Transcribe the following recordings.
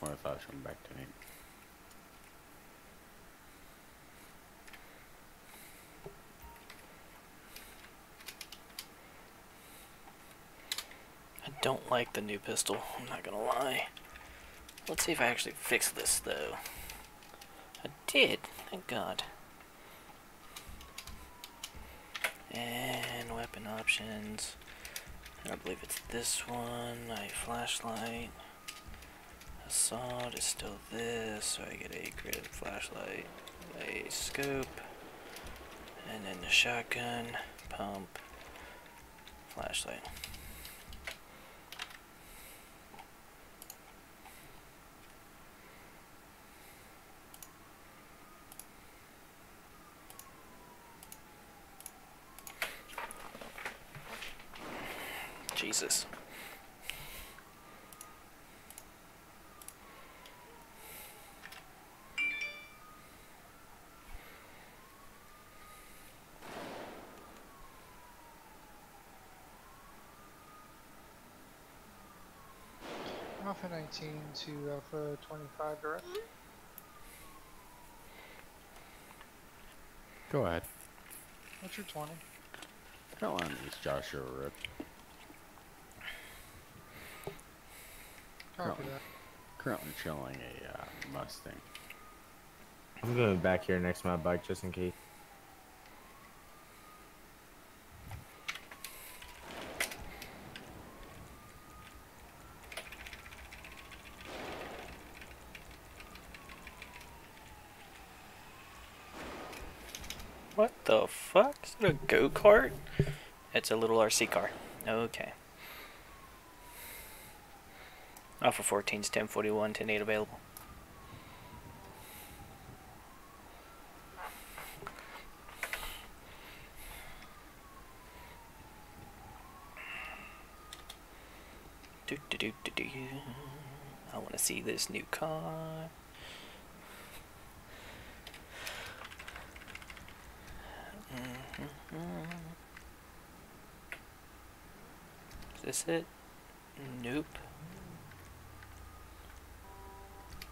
25's coming back to me. I don't like the new pistol, I'm not gonna lie. Let's see if I actually fix this though. I did, thank God. And weapon options. I believe it's this one. A flashlight. Assault is still this, so I get a grid flashlight, a scope, and then the shotgun, pump, flashlight. Jesus. Alpha 19 to Alpha 25 direct. Go ahead. What's your 20? Go on, it's Joshua Rip. Copy that. Currently chilling a Mustang. I'm going back here next to my bike just in case. What the fuck? Is it a go-kart? It's a little RC car. Okay. Alpha 14's 1041, 108 available. Do do do do do. I want to see this new car. Is this it? Nope.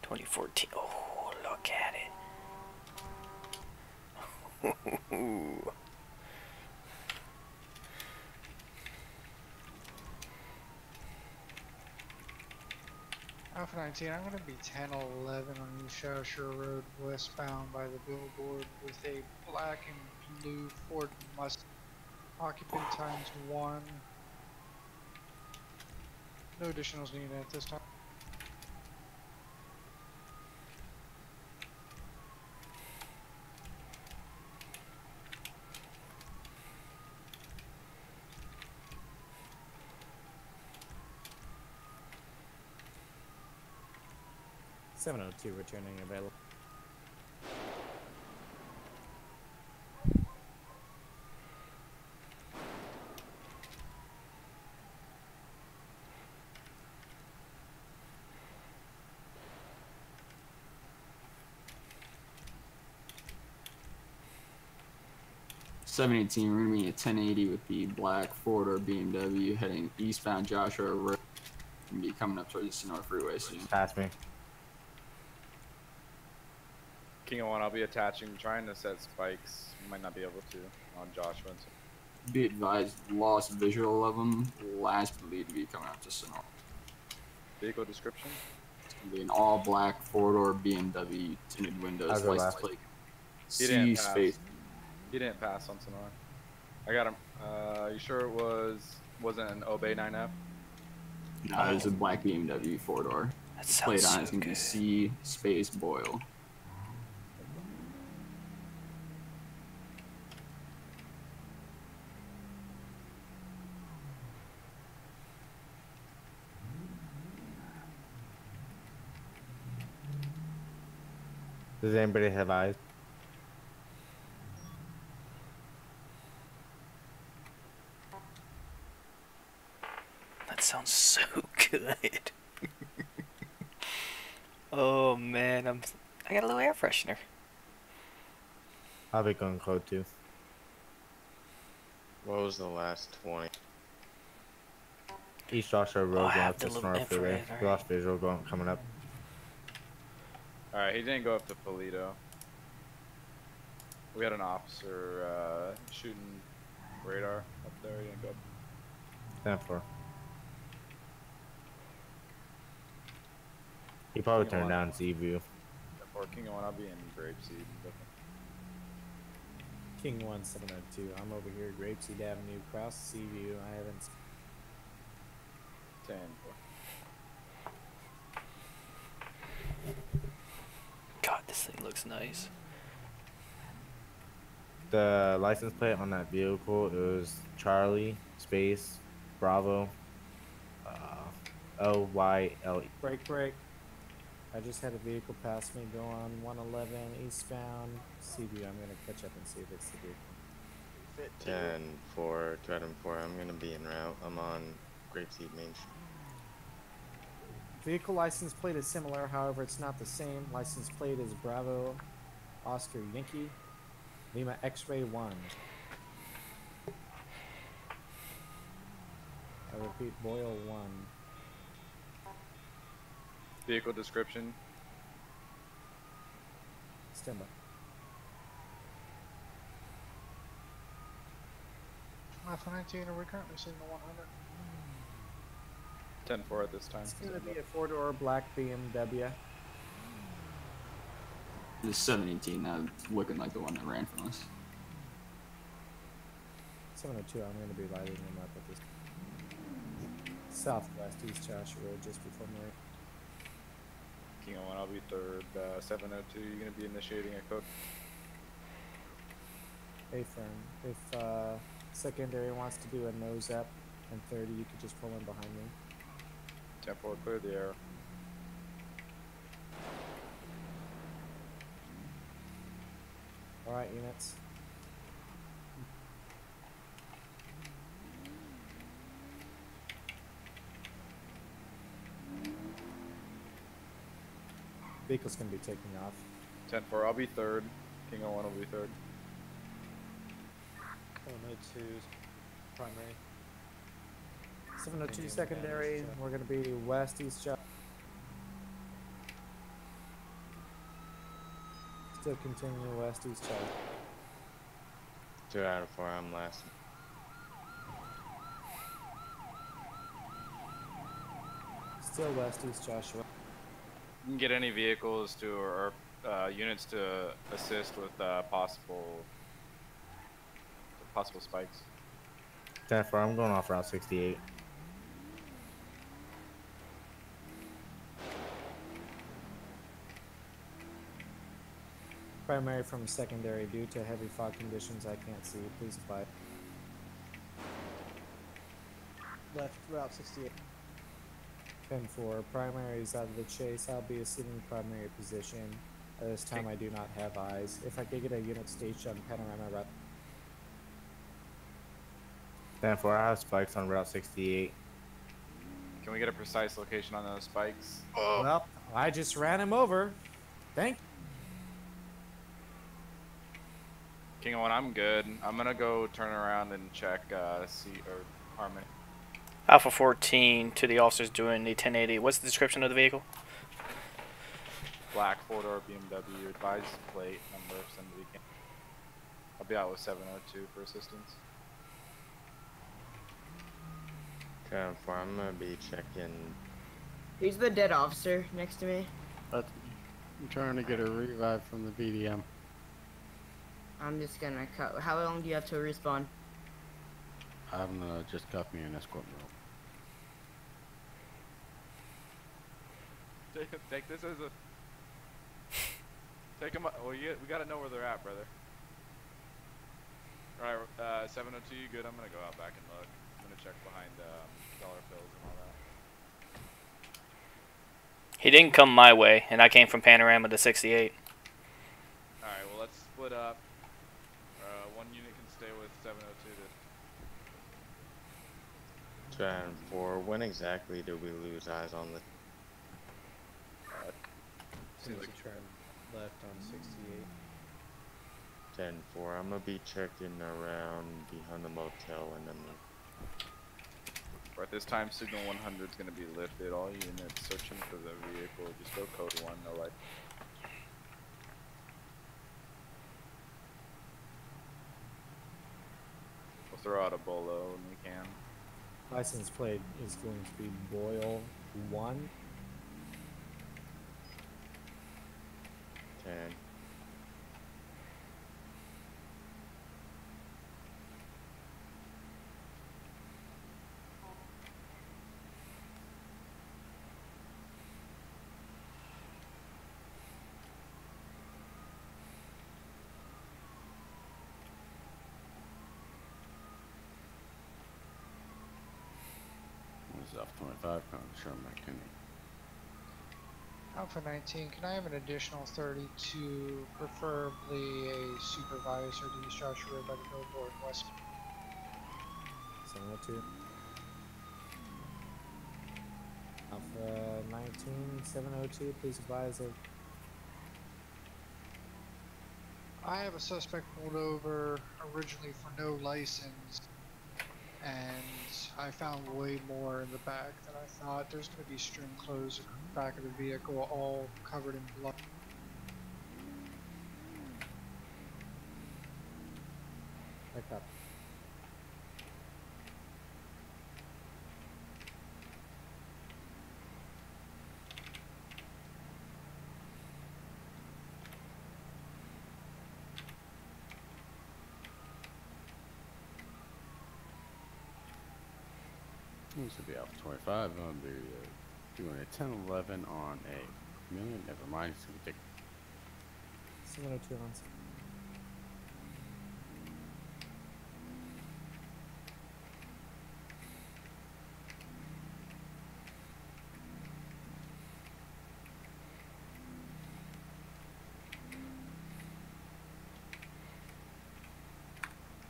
2014. Oh, look at it. Alpha 19, I'm going to be 1011 on East Shore Road westbound by the billboard with a black and blue Ford Mustang. Occupant times 1. No additionals needed at this time. $702 returning available. $718, we're going to be at 1080 with the black four-door BMW heading eastbound Joshua Road. Going to be coming up towards the Sonora Freeway soon. Pass me. King of 1, I'll be attaching, trying to set spikes. Might not be able to on Joshua. Be advised, lost visual of them. Last believed to be coming up to Sonora. Vehicle description? It's going to be an all-black four-door BMW, tinted windows, license plate. C space. He didn't pass on Sonora. I got him. You sure it wasn't an Obey 9F? No, it was a black BMW four-door. That sounds Plate on so it's going to be good. C space Boyle. Does anybody have eyes? That sounds so good. Oh man, I got a little air freshener. I'll be going code 2. What was the last 20? East Joshua Road Oh, I going have up the to little Sonora Freeway. infrared, Lost visual going coming up. Alright, he didn't go up to Polito. We had an officer shooting radar up there. He didn't go up. 10-4. He probably turned down Z view. Or King on, I'll be in Grapeseed. King 1702. I'm over here, Grapeseed Avenue, across Seaview. I haven't. 10-4. God, this thing looks nice. The license plate on that vehicle, it was Charlie space Bravo OYLE. Break. I just had a vehicle pass me go on 111 eastbound Seaview. I'm gonna catch up and see if it's the vehicle. 10-4, 2 I'm gonna be en route. I'm on Grapeseed Main Street. Vehicle license plate is similar, however, it's not the same. License plate is Bravo Oscar Yankee Lima X-Ray 1. I repeat, Boyle 1. Vehicle description. Stand by. Alpha 19, are we currently seeing the 100? 10-4 at this time. It's gonna be a 4-door black BMW. The 718 now looking like the one that ran from us. 702, I'm gonna be lighting them up at this southwest East Joshua Road just before Murray. King on, I'll be third. 702, you're gonna be initiating a code. Hey, firm. If secondary wants to do a nose up and 30, you could just pull in behind me. 10-4, clear the air. All right, units. Vehicle's gonna be taking off. 10-4, I'll be third. King on will be third. 702 primary. 702 secondary. We're gonna be west East Joshua. Still continue west East Joshua. 2 I'm last. Still west East Joshua. You can get any vehicles to or units to assist with possible spikes. 10-4, I'm going off Route 68. Primary from secondary. Due to heavy fog conditions, I can't see. Please apply. Left Route 68. 10-4. Primary is out of the chase. I'll be assuming primary position. At this time, I do not have eyes. If I could get a unit station on Panorama Route. 10-4, I have spikes on Route 68. Can we get a precise location on those spikes? Well, I just ran him over. Thank. King on, I'm good. I'm gonna go turn around and check Harmony. Alpha 14 to the officers doing the 1080. What's the description of the vehicle? Black 4-door BMW, advised plate number, send the weekend. I'll be out with 702 for assistance. 2 I'm gonna be checking. Who's the dead officer next to me? I'm trying to get a revive from the VDM. I'm just gonna cut. How long do you have to respawn? I'm gonna just cuff me and escort me. Take this as a. Take them. Well, we gotta know where they're at, brother. All right, 702, you good? I'm gonna go out back and look. I'm gonna check behind dollar bills and all that. He didn't come my way, and I came from Panorama to 68. All right, well let's split up. One unit can stay with 702. 2 when exactly did we lose eyes on the? Seems to turn left on 68. 10-4, I'm gonna be checking around behind the motel and then. At this time, signal 100 is going to be lifted. All units searching for the vehicle, just go code 1, no light. throw out a bolo when we can. License plate is going to be Boyle 1. 10. What's up, 25 pounds, Sherman McKinney. Alpha 19, can I have an additional 32, preferably a supervisor to East Joshua Road by the billboard west? 702. Alpha 19, 702, please advise of. I have a suspect pulled over originally for no license, and I found way more in the back than I thought. There's going to be string clothes in the back of the vehicle, all covered in blood. Back up. This would be Alpha 25. I'm going to be doing a 1011 on a million. Never mind. It's going to take 702 on.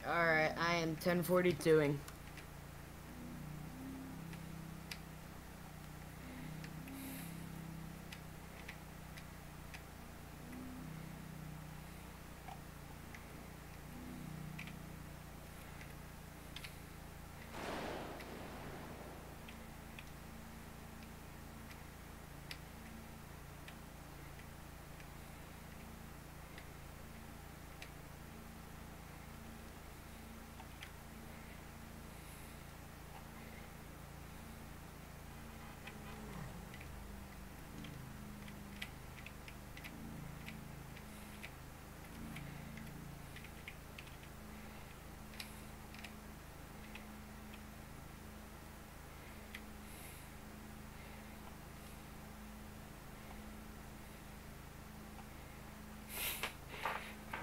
Alright, I am 1042ing.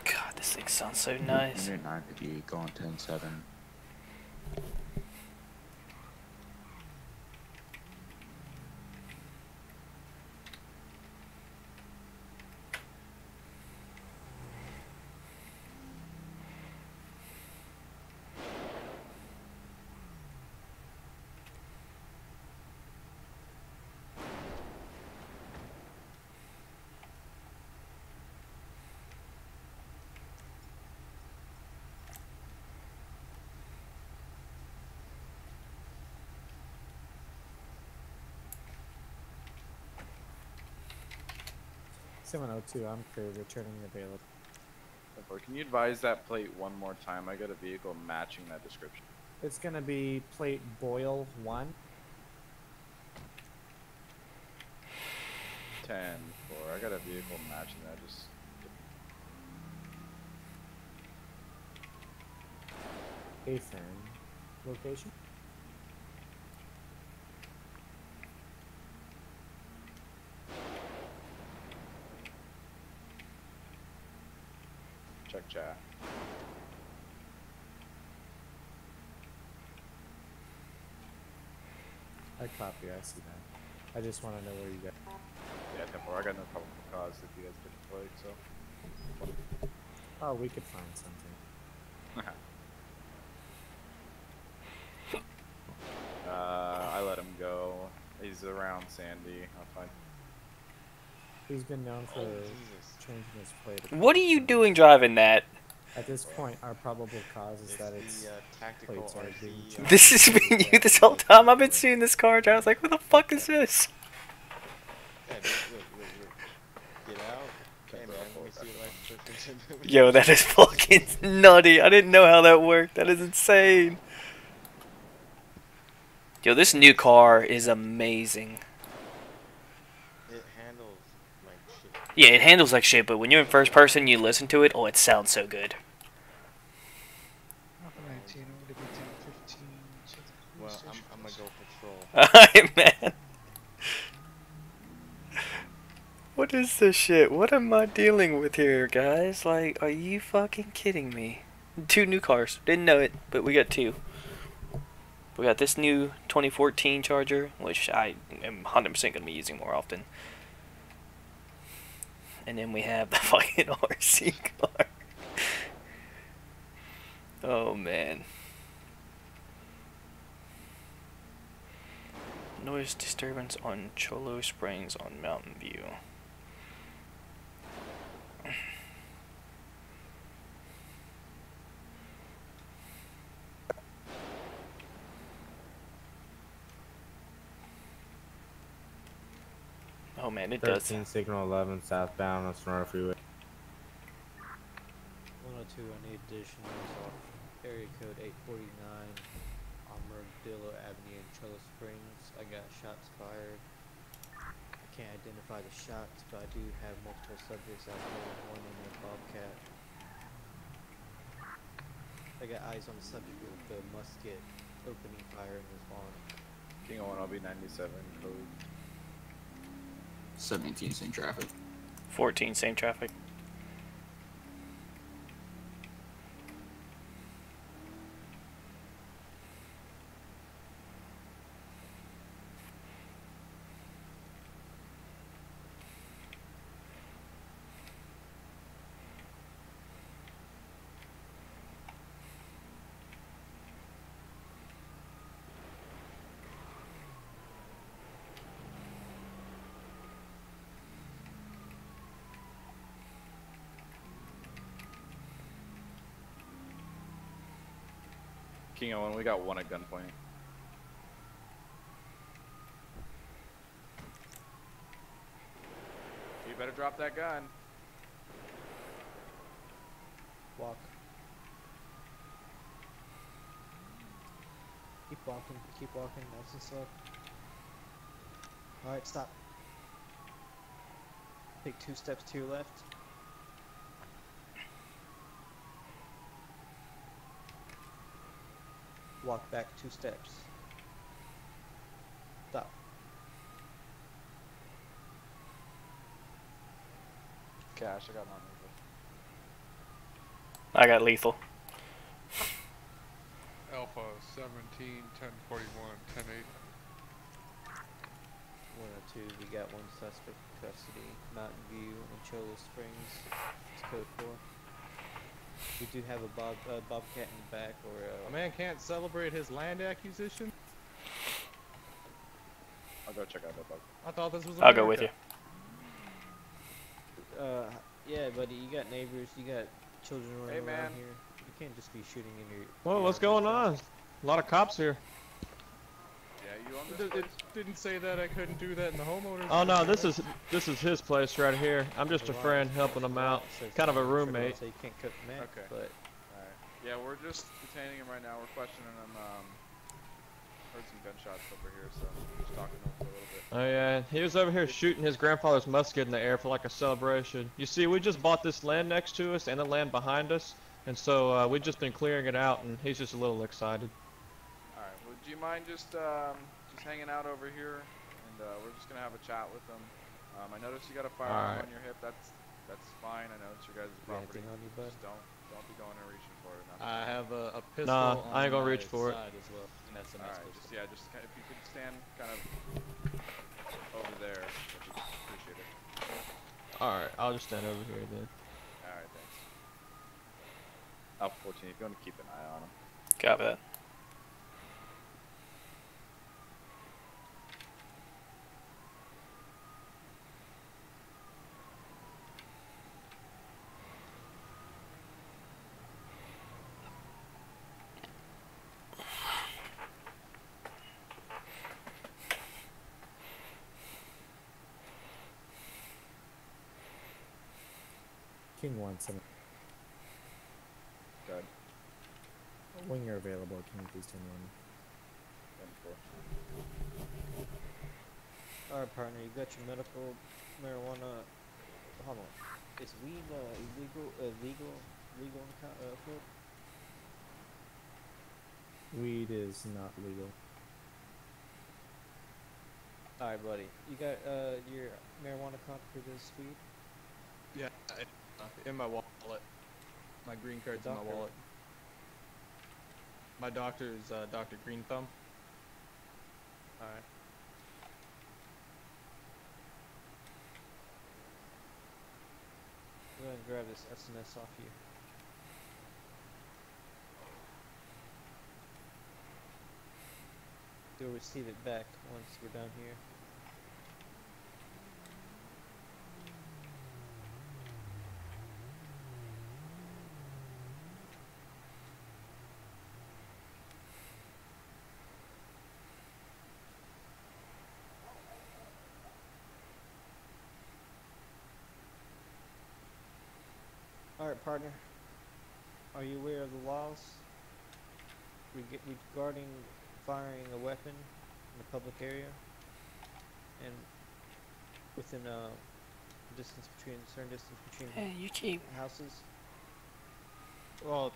God, this thing sounds so nice. Unit 9 to be going 10-7. Seven 702, I'm crew returning available. Can you advise that plate one more time? I got a vehicle matching that description. It's gonna be plate Boyle 1. 10-4. I got a vehicle matching that. Just Affirm. Location? check chat. I copy, I see that. I just want to know where you get. Yeah, 10-4. I got no problem with cause if you guys get the plate, so. Oh, we could find something. I let him go. He's around Sandy. I'll find. He's been known for changing his plate. What are you doing driving that? At this point, our probable cause is that it's tactical plates are being changed. This has been you this whole time. I've been seeing this car drive. I was like, what the fuck is this? Yeah, look. Get out. Hey man, we see your life preference. Yo, that is fucking nutty. I didn't know how that worked. That is insane. Yo, this new car is amazing. It handles like shit. Yeah, it handles like shit, but when you're in first person, you listen to it, oh, it sounds so good. Alpha 19, I'm gonna be 10:15. So the police Well, station I'm gonna is- go patrol. Alright, man. What is this shit? What am I dealing with here, guys? Like, are you fucking kidding me? 2 new cars. Didn't know it, but we got 2. We got this new 2014 Charger, which I am 100% going to be using more often. And then we have the fucking RC car. Oh, man. Noise disturbance on Cholo Springs on Mountain View. Oh man, it does. 13 signal 11 southbound on Sonora Freeway. 102, I need additionals off area code 849 on Murgdillo Avenue in Cholo Springs. I got shots fired. I can't identify the shots, but I do have multiple subjects out there, one in a Bobcat. I got eyes on the subject with the musket opening fire in his lawn. King 01, I'll be 97 code. 17, same traffic. 14, same traffic. King 01, we got 1 at gunpoint. You better drop that gun. Walk. Keep walking, nice and slow. Alright, stop. Take 2 steps to your left. Walk back 2 steps. Stop. Cash, I got non-lethal. I got lethal. Alpha 17, 1041, 1080. 102, we got 1 suspect in custody. Mountain View and Cholo Springs. It's code 4. We do have a Bobcat in the back, or A man can't celebrate his land acquisition? I'll go check out that bug. I thought this was I'll go with you. yeah, buddy, you got neighbors, you got children running man. around here. You can't just be shooting in your. Well, what's going on? A lot of cops here. Yeah, you on this It place? didn't say that I couldn't do that in the homeowners. Oh no, this is his place right here. I'm just a friend helping him out, kind of a roommate. So you can't cook meth, Okay. but Alright. Yeah, we're just detaining him right now. We're questioning him. Heard some gunshots over here, so we're just talking to him for a little bit. Oh yeah, he was over here shooting his grandfather's musket in the air for like a celebration. You see, we just bought this land next to us and the land behind us, and so we've just been clearing it out, and he's just a little excited. Alright, well, do you mind just hanging out over here, and we're just gonna have a chat with him. I noticed you got a firearm Alright. on your hip. That's fine. I know it's your guys' property. anything on you, bud? Just don't be going and reaching for it. I have a pistol Nah, on I ain't gonna my reach for it. side as well, and that's a nice Alright, pistol. just if you could stand kind of over there, I'd appreciate it. Alright, I'll just stand over here then. Alright, thanks. Alpha 14, if you want to keep an eye on him. Copy that. King 1, 7. Good. When you're available, can you please 10 1? Alright, partner, you got your medical marijuana. Hold on. Is weed legal in Florida? Weed is not legal. Alright, buddy. You got your marijuana card for this weed? Yeah, in my wallet. My green card's in my Doctor? wallet. My doctor is Dr. Green Thumb. Alright. Go ahead and grab this SNS off you. You'll receive it back once we're done here. Alright, partner. Are you aware of the laws regarding firing a weapon in a public area and within a certain distance between Hey, you keep. houses? Well,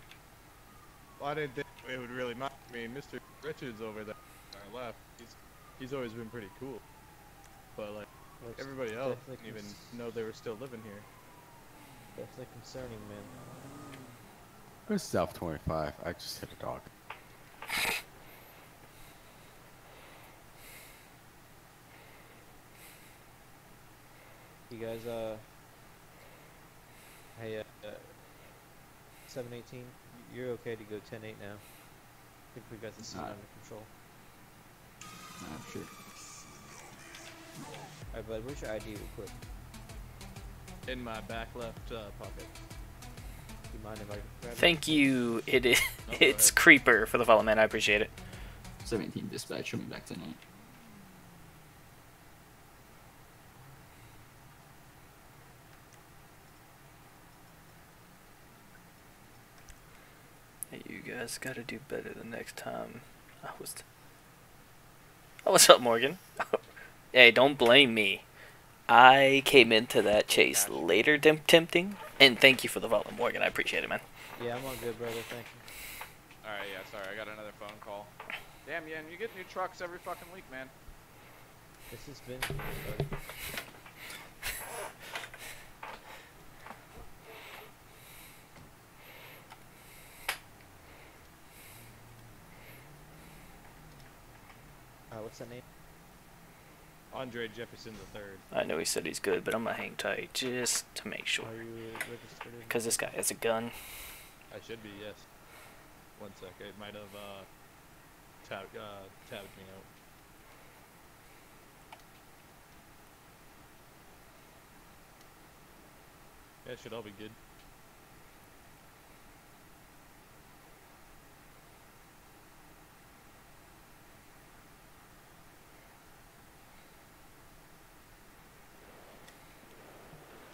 I didn't think it would really matter. I mean, Mr. Richards over there on our left, he's always been pretty cool. But like, Well, it's everybody else definitely didn't even know they were still living here. definitely concerning, man. This is South 25. I just hit a dog. You guys, hey, 718, you're okay to go 10-8 now. I think we got the scene under control. Sure. Alright, bud, where's your ID real quick? In my back left pocket. Do you mind if I grab it? Thank you. It is. Oh, go It's ahead. Creeper for the follow, man. I appreciate it. 17 dispatch, show me back tonight. Hey, you guys gotta do better the next time. Oh, what's up, Morgan? Hey, don't blame me. I came into that chase later than tempting, and thank you for the follow, Morgan. I appreciate it, man. Yeah, I'm all good, brother, thank you. Alright, yeah, sorry, I got another phone call. Damn, Yen, you get new trucks every fucking week, man. This has been fun, buddy. What's that name? Andre Jefferson III. I know he said he's good, but I'm gonna hang tight just to make sure. Are you registered in? Because this guy has a gun. I should be, yes. One sec, it might have tabbed me out. Yeah, it should all be good.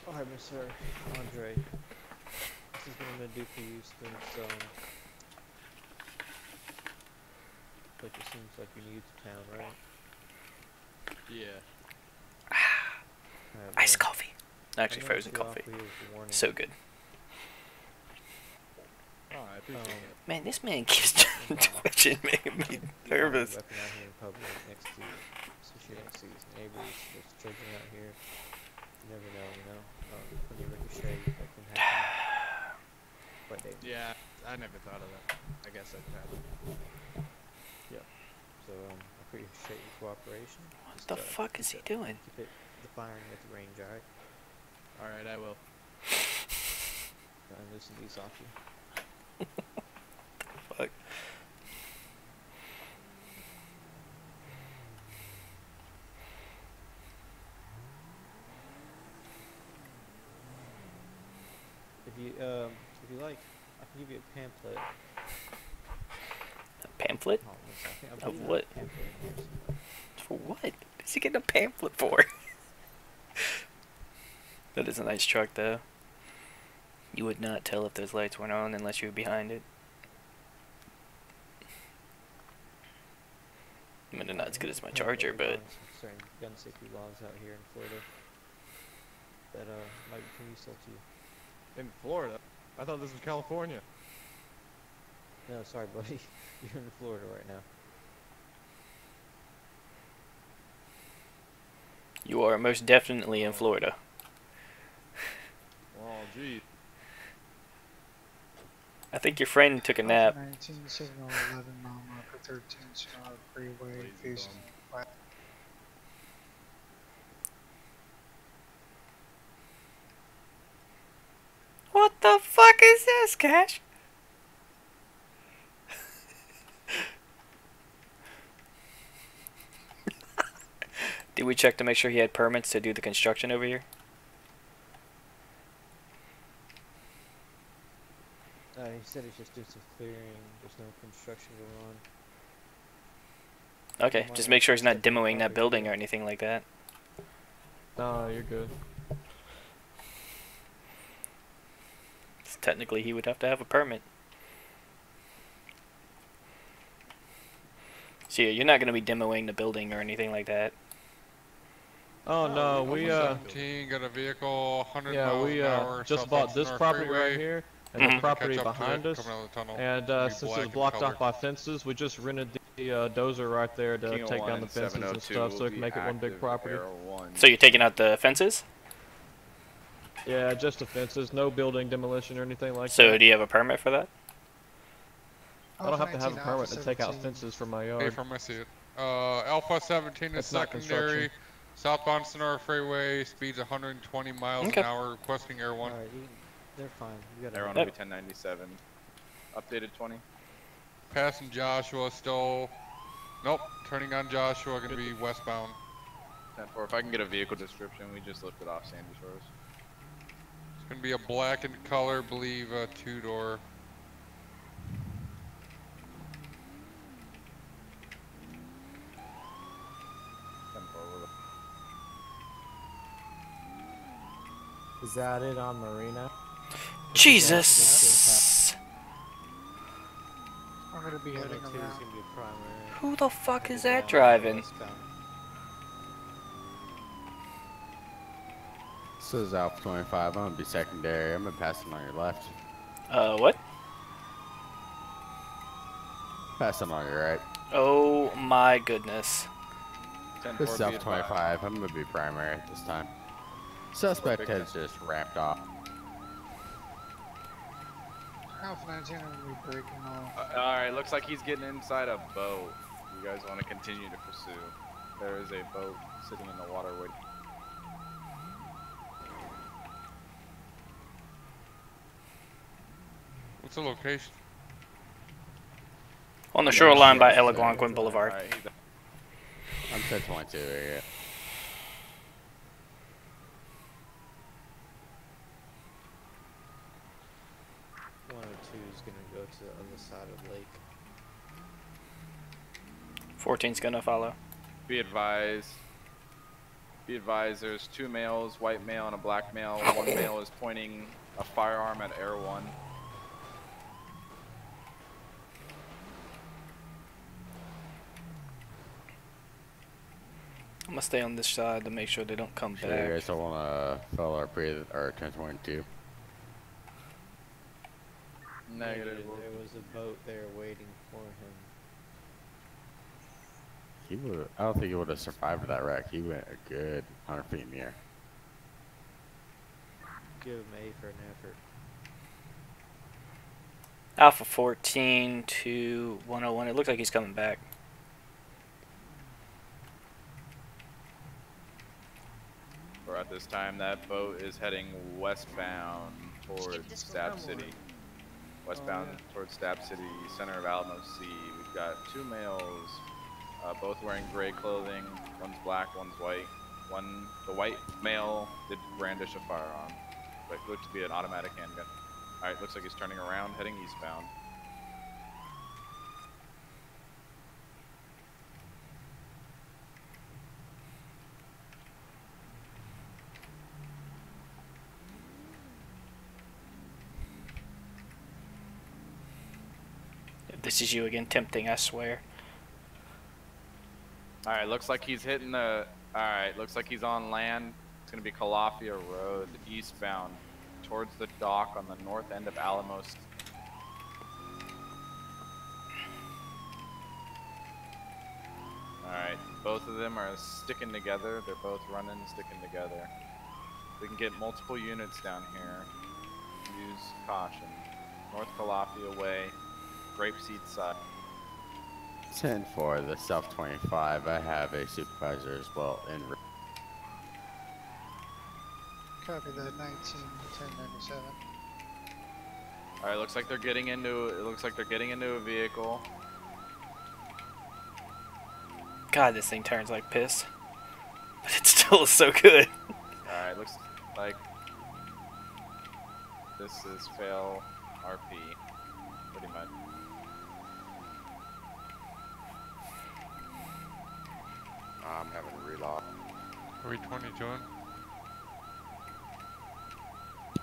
Alright, Mr. Andre. This is what I'm gonna do for you since, like it seems like you're new to town, right? Yeah. Alright, Iced well, coffee. Actually, I'm gonna frozen let you coffee. off with a warning. So good. Oh, I appreciate it. Man, this man keeps twitching, making me nervous. Weapon out here in public next to, especially next to his neighbors. There's children out here. You never know, you know. When you ricochet, that can happen. Quite dangerous. Yeah, I never thought of that. I guess that could happen. So I appreciate your cooperation. What the fuck is he doing? Keep it the firing at the range, alright? Alright, I will. And loosen these off you. Fuck. If you like, I can give you a pamphlet. A pamphlet? Hold on a second. I'll Of give you what? a pamphlet in here somewhere. For what? What is he getting a pamphlet for? That is a nice truck, though. You would not tell if those lights weren't on unless you were behind it. I mean, they're not as good as my charger, but... Certain gun safety laws out here in Florida that might be useful to you. In Florida? I thought this was California. No, sorry, buddy. You're in Florida right now. You are most definitely in Florida. Oh, gee. I think your friend took a nap. 19 signal 11 mile marker 13 Sonora Freeway facing west. What the fuck is this, Cash? Did we check to make sure he had permits to do the construction over here? He said he's just doing some clearing. There's no construction going on. Okay, just make sure he's not demoing that building or anything like that. No, you're good. Technically, he would have to have a permit. So yeah, you're not going to be demoing the building or anything like that. Oh no, we 17 got a vehicle 100 yeah, miles we an hour. just bought this property right here and the property Catch up to behind it, us. coming out of the tunnel. And since it's blocked off by fences, we just rented the dozer right there to take down the fences and stuff, so we can make it one big property. So you're taking out the fences? Yeah, just the fences, no building demolition or anything like that. So do you have a permit for that? I don't have to have a permit to take out fences from my yard. Hey, from I see it. Alpha 17 is secondary. Southbound Sonora Freeway, speeds 120 miles an hour, requesting Air 1. Alright, they're fine. You got Air 1 will be 1097. Updated 20. Passing Joshua still. Nope, turning on Joshua, gonna be westbound. 10-4. If I can get a vehicle description, we just lifted off Sandy Shores. It's gonna be a black in color, believe a 2-door. Is that it on Marina? Jesus! I'm gonna be heading around. Who the fuck is that driving? This is Alpha 25. I'm gonna be secondary. I'm gonna pass him on your left. What? Pass him on your right. Oh my goodness. This is Alpha 25. I'm gonna be primary at this time. Suspect has just ramped off. Alpha 19, I'm gonna be breaking off. Alright, looks like he's getting inside a boat. You guys want to continue to pursue. There is a boat sitting in the water waiting. What's the location? On the shoreline by Algonquin Boulevard. I'm 1022 here. One or two is gonna go to the other side of the lake. 14's gonna follow. Be advised. Be advised, there's two males, white male and a black male. One male is pointing a firearm at Air 1. I'm gonna stay on this side to make sure they don't come Sure, back. you guys don't wanna follow our 1022. Negative. There was a boat there waiting for him. He would. I don't think he would have survived that wreck. He went a good 100 feet in the air. Give him A for an effort. Alpha 14 to 101. It looks like he's coming back. Or at this time, that boat is heading westbound towards Stab City. Westbound towards Stab City, center of Alamo Sea. We've got two males, both wearing gray clothing. One's black, one's white. The white male did brandish a firearm, but it looked to be an automatic handgun. Alright, looks like he's turning around, heading eastbound. This is you again, tempting, I swear. Alright, looks like he's hitting the... Alright, looks like he's on land. It's gonna be Calafia Road, eastbound, towards the dock on the north end of Alamos. Alright, both of them are sticking together. They're both running, sticking together. We can get multiple units down here. Use caution. North Calafia way, Grapeseed side. 10 for the South 25. I have a supervisor as well in. Copy that. 191097. All right, looks like they're getting into. It looks like they're getting into a vehicle. God, this thing turns like piss, but it still is so good. All right, looks like this is fail RP, pretty much. I'm having a reload. Are we 22?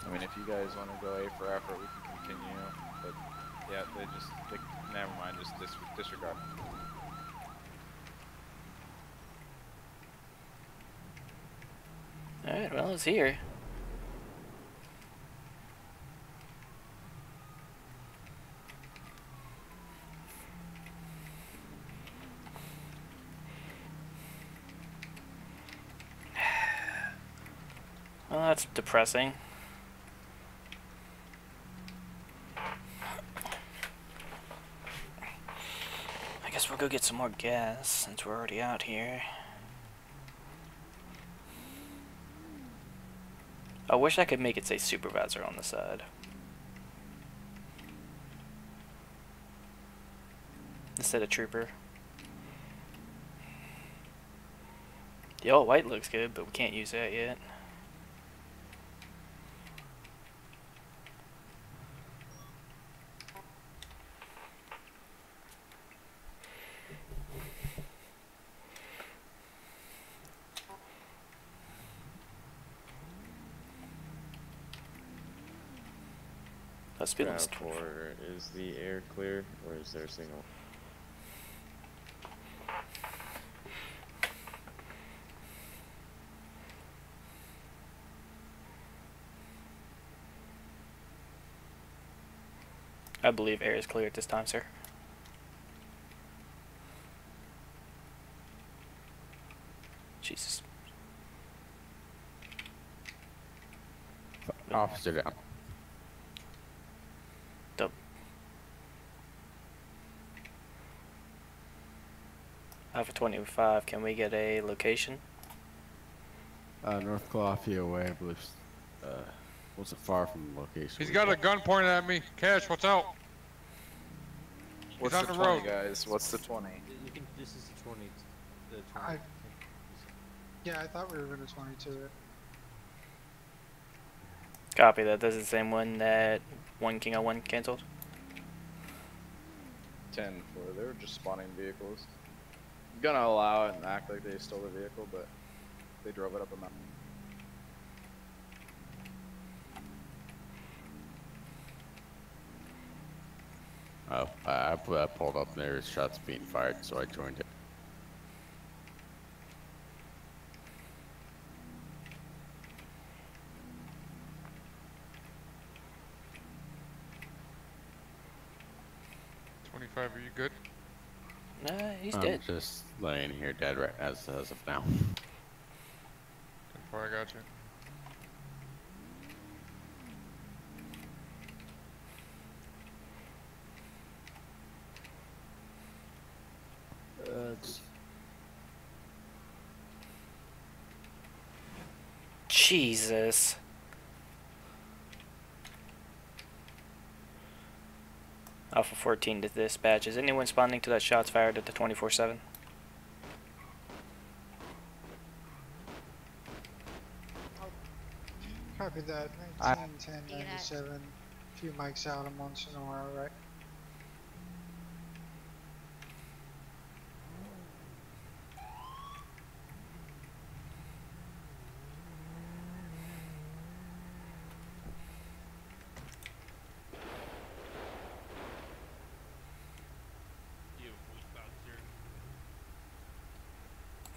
I mean, if you guys want to go A for effort, we can continue. But yeah, never mind, just disregard. Alright, well, it's here. Well, that's depressing. I guess we'll go get some more gas since we're already out here. I wish I could make it say supervisor on the side. Instead of trooper. The all white looks good, but we can't use that yet. Ground 4, is the air clear or is there a signal? I believe air is clear at this time, sir. Jesus. Officer down. Dope. Alpha 25, can we get a location? North Calafia way, I believe. Wasn't far from the location. He's got a gun pointed at me. Cash, what's out? What's He's the on 20, road. guys? What's the 20? This is the 20. The 20. Yeah, I thought we were going to 22 it. Copy that. This is the same one that one King 01 canceled. 10 for they were just spawning vehicles. I'm gonna allow it and act like they stole the vehicle, but they drove it up a mountain. Oh, I pulled up and there was shots being fired, so I joined it. Are you good? He's I'm dead. just laying here dead right as of now. Before I got you. Jesus. Alpha 14 to dispatch. Is anyone responding to that shots fired at the 24/7? Copy that. 191097. Few mics out. I'm on Sonora, right?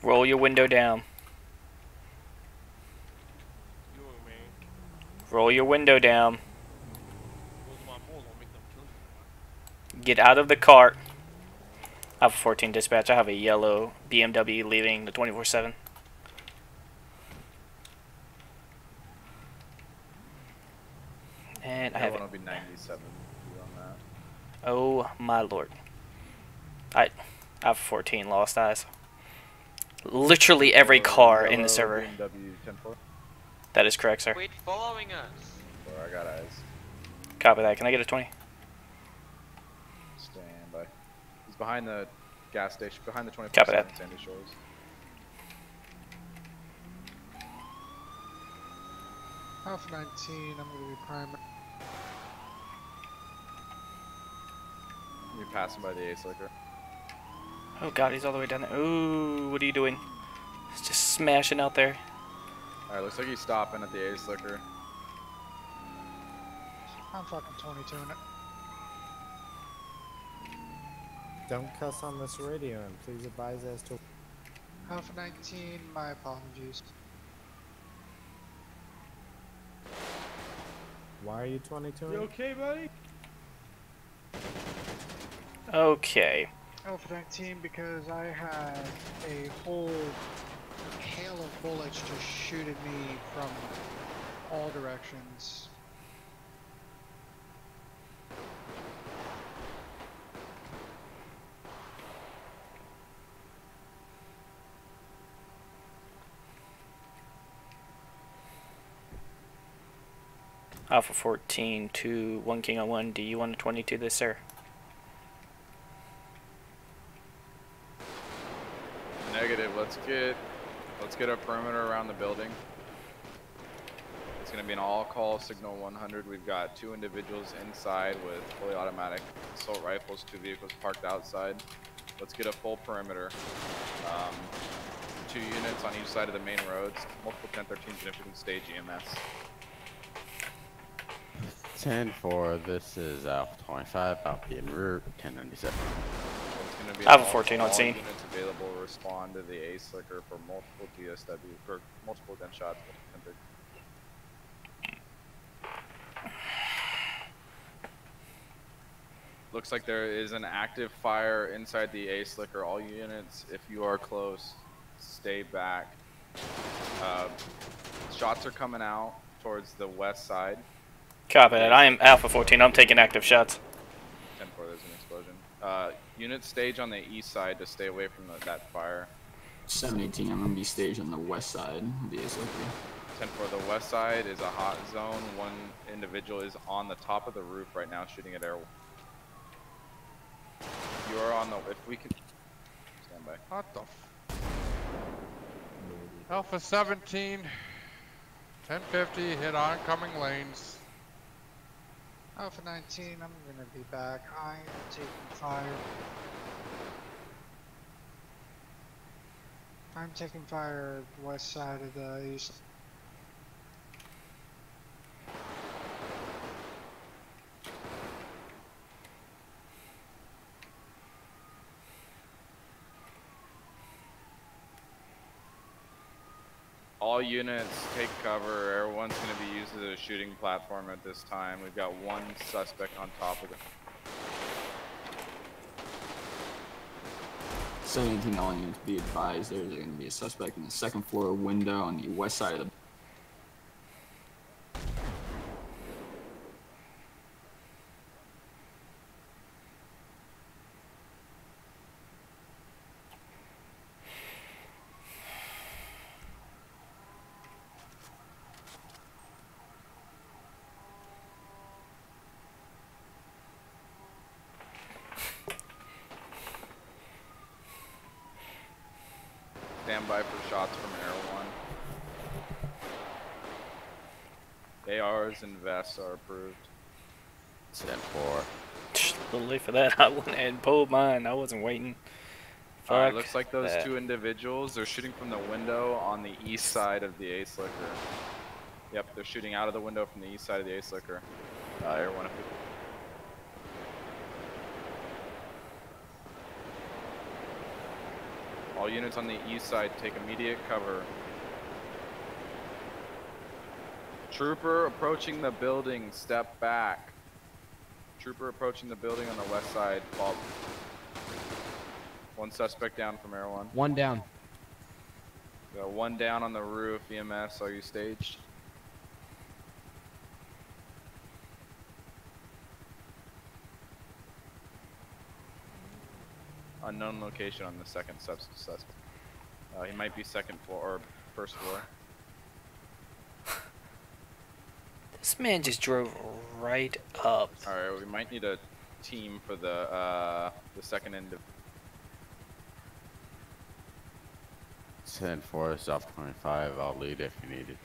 Roll your window down. Roll your window down. Get out of the cart. Alpha 14 dispatch. I have a yellow BMW leaving the 24/7. And I have Everyone will be 97 on that. Oh my lord. Alpha 14 lost eyes. Literally every car in the server. BMW 10-4. That is correct, sir. Quit following us. I got eyes. Copy that. Can I get a 20? Stand by. He's behind the gas station, behind the 24/7 Copy that. Sandy Shores. Alpha 19, I'm gonna be primary. You're passing by the Ace Liquor. Oh god, he's all the way down there. Ooh, what are you doing? He's just smashing out there. Alright, looks like he's stopping at the Ace Liquor. I'm fucking 22 in it. Don't cuss on this radio, and please advise as to. Alpha 19, my apologies. Why are you 22? You okay, buddy? Okay. Alpha 19, because I had a whole hail of bullets just shoot at me from all directions. Alpha 14 to 1 King on 1. Do you want a 22 this, sir? Negative. Let's get a perimeter around the building. It's gonna be an all-call signal 100. We've got 2 individuals inside with fully automatic assault rifles, 2 vehicles parked outside. Let's get a full perimeter. 2 units on each side of the main roads. Multiple 1013s, and if we can stage EMS. 10-4, this is Alpha 25, I'll be en route, 1097. Alpha 14 on scene. Units available respond to the Ace Liquor for multiple GSW, for multiple gunshots. Looks like there is an active fire inside the Ace Liquor. All units, if you are close, stay back. Shots are coming out towards the west side. Copy that. I am Alpha 14. I'm taking active shots. 10-4, there's an explosion. Unit stage on the east side to stay away from that fire. 718, I'm gonna be staged on the west side of the Ace Liquor. 10-4, the west side is a hot zone. One individual is on the top of the roof right now shooting at air. You are on the, if we can, stand by. What the Alpha 17, 1050, hit oncoming lanes. Alpha 19, I'm gonna be back. I am taking fire. I'm taking fire west side of the east. All units take cover. Everyone's going to be used as a shooting platform at this time. We've got 1 suspect on top of it. 718, all units be advised, there's going to be a suspect in the 2nd floor window on the west side of the. Stand by for shots from Air 1. ARs and vests are approved. 10-4. A little late for that. I went and pulled mine. I wasn't waiting. Fuck Looks like those that. 2 individuals, they're shooting from the window on the east side of the Ace Liquor. Yep, they're shooting out of the window from the east side of the Ace Liquor. Air 1. All units on the east side take immediate cover. Trooper approaching the building, step back. Trooper approaching the building on the west side, fall. One suspect down from Air 1. One down. Got one down on the roof. EMS, are you staged? Unknown location on the second suspect. He might be second floor or first floor. This man just drove right up. All right, we might need a team for the second end of. 10-4, South 25. I'll lead if you need it.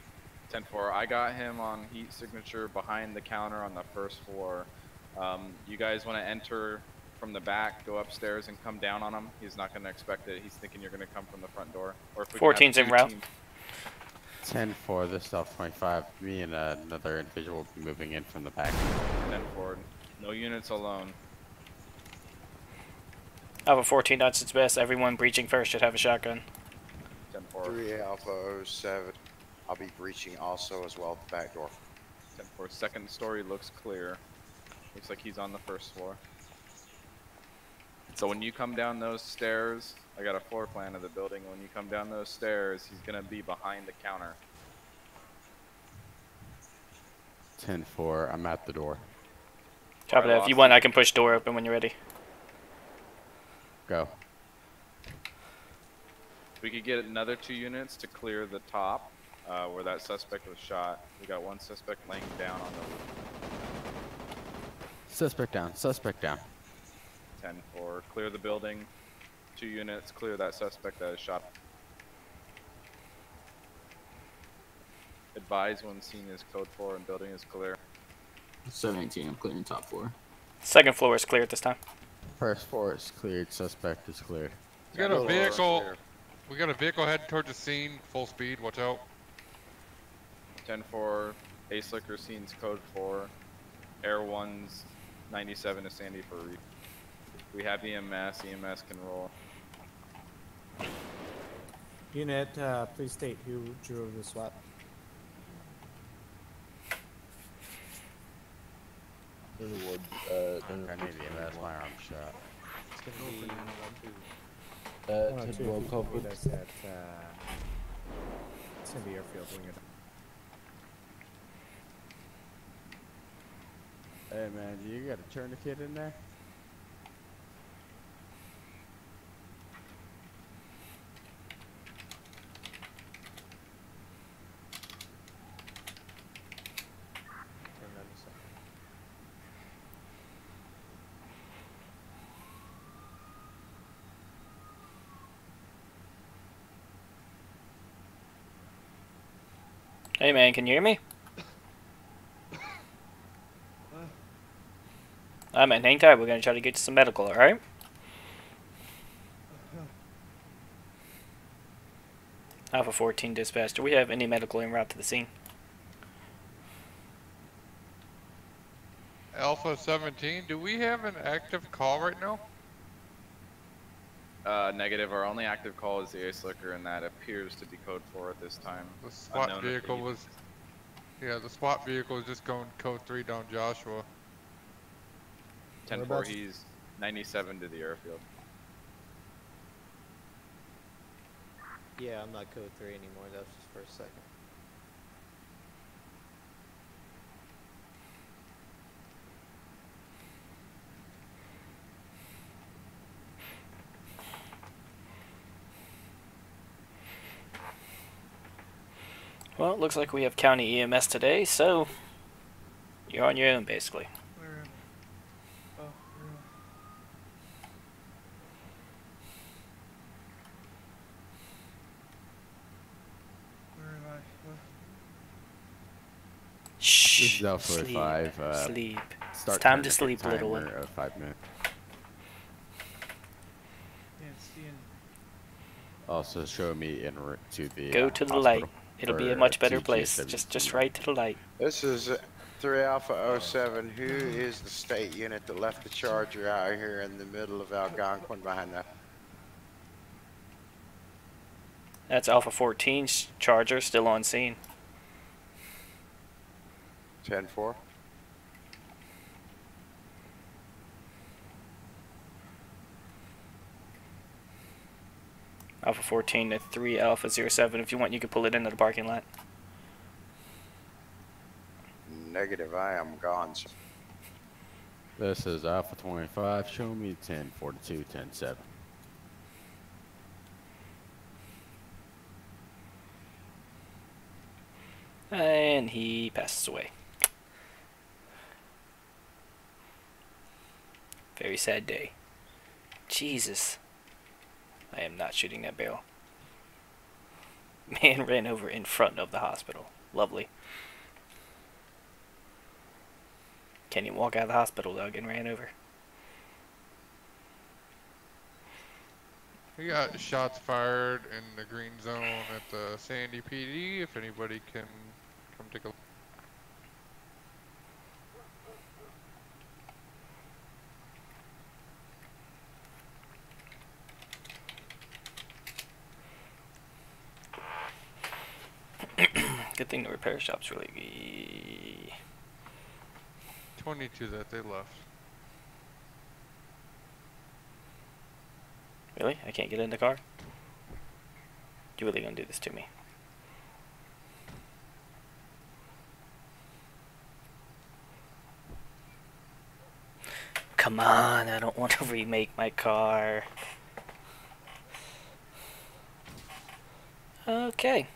10-4. I got him on heat signature behind the counter on the first floor. You guys want to enter from the back, go upstairs, and come down on him? He's not going to expect it. He's thinking you're going to come from the front door. Or if we 14's en route. 10-4, this South 25. Me and another individual will be moving in from the back. 10-4. No units alone. Alpha 14 does its best. Everyone breaching first should have a shotgun. 10-4. 3 Alpha 07. I'll be breaching also as well at the back door. 10-4. Second story looks clear. Looks like he's on the first floor. So when you come down those stairs, I got a floor plan of the building. When you come down those stairs, he's going to be behind the counter. 10-4, I'm at the door. Copy that. If you want, I can push door open when you're ready. Go. We could get another 2 units to clear the top where that suspect was shot. We got one suspect laying down on the roof. Suspect down, suspect down. 10-4. Clear the building. 2 units, clear that suspect that is shot. Advise when scene is code 4 and building is clear. 718, I'm clearing top floor. Second floor is clear at this time. First floor is cleared, suspect is cleared. We got a vehicle. We got a vehicle heading towards the scene, full speed. Watch out. 10-4. Ace Liquor scene's code 4. Air 1's 97 to Sandy for reef. We have EMS. EMS can roll. Unit, please state who drove the SWAT. I need EMS, my arm shot. It's gonna be 102. roll call. That's at it's gonna be airfield. Wing it. Hey man, you got a tourniquet in there? Hey man, can you hear me? Alright man, hang tight. We're gonna try to get you some medical, alright? Alpha 14 dispatch. Do we have any medical en route to the scene? Alpha 17, do we have an active call right now? Negative. Our only active call is the Ace Liquor, and that appears to be code 4 at this time. The SWAT vehicle was... Yeah, the SWAT vehicle is just going code 3 down Joshua. 10-4, he's 97 to the airfield. Yeah, I'm not code 3 anymore. That was just for a second. Well, it looks like we have county EMS today, so you're on your own basically. Where am I? Oh, where am I? Shh. This is Alpha 45. Sleep. Start It's time to tourniquet sleep, little timer one. of 5 minutes. Can't see any. Also show me en route to the Go to the hospital, light. It'll be a or much better to place. GSW. Just right to the light. This is 3 Alpha 07. Who is the state unit that left the Charger out here in the middle of Algonquin behind that? That's Alpha 14's Charger, still on scene. 10-4. Alpha 14 to 3 Alpha 07. If you want, you can pull it into the parking lot. Negative, I am gone. Sir. This is Alpha 25. Show me 1042, 107. And he passes away. Very sad day. Jesus. I am not shooting that barrel. Man ran over in front of the hospital. Lovely. Can't even walk out of the hospital though, getting ran over. We got shots fired in the green zone at the Sandy PD. If anybody can come take a look. Good thing the repair shop's really... 22 that they left. Really? I can't get in the car? You really gonna do this to me? Come on, I don't want to remake my car. Okay.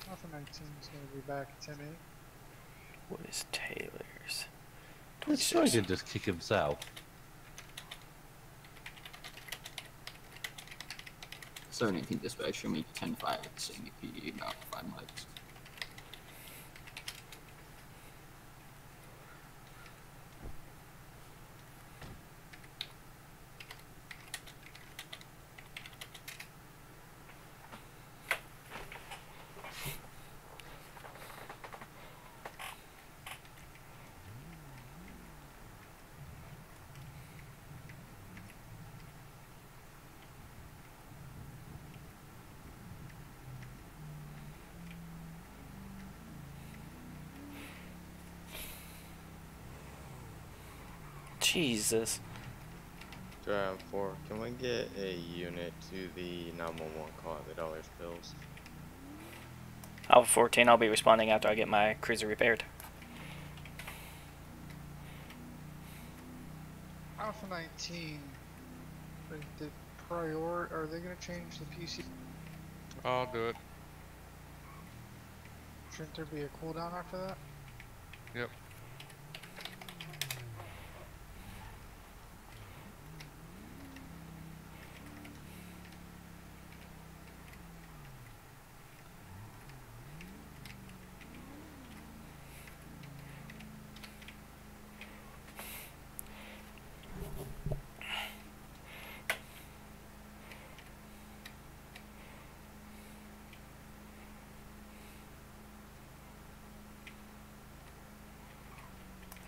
Alpha 19 is going to be back at 10-8. What is Taylor's? Let's try to just kick himself. 718 dispatch, show me 10-5 at the Sandy PD, about 5 miles. Jesus. Drive 4, can we get a unit to the 911 call at the dollar bills? Alpha 14, I'll be responding after I get my cruiser repaired. Alpha 19, are they going to change the PC? I'll do it. Shouldn't there be a cooldown after that? Yep.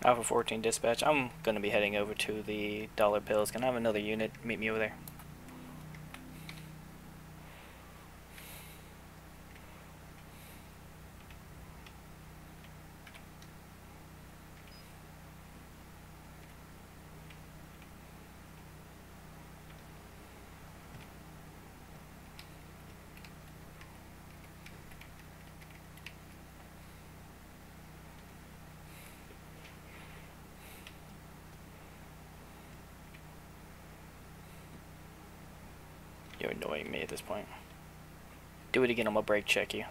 Alpha 14 dispatch, I'm going to be heading over to the dollar bills. Can I have another unit meet me over there? You're annoying me at this point. Do it again, I'm gonna brake check you.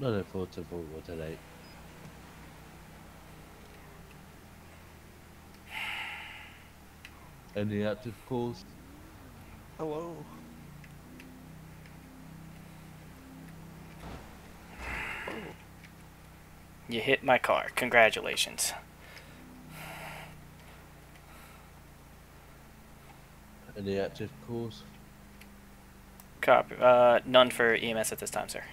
Not a photo today. Any active calls? Hello. You hit my car. Congratulations. Any active calls? Copy. None for EMS at this time, sir.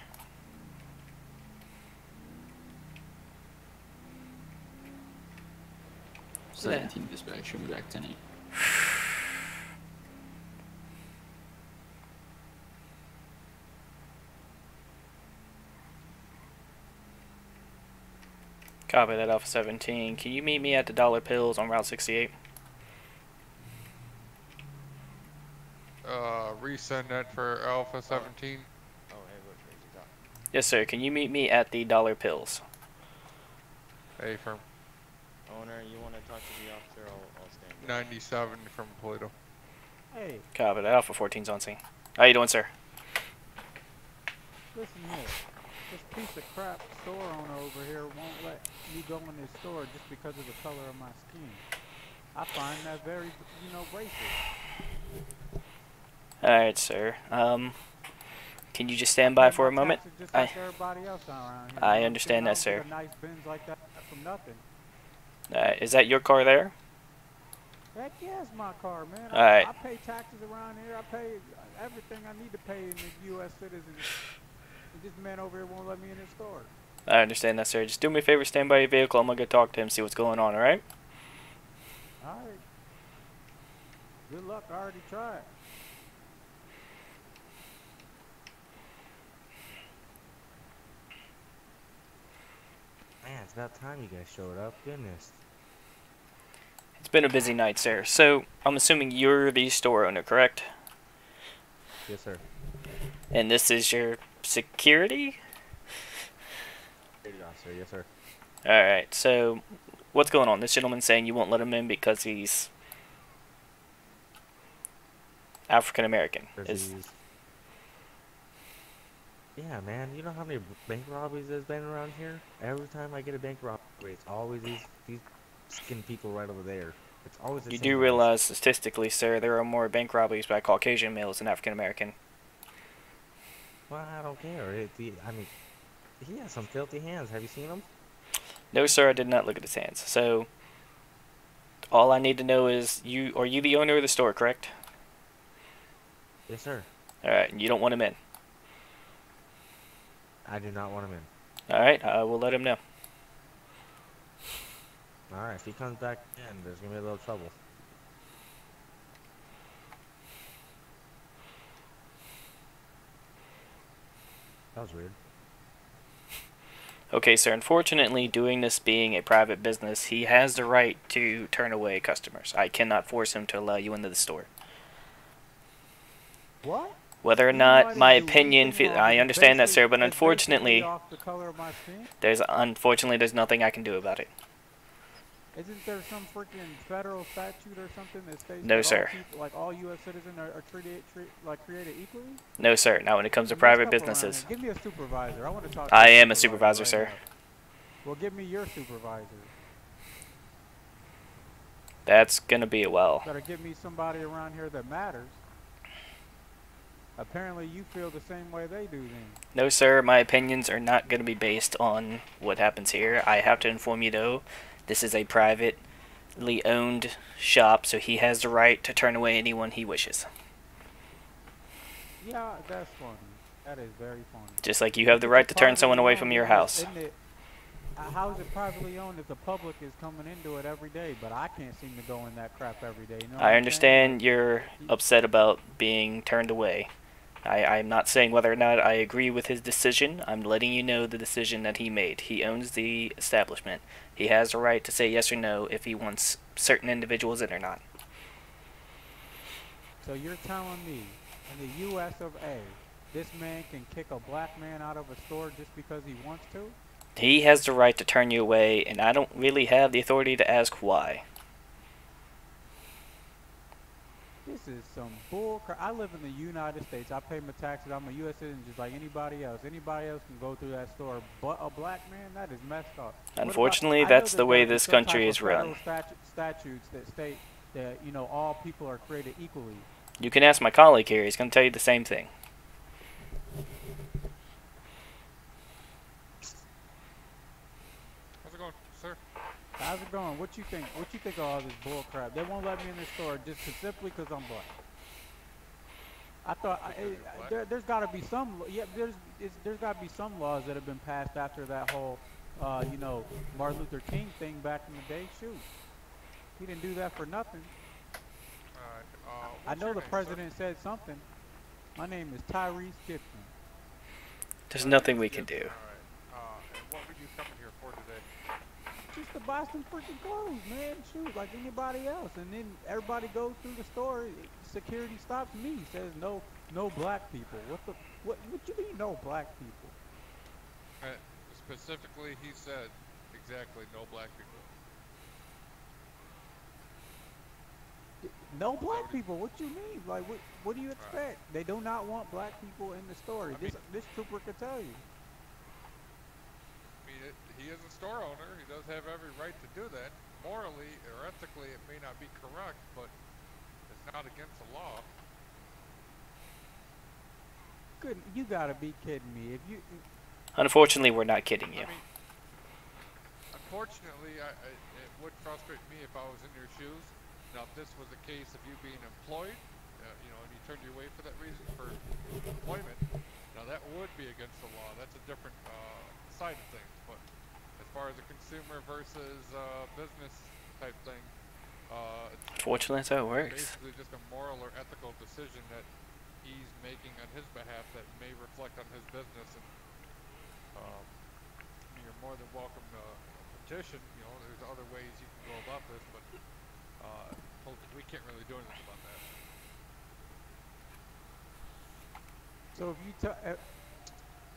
Yeah. 17 dispatch, should be back 10-8. Copy that, Alpha 17. Can you meet me at the Dollar Pills on Route 68? Resend that for Alpha 17. Oh, hey, what trade you got? Yes, sir. Can you meet me at the Dollar Pills? A firm. Owner, you want to talk to the officer? I'll stand by. 97 from Polito. Hey, Copy that, Alpha 14's on scene. How you doing, sir? listen here. This piece of crap store owner over here won't let me go in his store just because of the color of my skin. I find that very, racist. Alright, sir. Can you just stand by for a moment? Just like everybody else around here. I understand that, sir. A nice Benz like that from nothing. Is that your car there? Heck yeah, it's my car, man. Alright. I pay taxes around here. I pay everything I need to pay in the U.S. citizen. And this man over here won't let me in his store. I understand that, sir. Just do me a favor, stand by your vehicle. I'm gonna go talk to him, see what's going on, alright? Alright. Good luck. I already tried. Man, it's about time you guys showed up. Goodness. It's been a busy night, sir. So, I'm assuming you're the store owner, correct? Yes, sir. And this is your security? Security officer, yes, sir. Alright, so what's going on? This gentleman's saying you won't let him in because he's African American. Yeah, man, you know how many bank robberies there's been around here? Every time I get a bank robbery, it's always these skin people right over there. It's always the You same do guys. realize statistically, sir, there are more bank robberies by Caucasian males than African American. Well, I don't care. I mean, he has some filthy hands. Have you seen him? No, sir, I did not look at his hands. So, all I need to know is, are you the owner of the store, correct? Yes, sir. Alright, and you don't want him in? I do not want him in. Alright, I will let him know. Alright, if he comes back in, there's going to be a little trouble. That was weird. Okay, sir, unfortunately, doing this being a private business, he has the right to turn away customers. I cannot force him to allow you into the store. What? Whether or not my opinion, I understand that, sir, but unfortunately, there's nothing I can do about it. Isn't there some freaking federal statute or something that states No, that sir. all people, like all U.S. citizens are created equally? No, sir. Not when it comes to private businesses. Give me a supervisor. I want to talk to I a am a supervisor, right sir. now. Well, give me your supervisor. That's gonna be a well. Better give me somebody around here that matters. Apparently, you feel the same way they do then. No, sir. My opinions are not gonna be based on what happens here. I have to inform you, though, this is a privately owned shop, so he has the right to turn away anyone he wishes. Yeah, that's funny. That is very funny. Just like you have the right to turn someone away from your house. How is it privately owned if the public is coming into it every day, but I can't seem to go in that crap every day? You know what I I'm understand you're upset about being turned away. I'm not saying whether or not I agree with his decision. I'm letting you know the decision that he made. He owns the establishment. He has the right to say yes or no if he wants certain individuals in or not. So you're telling me, in the U.S. of A., this man can kick a black man out of a store just because he wants to? He has the right to turn you away, and I don't really have the authority to ask why. This is some bull crap. I live in the United States. I pay my taxes. I'm a U.S. citizen just like anybody else. Anybody else can go through that store, but a black man, that is messed up. Unfortunately, that's the way this country is run. Statutes that state that, you know, all people are created equally. You can ask my colleague here. He's going to tell you the same thing. How's it going? What you think? What you think of all this bull crap? They won't let me in the store just simply because I'm black. I thought there's got to be some there's got to be some laws that have been passed after that whole you know, Martin Luther King thing back in the day. Shoot, he didn't do that for nothing. I know the president said something. My name is Tyrese Gibson. There's nothing we can do. And what were you coming here for today? Just to buy some freaking clothes, man. Shoot, like anybody else. And then everybody goes through the store. Security stops me. Says no black people. What you mean no black people? Specifically, he said exactly no black people. No black people. What you mean? Like what do you expect? They do not want black people in the store. This trooper could tell you. I mean, he is a store owner. He does have every right to do that. Morally or ethically, it may not be correct, but it's not against the law. Good. You gotta be kidding me. If you. Unfortunately, we're not kidding you. I mean, unfortunately, it would frustrate me if I was in your shoes. Now, if this was a case of you being employed, you know, and you turned your way for that reason for employment, now that would be against the law. That's a different side of things. But as far as a consumer versus business type thing, unfortunately, that's how it works. Basically, just a moral or ethical decision that he's making on his behalf that may reflect on his business. And you're more than welcome to petition. You know, there's other ways you can go about this, but we can't really do anything about that. So if you tell,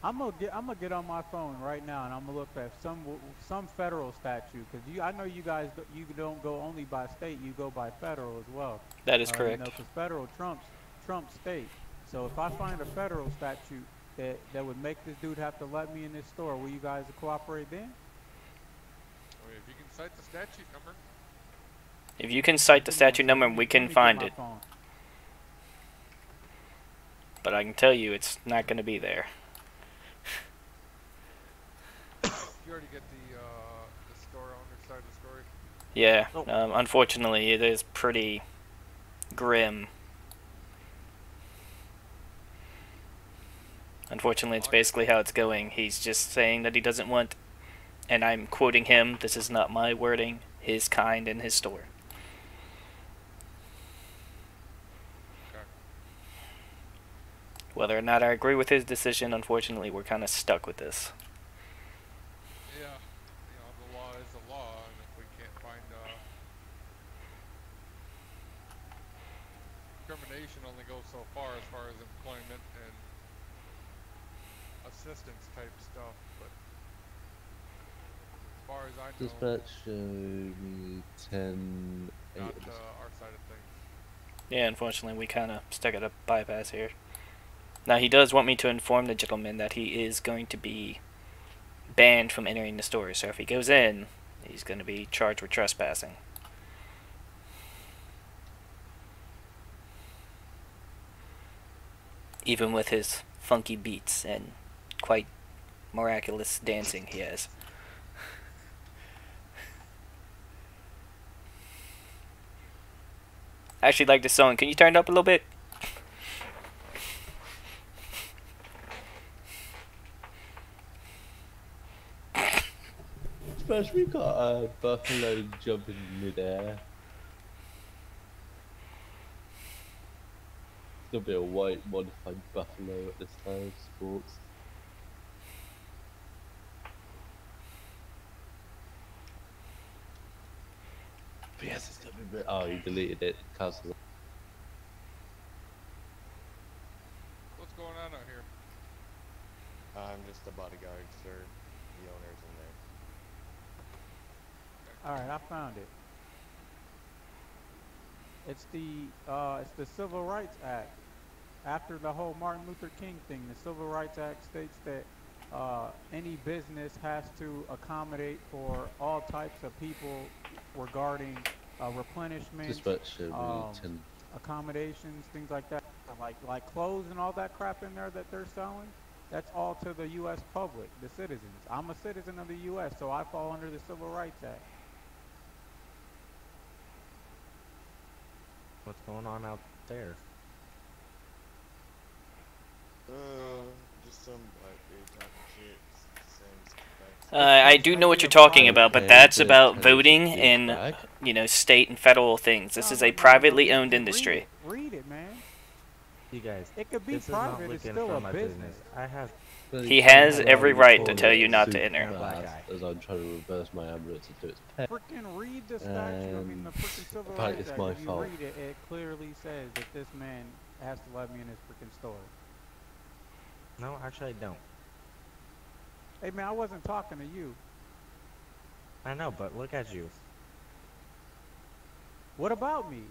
I'm gonna get on my phone right now and I'm gonna look at some federal statute because I know you guys you don't go only by state, you go by federal as well. That is correct. You know, because federal trumps state. So if I find a federal statute that would make this dude have to let me in this store, will you guys cooperate then? I mean, if you can cite the statute number. If you can cite the statute number, we can find it. But I can tell you it's not going to be there. You already get the store owner side of the story? Yeah, unfortunately it is pretty grim. Unfortunately, it's basically how it's going. He's just saying that he doesn't want, and I'm quoting him, this is not my wording, his kind in his store. Whether or not I agree with his decision, unfortunately, we're kind of stuck with this. Yeah, you know, the law is the law, and if we can't find discrimination only goes so far as employment and assistance type stuff, but as far as I know, dispatch show me 10. Not our side of things. Yeah, unfortunately, we kind of stuck at a bypass here. Now, he does want me to inform the gentleman that he is going to be banned from entering the store. So if he goes in, he's going to be charged with trespassing. Even with his funky beats and quite miraculous dancing he has. I actually like this song. Can you turn it up a little bit? Smash, we got a buffalo jumping mid-air. It's gonna be a white modified buffalo at this time of sports. But yes, it's gonna be. Oh, you deleted it. Cancel. What's going on out here? I'm just the bodyguard, sir. The owner's in there. All right, I found it. It's the Civil Rights Act. After the whole Martin Luther King thing, the Civil Rights Act states that any business has to accommodate for all types of people regarding replenishment, accommodations, things like that, like clothes and all that crap in there that they're selling. That's all to the U.S. public, the citizens. I'm a citizen of the U.S., so I fall under the Civil Rights Act. going on out there? Just some black dude talking shit. Same I do know what you're talking about, but that's about voting in, you know, state and federal things. This is a privately owned industry. Read it, man. You guys, It could be this is not private. It's looking still for a my business. I have. He has every right to tell you not to enter. As I'm trying to reverse my ambulance into its pet. Freaking read the statute. I mean, the freaking Civil apparently Rights it's Act. my If you fault. read it, it clearly says that this man has to let me in his freaking store. No, actually, I don't. Hey, man, I wasn't talking to you. I know, but look at you. What about me?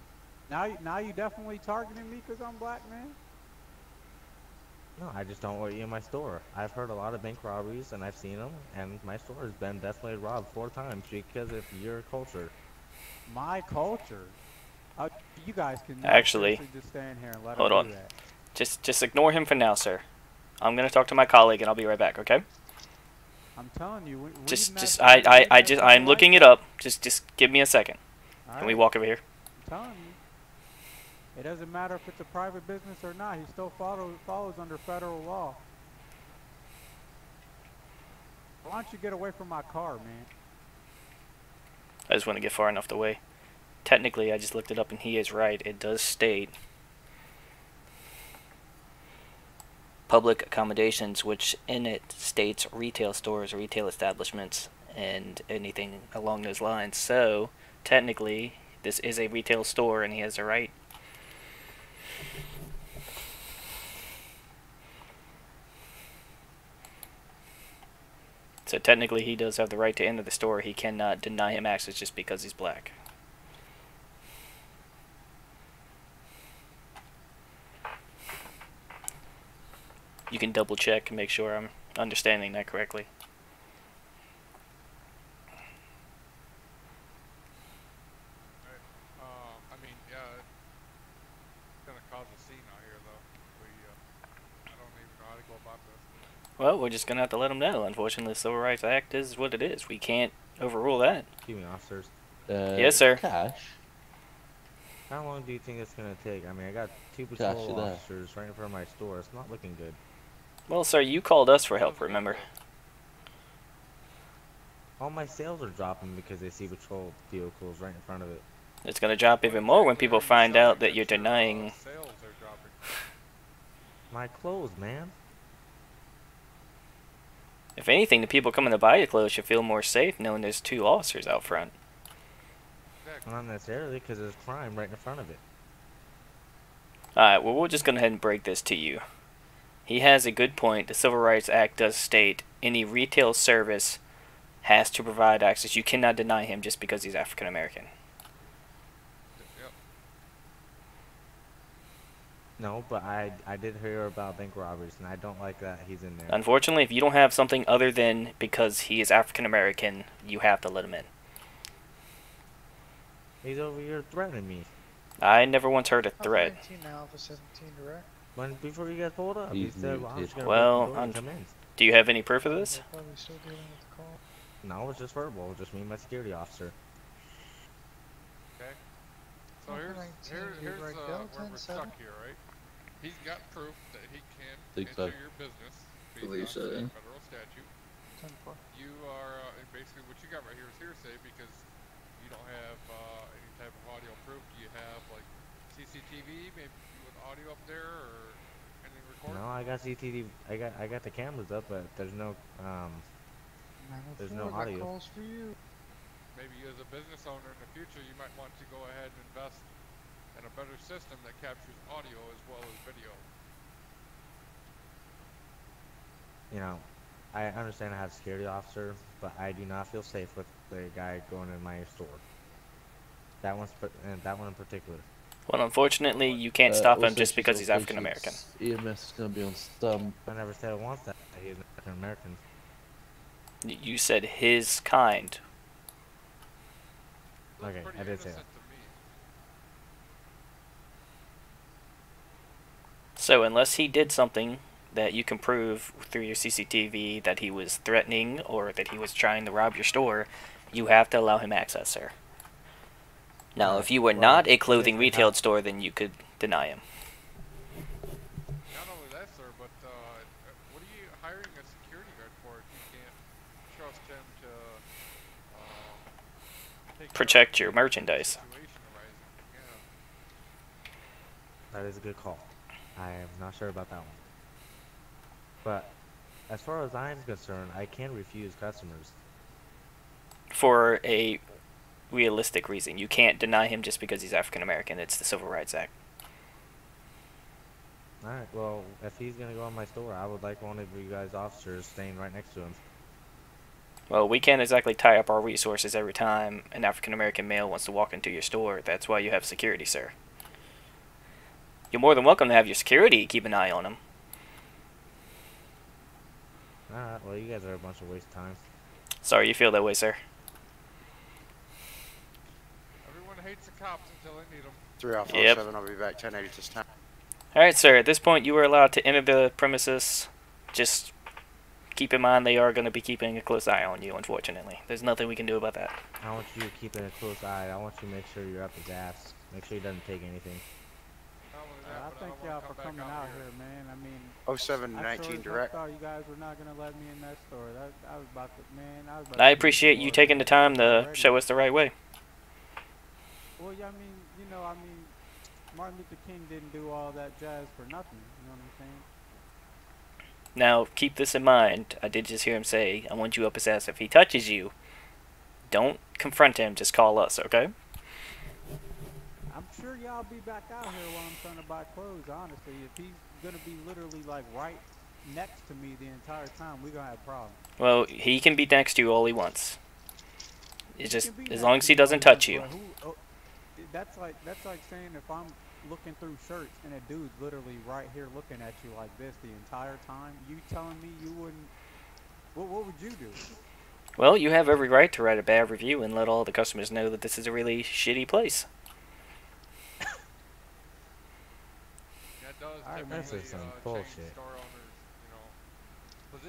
Now you definitely targeting me because I'm black, man? No, I just don't want you in my store. I've heard a lot of bank robberies, and I've seen them, and my store has been definitely robbed 4 times because of your culture. My culture? You guys can Actually, just stand here and let hold him on. do that. Just ignore him for now, sir. I'm gonna talk to my colleague, and I'll be right back. Okay? I'm telling you. I'm looking it up. Just give me a second. Can we Alright. walk over here? I'm telling you. It doesn't matter if it's a private business or not. He still follows under federal law. Why don't you get away from my car, man? I just want to get far enough away. Technically, I just looked it up, and he is right. It does state public accommodations, which in it states retail stores, retail establishments, and anything along those lines. So, technically, this is a retail store, and he has the right. So technically, he does have the right to enter the store. He cannot deny him access just because he's black. You can double check and make sure I'm understanding that correctly. I mean, yeah, it's gonna cause a scene out here, though. I don't even know how to go about this. Well, we're just gonna have to let him know. Unfortunately, the Civil Rights Act is what it is. We can't overrule that. Excuse me, officers. Yes, sir. How long do you think it's gonna take? I mean, I got 2 Cash, patrol you there? officers right in front of my store. It's not looking good. Well, sir, you called us for help, remember? All my sales are dropping because they see patrol vehicles right in front of it. It's gonna drop even more when people find out that you're denying. Sales are dropping. My clothes, man. If anything, the people coming to buy your clothes should feel more safe knowing there's 2 officers out front. Not necessarily, because there's crime right in front of it. Alright, well, we're just going to go ahead and break this to you. He has a good point. The Civil Rights Act does state any retail service has to provide access. You cannot deny him just because he's African American. No, but I did hear about bank robberies, and I don't like that he's in there. Unfortunately, if you don't have something other than because he is African American, you have to let him in. He's over here threatening me. I never once heard a threat. 19 now for 17 direct. When before you guys pulled up, he He's said, well, I'm just gonna Well, break the door and come in. do you have any proof of this? Probably still dealing with the call. No, it's just verbal. Just me and my security officer. Okay. So here's where we're stuck here, right? He's got proof that he can Think enter so. your business based Believe on so, state yeah. and federal statute. You are basically what you got right here is hearsay because you don't have any type of audio proof. Do you have like CCTV, maybe with audio up there or anything recorded? No, I got CCTV. I got the cameras up, but there's no there's no audio. Calls for you. Maybe as a business owner in the future, you might want to go ahead and invest in a better system that captures audio as well as video. You know, I understand I have a security officer, but I do not feel safe with the guy going in my store. That one in particular. Well, unfortunately, you can't stop him just because he's African American. EMS is going to be on stump. I never said once that he's African American. You said his kind. Okay, I did say that. So unless he did something that you can prove through your CCTV that he was threatening or that he was trying to rob your store, you have to allow him access, sir. Now, if you were well, not a you guys clothing can retail have- store, then you could deny him. Not only that, sir, but what are you hiring a security guard for if you can't trust him to take care of Protect your any merchandise. situation arising? Yeah. That is a good call. I am not sure about that one. But as far as I'm concerned, I can refuse customers. For a realistic reason. You can't deny him just because he's African American. It's the Civil Rights Act. Alright, well, if he's gonna go in my store, I would like one of you guys officers staying right next to him. Well, we can't exactly tie up our resources every time an African American male wants to walk into your store. That's why you have security, sir. You're more than welcome to have your security keep an eye on him. Alright, well, you guys are a bunch of waste of time. Sorry you feel that way, sir. Everyone hates the cops until they need them. 3 Alpha Yep. 07, I'll be back 1080 this time. Alright, sir. At this point, you are allowed to enter the premises. Just keep in mind they are going to be keeping a close eye on you, unfortunately. There's nothing we can do about that. I want you keeping a close eye. I want you to make sure you're up his ass. Make sure he doesn't take anything. I thank y'all for coming out here, man. I mean, 07 I 19 sure as heck direct. thought you guys were not gonna let me in that store. I was about to, man. I was about I to appreciate you taking the time to show us the right way. Well, yeah, I mean, you know, I mean, Martin Luther King didn't do all that jazz for nothing. You know what I'm saying? Now, keep this in mind. I did just hear him say, I want you up his ass. If he touches you, don't confront him. Just call us, okay? I'm sure y'all be back out here while I'm trying to buy clothes, honestly. If he's gonna be literally, like, right next to me the entire time, we're gonna have problems. Well, he can be next to you all he wants. It's just, as long as he doesn't touch you. That's like saying if I'm looking through shirts and a dude's literally right here looking at you like this the entire time, you telling me you wouldn't, what would you do? Well, you have every right to write a bad review and let all the customers know that this is a really shitty place. This is some bullshit.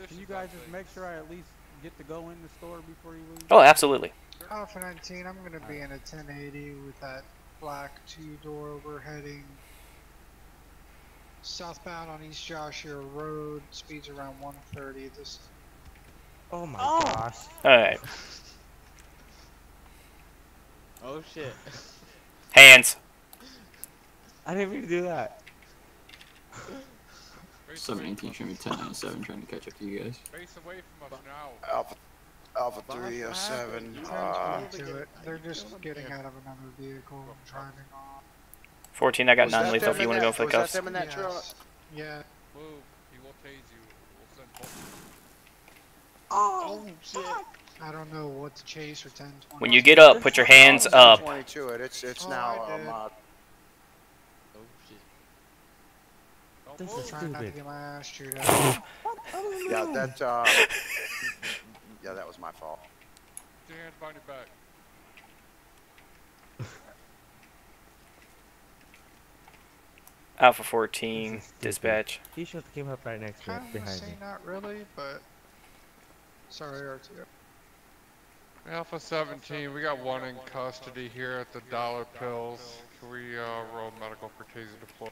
Can you guys just make sure I at least get to go in the store before you leave? Oh, absolutely. Alpha 19, I'm going to be in a 1080 with that black 2-door. We're heading southbound on East Joshua Road. Speeds around 130. This. Oh my gosh. Alright. Oh shit. Hands. I didn't mean to do that. 718 should be 1097 trying to catch up to you guys. Face away from us now. Alpha 307. To it. They're just getting out of another vehicle and driving off. 14, I got Was that non-lethal them if you in want to go that- for the was that cuffs. them in that truck? Yeah. Move. He will tase you. We'll send both. Oh, shit. I don't know what to chase or 1020. When you get up, put your hands up. 22 it. It's Oh, now I did. mod. Oh shit. This I'm is trying not to stupid. get my ass chewed out. Yeah, that yeah, that was my fault. Put your hands behind your back. Alpha 14, dispatch. He should have came up right next to me, Kind of behind say me. not really, but sorry, RTO. Alpha 17, we got one in custody here at the Dollar Pills. Can we roll medical for taser deploy?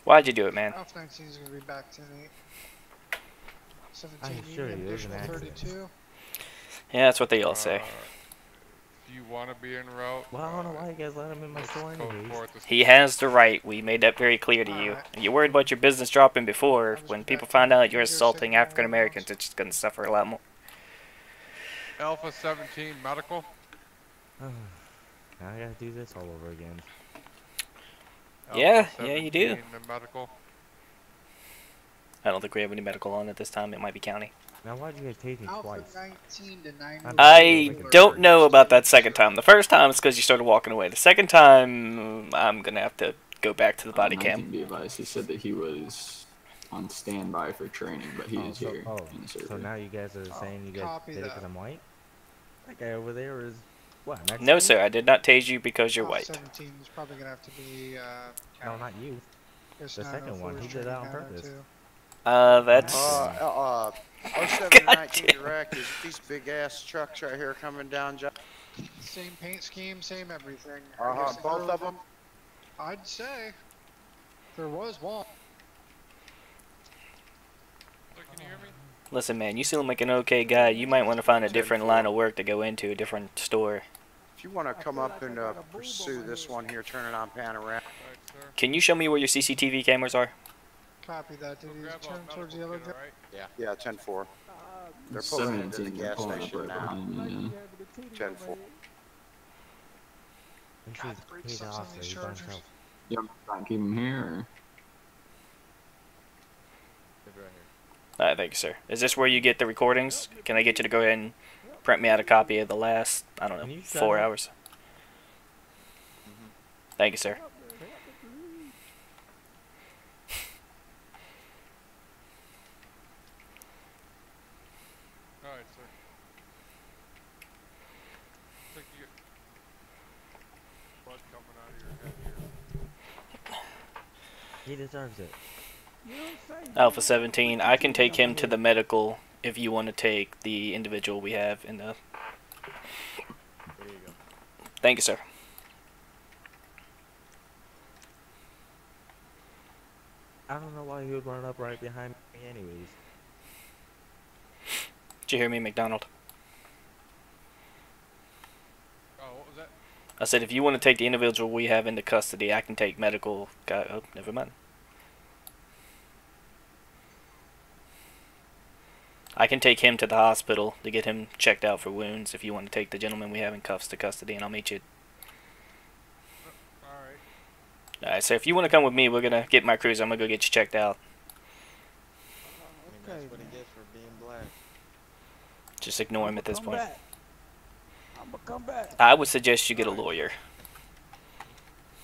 Why'd you do it, man? Alpha 19 is going to be back 10-8. 17 I'm sure Union, it was an additional accident. 32. Yeah, that's what they all say. Do you want to be en route? Well, I don't know why you guys let him in my store anyways. He has the right. We made that very clear to you. You worried about your business dropping before. When people find out you're assaulting African Americans, it's just going to suffer a lot more. Alpha 17, medical? Now I gotta do this all over again. Yeah, Alpha yeah, you do. 17, the medical. I don't think we have any medical on at this time. It might be county. Now why'd you guys take me Alpha twice? 19 to 90. I don't know about that second time. The first time it's because you started walking away. The second time, I'm going to have to go back to the body cam. Be advised, he said that he was on standby for training, but he is here in the server. So now you guys are saying you guys copy did it because that. I'm white? That guy over there is what? Mexican? No, sir. I did not tase you because you're Alpha white. 17 is probably going to have to be. No, not you. It's The second one, 904 he did that on training purpose. too. That's 0719 direct is these big ass trucks right here coming down. Same paint scheme, same everything. Both of them. I'd say there was one. Can you hear me? Listen, man, you seem like an okay guy. You might want to find a different line of work to go into, a different store. If you want to come up and pursue this one here, turn it on panorama. Can you show me where your CCTV cameras are? Copy that. Did he turn towards the yellow? Yeah, 10-4. They're pulling into the gas station now. 10-4. You want to keep him here? Or? Alright, thank you, sir. Is this where you get the recordings? Can I get you to go ahead and print me out a copy of the last, I don't know, 4 hours? Thank you, sir. Alright, sir. Looks like you get blood coming out of your head here. He deserves it. Alpha 17, I can take him to the medical if you want to take the individual we have in the... There you go. Thank you, sir. I don't know why he would run up right behind me anyways. Did you hear me, McDonald? Oh, what was that? I said if you want to take the individual we have into custody, I can take medical... Oh, never mind. I can take him to the hospital to get him checked out for wounds if you want to take the gentleman we have in cuffs to custody, and I'll meet you. Alright. Alright, so if you want to come with me, we're going to get my cruiser. I'm going to go get you checked out. I mean, that's what he gets for being black. Just ignore him at this point. I'm gonna come back. I would suggest you get a lawyer.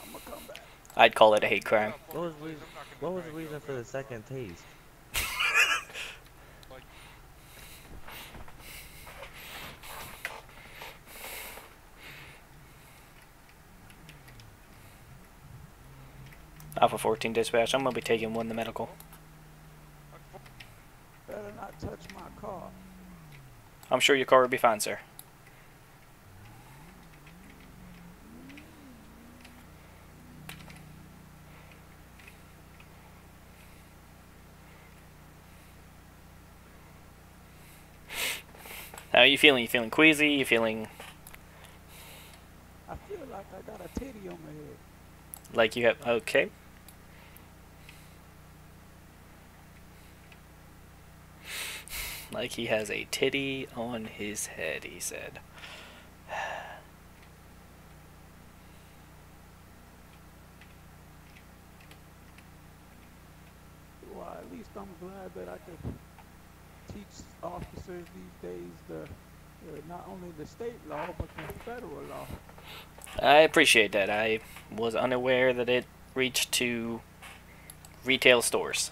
I'm gonna come back. I'd call it a hate crime. What was the reason for the second tase? Alpha 14 dispatch, I'm going to be taking one to medical. Better not touch my car. I'm sure your car will be fine, sir. How are you feeling? You feeling queasy? You feeling... I feel like I got a titty on my head. Like you have... Okay. Like he has a titty on his head, he said. Well, at least I'm glad that I could teach officers these days the not only the state law but the federal law. I appreciate that. I was unaware that it reached to retail stores.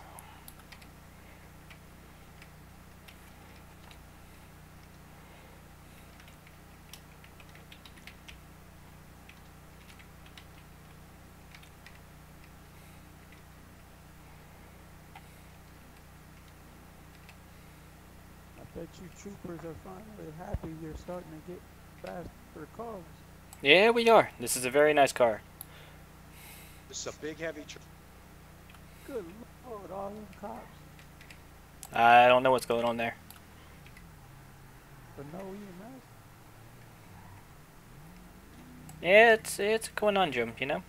I bet you troopers are finally happy you're starting to get faster cars. Yeah, we are. This is a very nice car. This is a big heavy truck. Good Lord, all them cops I don't know what's going on there. for no EMS. Yeah, it's a conundrum, you know?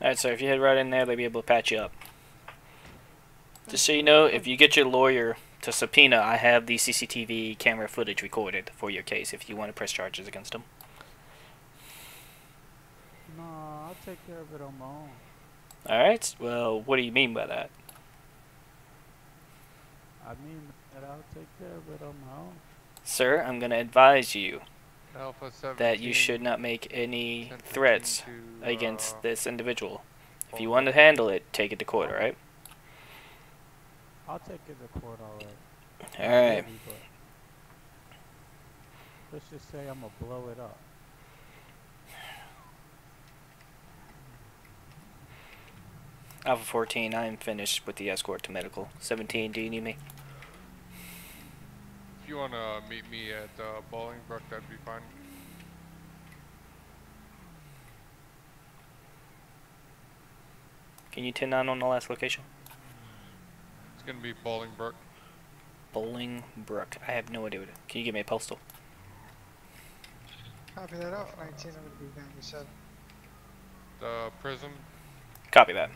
Alright, so if you head right in there, they'll be able to patch you up. Just so you know, if you get your lawyer to subpoena, I have the CCTV camera footage recorded for your case if you want to press charges against them. No, I'll take care of it on my own. Alright, well, what do you mean by that? I mean that I'll take care of it on my own. Sir, I'm going to advise you Alpha that you 17, should not make any 10-15 threats to, against this individual. If you want to handle it, take it to court, alright? I'll take it to court, alright. Alright. Maybe, but let's just say I'm gonna blow it up. Alpha 14, I am finished with the escort to medical. 17, do you need me? If you wanna meet me at Bolingbrook, that'd be fine. Can you 10-9 on the last location? It's gonna be Bolingbrook. Bolingbrook. I have no idea what it is. Can you give me a postal? Copy that off. 19, I'm gonna be 97. The prison. Copy that.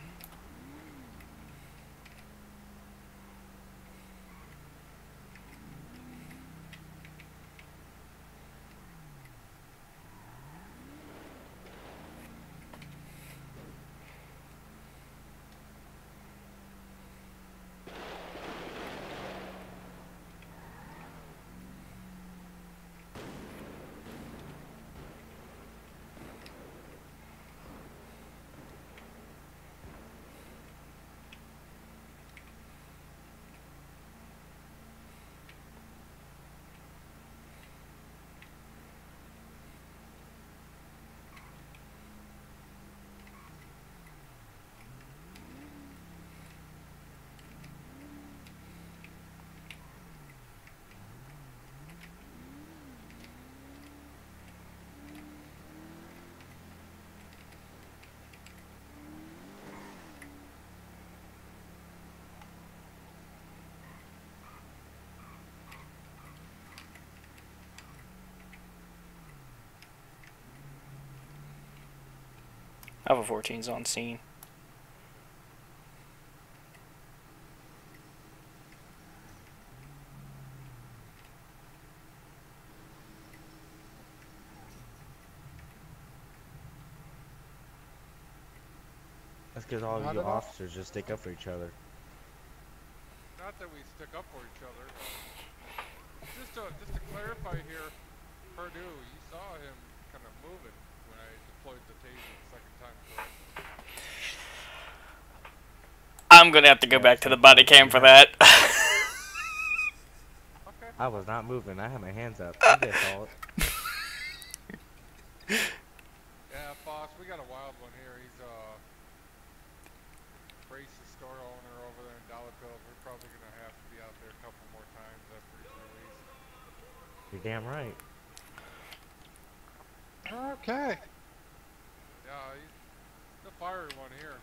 Alpha 14's on scene. That's because all of you officers just stick up for each other. Not that we stick up for each other. Just to clarify here, Purdue, you saw him kind of moving when I deployed the taser the second time, correct? I'm gonna have to go back to the body cam for that. I was not moving. I had my hands up. You guys saw it. Yeah, boss, we got a wild one here. He's racist store owner over there in Dollarville. We're probably gonna have to be out there a couple more times after he's released. You're damn right. Okay. Yeah, he's the fiery one here.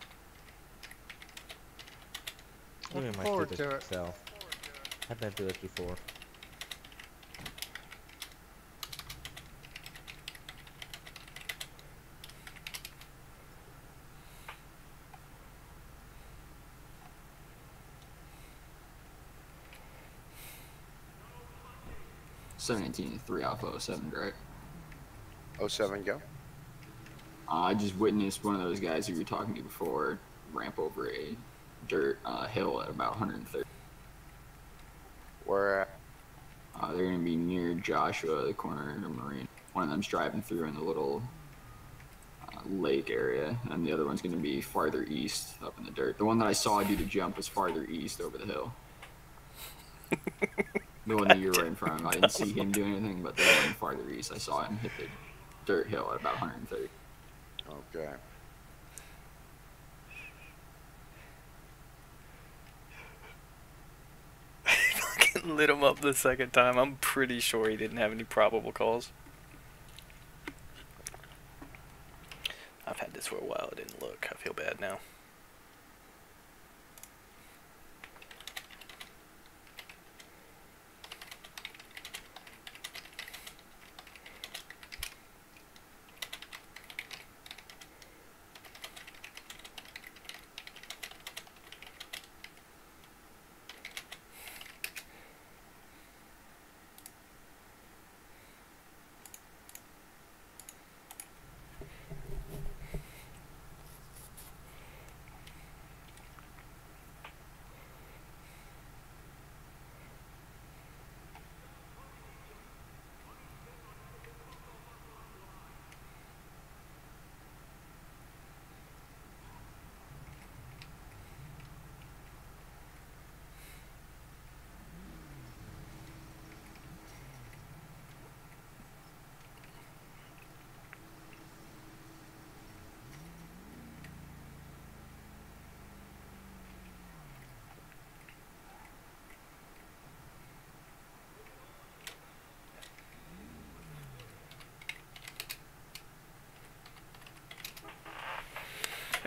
Give me my forward stupid to it. self. I've been through this before. $17 3 Alpha 07, right? 07, go. I just witnessed one of those guys who you were talking to before ramp over a dirt hill at about 130. Where at? They're going to be near Joshua, the corner of Marine. One of them's driving through in the little lake area, and the other one's going to be farther east up in the dirt. The one that I saw do the jump was farther east over the hill. The one that you're right in front of. I didn't see him do anything, but the one farther east, I saw him hit the dirt hill at about 130. Okay. Fucking lit him up the second time. I'm pretty sure he didn't have any probable cause. I've had this for a while. I didn't look. I feel bad now.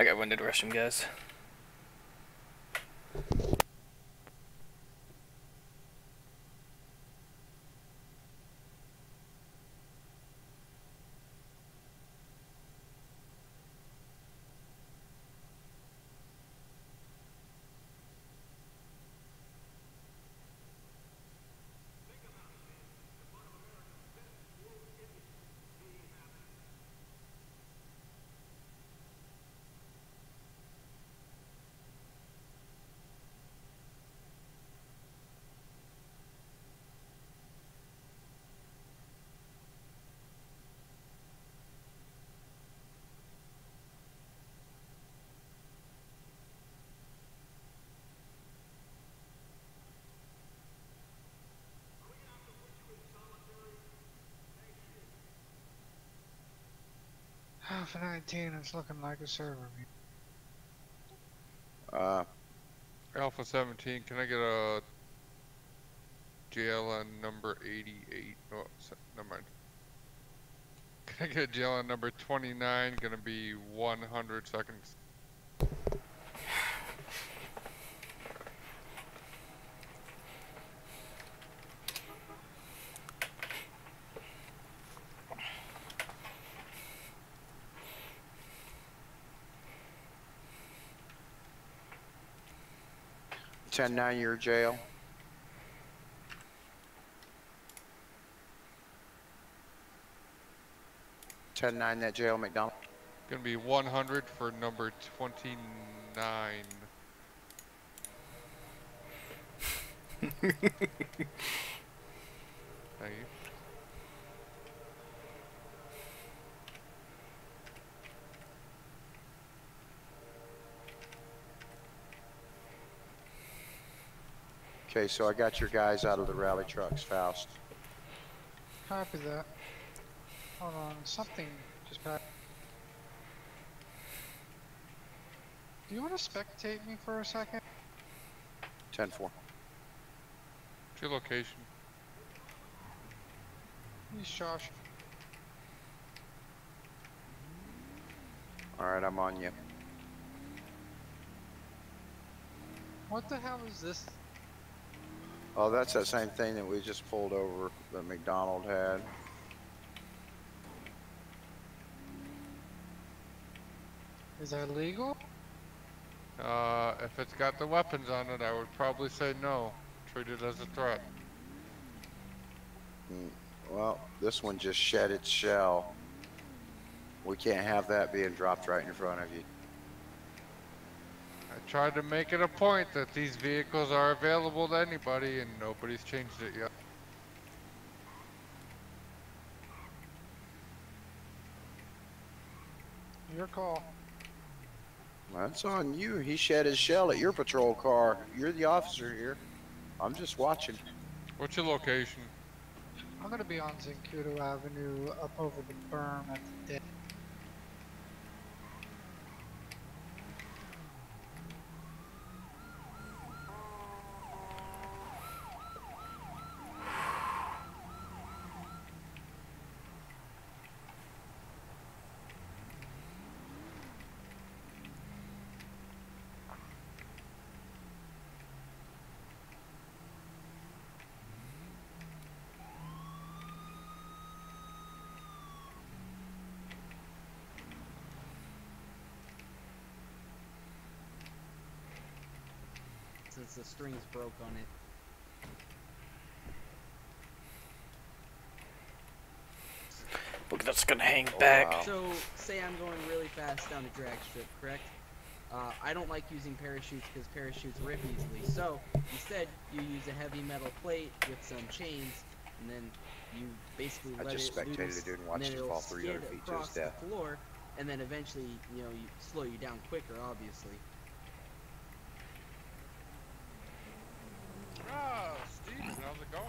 got winded restroom, guys. Alpha 19 is looking like a server. Alpha 17, can I get a JLN number 88? Oh, never mind. Can I get a JLN number 29? Gonna be 100 seconds. Ten 9-year jail. Ten 9 that jail, McDonald. Gonna be 100 for number 29. Thank you. Okay, so I got your guys out of the rally trucks, Faust. Copy that. Hold on, something just got. Do you want to spectate me for a second? 10-4. What's your location? He's Josh. Alright, I'm on you. What the hell is this? Oh, that's that same thing that we just pulled over that McDonald had. Is that legal? If it's got the weapons on it, I would probably say no. Treat it as a threat. Well, this one just shed its shell. We can't have that being dropped right in front of you. I tried to make it a point that these vehicles are available to anybody, and nobody's changed it yet. Your call. That's on you. He shed his shell at your patrol car. You're the officer here. I'm just watching. What's your location? I'm gonna be on Zincudo Avenue up over the berm at the dead. Since the strings broke on it. Look, that's gonna hang back. Wow. So, say I'm going really fast down a drag strip, correct? I don't like using parachutes because parachutes rip easily. So, instead, you use a heavy metal plate with some chains, and then you basically let it loose, spectated a dude and and watched then him it'll fall skid 300 feet to his across the death. floor, and then eventually, you know, you slow you down quicker, obviously. Ah, Steven, how's it going?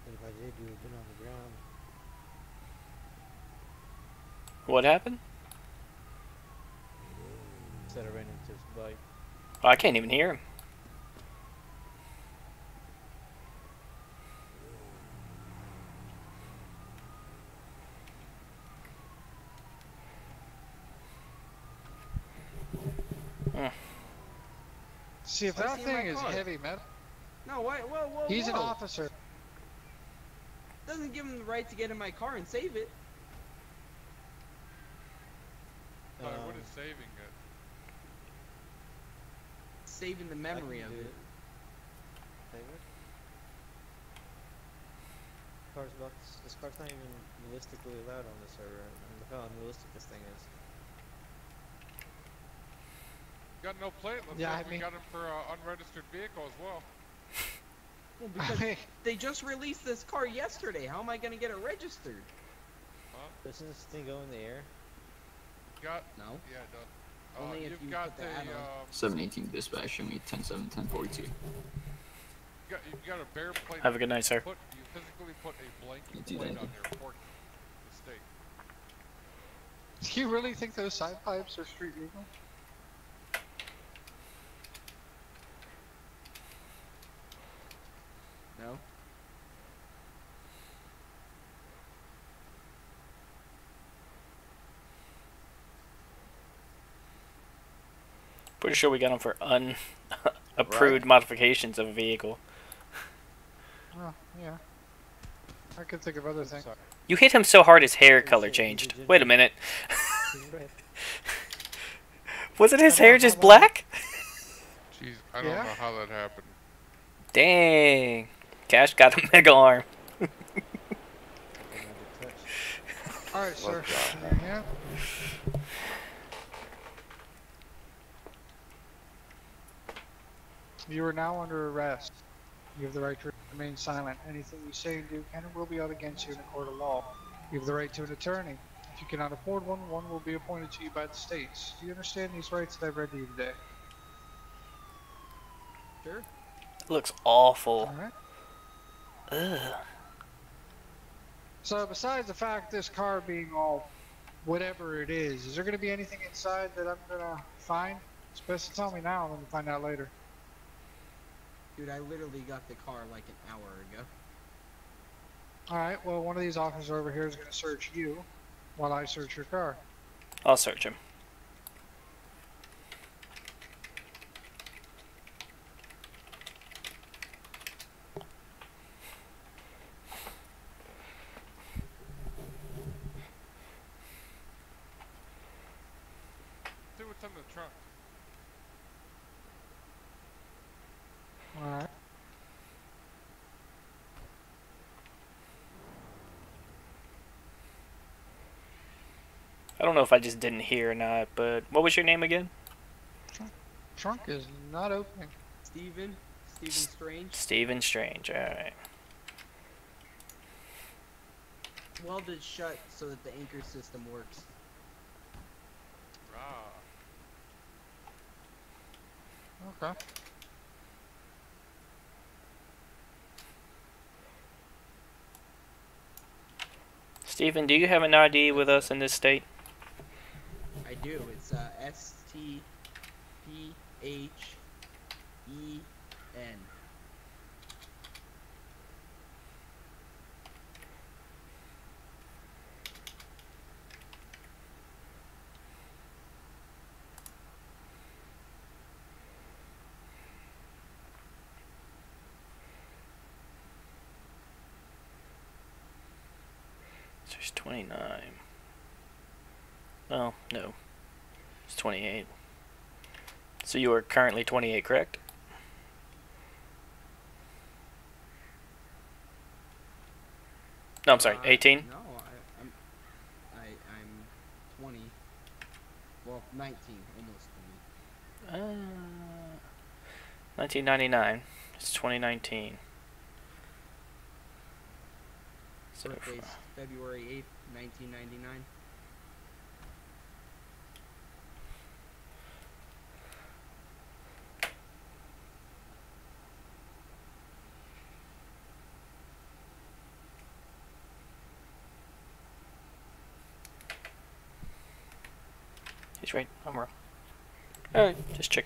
If I did, you would have been on the ground. What happened? Instead of ran into his bike. Oh, I can't even hear him. See, if Why is that he in my thing is car? heavy metal, No, why? Whoa, whoa, he's an whoa. officer. Doesn't give him the right to get in my car and save it. What is saving it? Saving the memory of it. Save it? This car's not even realistically allowed on the server. And look how unrealistic this thing is. Got no plate. Looks Yeah, like I we mean- got him for an unregistered vehicle as well. Well, because they just released this car yesterday. How am I gonna get it registered? Huh? Doesn't this thing go in the air? Got No. Yeah, it does. Only if you've you got put the add-on. 718 dispatch, show me 10-7, 1042. You've got a bare plate. Have a good night, sir. You physically put a blank You do plate that. on your port mistake. Do you really think those side pipes are street legal? No. Pretty sure we got them for unapproved modifications of a vehicle. Oh, yeah. I could think of other things. You hit him so hard his hair color changed. Wait a minute. Wasn't his hair just black? Jeez, I don't know how that happened. Dang. Cash got a mega arm. Alright, sir. Yeah. You are now under arrest. You have the right to remain silent. Anything you say and do can and will be held against you in a court of law. You have the right to an attorney. If you cannot afford one, one will be appointed to you by the states. Do you understand these rights that I've read to you today? Sure. It looks awful. Alright. Ugh. So besides the fact this car being all whatever it is there going to be anything inside that I'm going to find? It's best to tell me now and then find out later. Dude, I literally got the car like an hour ago. Alright, well one of these officers over here is going to search you while I search your car. I'll search him. See what's in the trunk. Alright. I don't know if I just didn't hear or not, but what was your name again? Trunk is not opening. Steven Strange. Steven Strange, alright. Welded shut so that the anchor system works. Okay. Steven, do you have an ID with us in this state? I do. It's STPHEN. There's 29. Oh, no. It's 28. So you are currently 28, correct? No, I'm sorry, 18? No, I'm 20. Well, 19, almost 20. 1999. It's 2019. So Birthday's February 8th, 1999. he's right. I'm wrong. Alright, just check.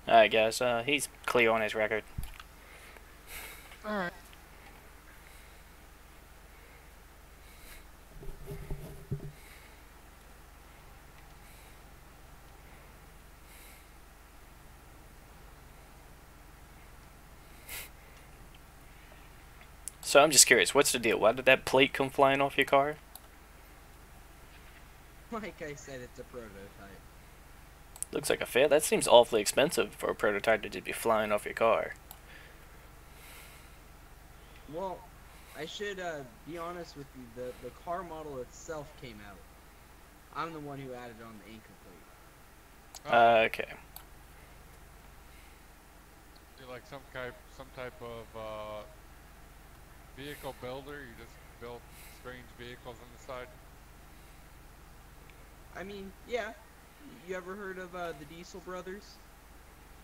Alright guys, he's clear on his record. Alright. So I'm just curious, what's the deal? Why did that plate come flying off your car? Like I said, it's a prototype. Looks like a fail. That seems awfully expensive for a prototype to just be flying off your car. Well, I should be honest with you. The car model itself came out. I'm the one who added on the anchor plate. Okay. You're like some type of vehicle builder. You just build strange vehicles on the side. I mean, yeah. You ever heard of the Diesel Brothers?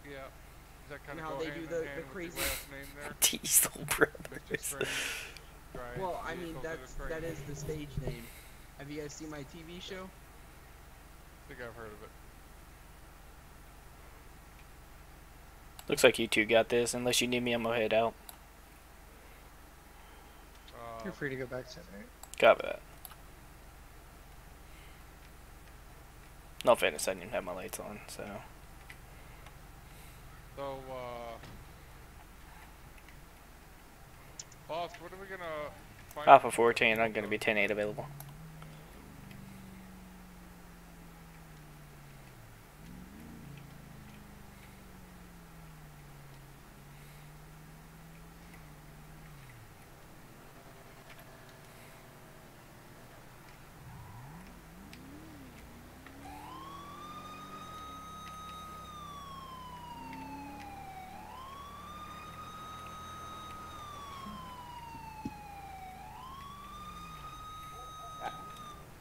Yeah. Is that kind You of know how they do the crazy last name there? Diesel Brothers. Well, I mean that is the stage name. Have you guys seen my TV show? I think I've heard of it. Looks like you two got this. Unless you need me, I'm gonna head out. You're free to go back to it. Copy that. No fairness, I didn't have my lights on, so. So, boss, what are we gonna find? Alpha 14, I'm gonna be 10-8 available.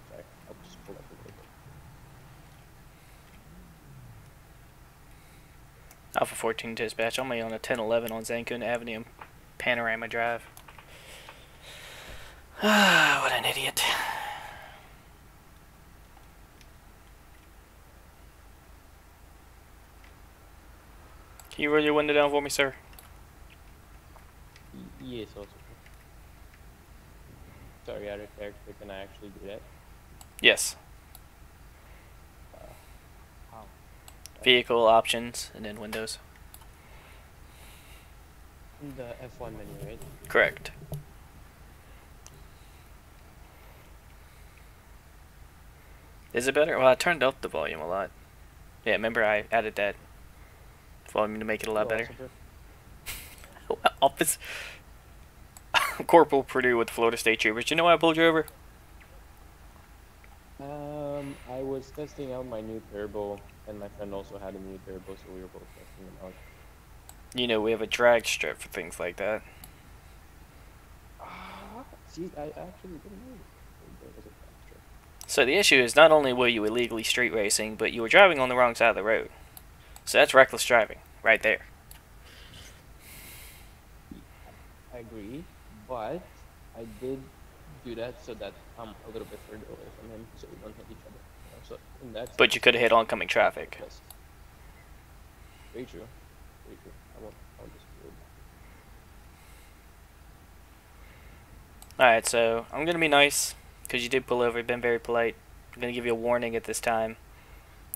Sorry, I'll just pull up a little bit. Alpha 14 dispatch, I'm only on a 1011 on Zankun Avenue, Panorama Drive. Ah, what an idiot. Can you roll your window down for me, sir? Yes, also. Sorry, out of character, can I actually do that? Yes. How? Vehicle options and then windows. The F1 menu, right? Correct. Is it better? Well, I turned up the volume a lot. Yeah, remember I added that volume to make it a lot better. Office. Corporal Purdue with Florida State Troopers. You know why I pulled you over? I was testing out my new turbo, and my friend also had a new turbo, so we were both testing them out. You know, we have a drag strip for things like that. See, I actually didn't know there was a drag strip. So the issue is not only were you illegally street racing, but you were driving on the wrong side of the road. So that's reckless driving, right there. I agree, but I did do that so that I'm a little bit further away from him, so we don't hit each other. So in that But you could have hit oncoming traffic. yes. Very true. Very true. I won't disagree with that. Alright, so I'm going to be nice, because you did pull over, been very polite. I'm going to give you a warning at this time.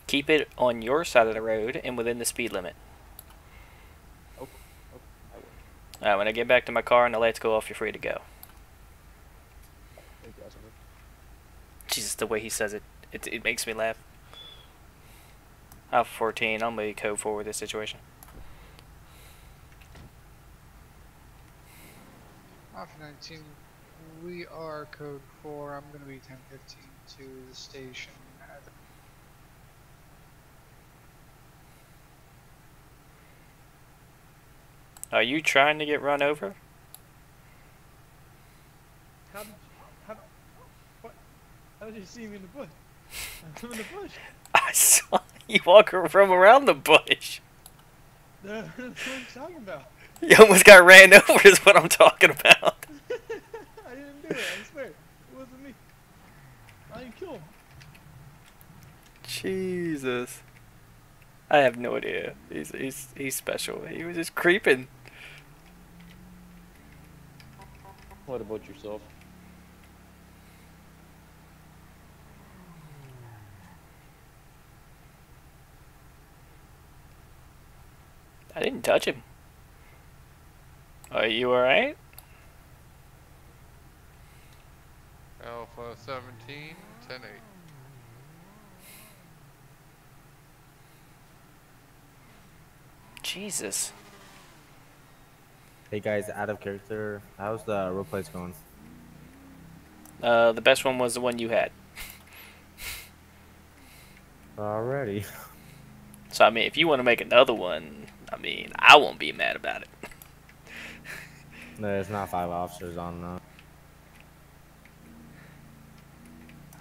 Keep it on your side of the road and within the speed limit. Okay, I will. Alright, when I get back to my car and the lights go off, you're free to go. Thank you, Asper. Jesus, the way he says it, it makes me laugh. Alpha 14, I'm going to code forward this situation. Alpha 19, we are code 4. I'm going to be 1015 to the station. Are you trying to get run over? How did you see me in the bush? I'm in the bush. I saw you walk from around the bush. What are you talking about? You almost got ran over is what I'm talking about. I didn't do it, I swear. It wasn't me. How you kill him? Jesus. I have no idea. He's special. He was just creeping. What about yourself? I didn't touch him. Are you alright? Alpha 17, 10-8. Jesus. Hey guys, out of character, how's the roleplays going? The best one was the one you had. Alrighty. So, I mean, if you want to make another one, I mean, I won't be mad about it. There's not 5 officers on though.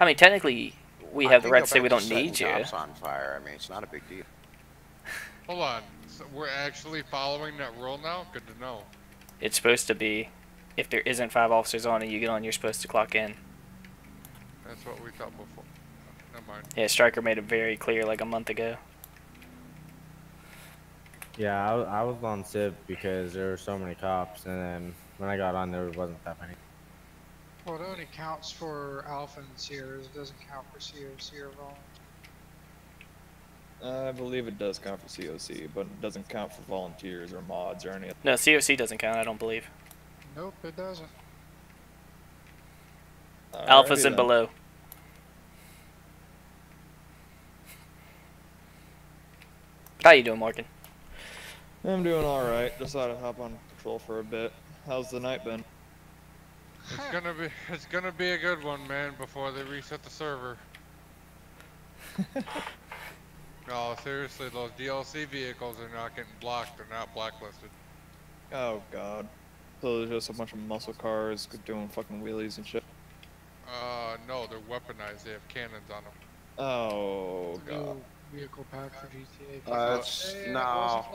I mean, technically, we I have the can right go to say back we don't setting need you. cops on fire. I mean, it's not a big deal. Hold on. So we're actually following that rule now? Good to know. It's supposed to be, if there isn't 5 officers on and you get on, you're supposed to clock in. That's what we thought before. Never mind. Yeah, Stryker made it very clear like a month ago. Yeah, I was on SIP because there were so many cops, and then when I got on, there wasn't that many. Well, it only counts for Alpha and Sierras. It doesn't count for Sierra volunteers. I believe it does count for COC, but it doesn't count for volunteers or mods or anything. No, COC doesn't count, I don't believe. Nope, it doesn't. Alphas and below. How you doing, Morgan? I'm doing alright. Decided to hop on patrol for a bit. How's the night been? It's gonna be a good one, man, before they reset the server. No, seriously, those DLC vehicles are not getting blocked, they're not blacklisted. Oh god. So there's just a bunch of muscle cars doing fucking wheelies and shit. No, they're weaponized, they have cannons on them. Oh god. Vehicle pack for GTA. No.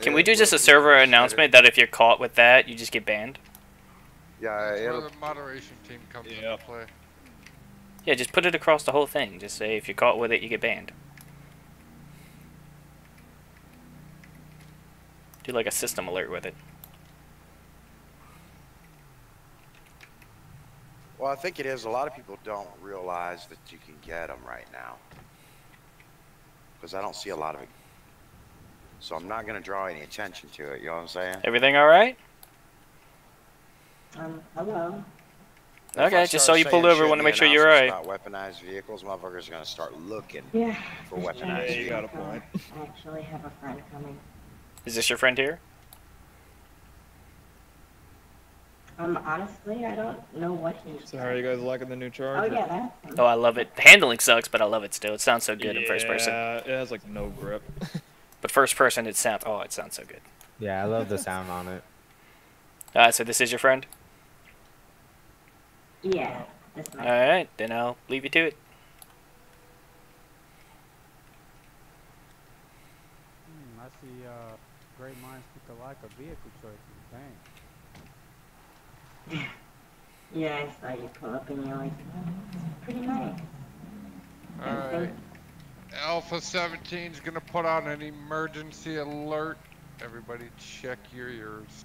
Can we do just a server announcement that if you're caught with that, you just get banned? Yeah, That's where the moderation team comes into play. Yeah, just put it across the whole thing. Just say if you're caught with it, you get banned. Do like a system alert with it. Well, I think it is. A lot of people don't realize that you can get them right now. Because I don't see a lot of it. So I'm not going to draw any attention to it, you know what I'm saying? Everything alright? Hello. Okay, just saw you pulled over, want to make sure you're alright. About weaponized vehicles, motherfuckers are going to start looking for weaponized Yeah, you vehicles. got a point. I actually have a friend coming. Is this your friend here? Honestly, I don't know what he's. So how are you guys liking the new charge? Oh yeah, that's him. Oh, I love it. The handling sucks, but I love it still. It sounds so good in first person. Yeah, it has like no grip. But first person, it sounds so good. Yeah, I love the sound on it. So this is your friend? Yeah, that's my. Alright, then I'll leave you to it. I see great minds think alike of vehicle choices. Dang. Yeah, I saw you pull up and you're like, oh, it's pretty nice. Alright. Alpha 17 is gonna put out an emergency alert. Everybody check your ears.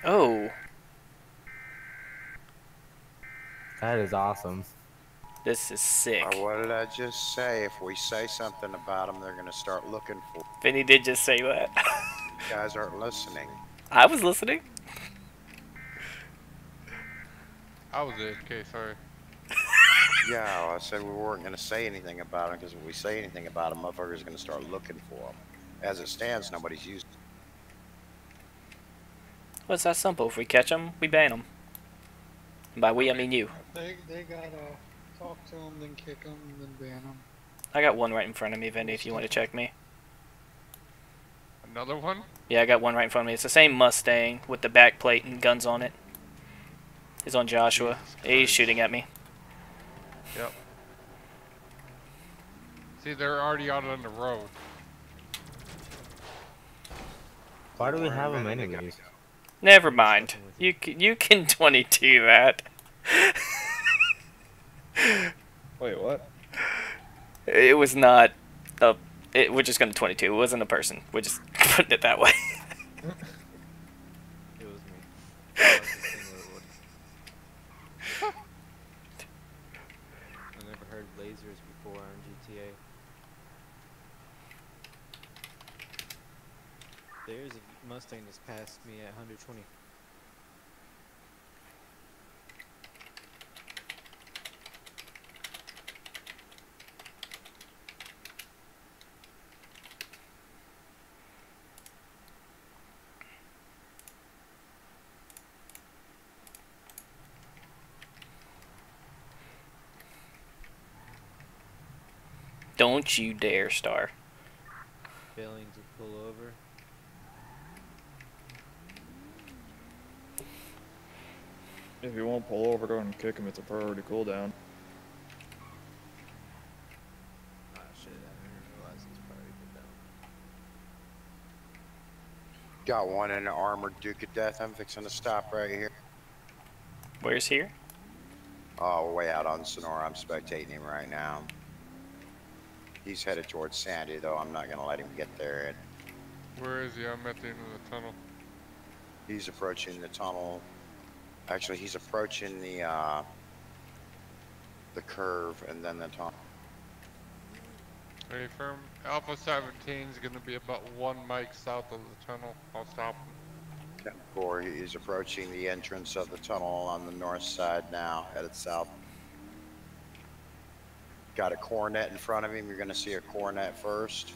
Oh. That is awesome. This is sick. What did I just say? If we say something about them, they're going to start looking for it. Vinny did just say that. You guys aren't listening. I was listening. I was AFK, sorry. Yeah, well, I said we weren't going to say anything about them because if we say anything about them, motherfuckers are going to start looking for them. As it stands, nobody's used it. Well, it's that simple. If we catch them, we ban them. And by we, I mean you. They gotta talk to them, then kick them, then ban them. I got one right in front of me, Vinny, if you want to check me. Another one? Yeah, I got one right in front of me. It's the same Mustang with the back plate and guns on it. He's on Joshua. He's shooting at me. Yep. See, they're already out on the road. Why do we have them anyways? Never mind. You can 22 that. Wait, what? It was not a. We're just going to 22. It wasn't a person. We're just putting it that way. It was me. I was just thinking it would. I never heard lasers before on GTA. There's a Mustang that's passed me at 120. Don't you dare, Star. Failing to pull over. If you won't pull over, go ahead and kick him. It's a priority cooldown. Ah shit, I didn't realize it's priority cooldown. Got one in an armored Duke of Death. I'm fixing to stop right here. Where's here? Oh, way out on Sonora. I'm spectating him right now. He's headed towards Sandy, though. I'm not going to let him get there. Where is he? I'm at the end of the tunnel. He's approaching the tunnel. Actually, he's approaching the curve and then the tunnel. Hey, firm. Alpha 17 is going to be about 1 mic south of the tunnel. I'll stop him. 10-4, he's approaching the entrance of the tunnel on the north side now, headed south. Got a cornet in front of him. You're going to see a cornet first.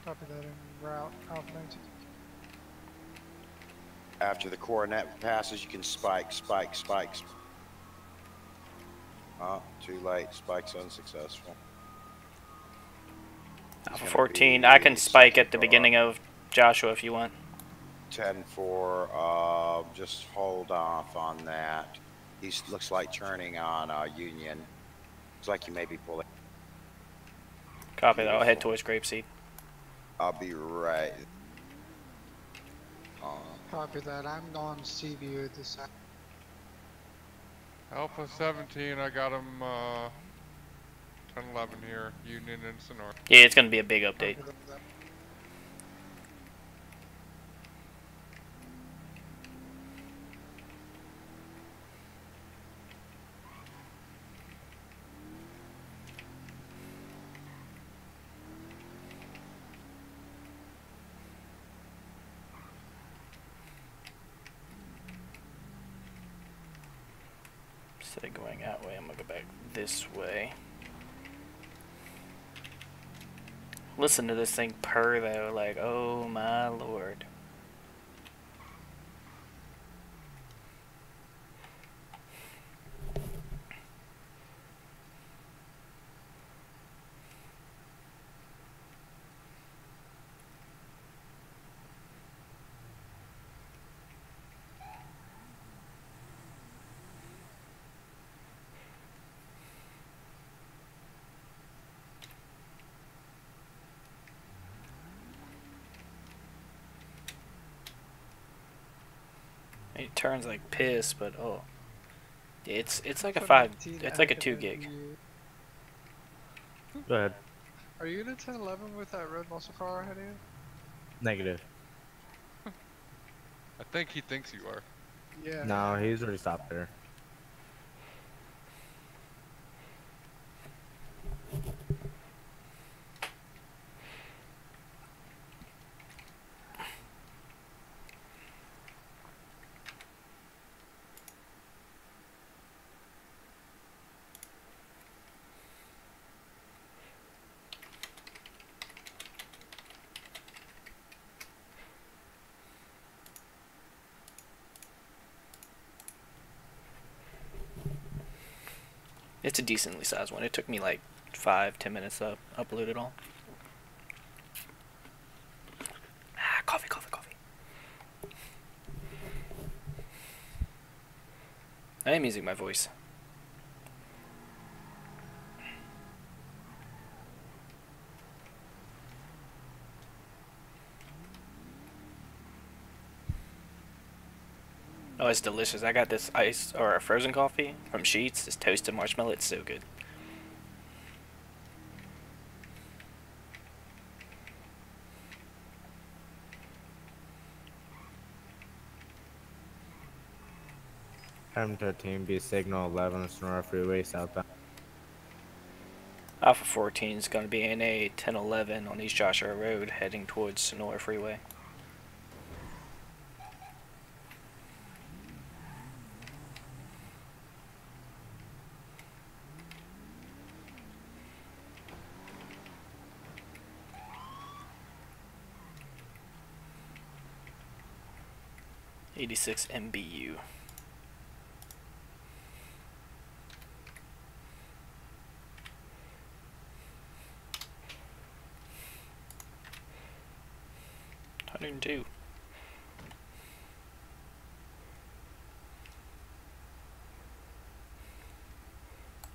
Copy that in route, Alpha 19. After the coronet passes, you can spike. Oh, too late. Spike's unsuccessful. Alpha 14. I can spike at the beginning of Joshua if you want. 10-4. Just hold off on that. He looks like turning on Union. Looks like you may be pulling. Copy that. I'll head towards Grapeseed. I'll be right. Copy that. I'm on C view at this side. Alpha 17, I got him 10-11 here. Union and Sonora. Yeah, it's going to be a big update. Instead of going that way, I'm gonna go back this way. Listen to this thing purr though, like, oh my lord. It turns like piss, but oh, it's like a 2 gig. Go ahead. Are you in a 1011 with that red muscle car ahead of you? Negative. I think he thinks you are. Yeah. No, he's already stopped there. It's a decently sized one. It took me like 5-10 minutes to upload it all. Ah, coffee. I am using my voice. Oh, it's delicious. I got this ice or frozen coffee from Sheets. It's toasted marshmallow. It's so good. M13B signal 11 Sonora Freeway southbound. Alpha 14 is going to be in a 1011 on East Joshua Road heading towards Sonora Freeway. '86 MBU. $102.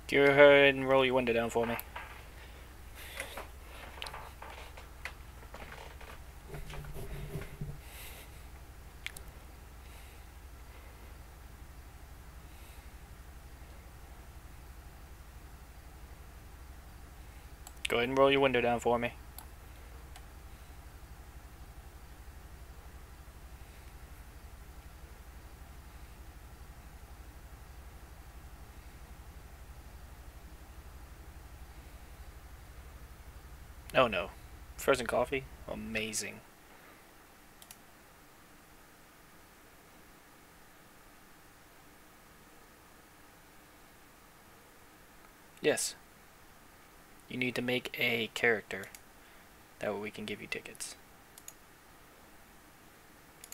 Go ahead and roll your window down for me. Go ahead and roll your window down for me. Oh no. Frozen coffee? Amazing. Yes. You need to make a character. That way we can give you tickets.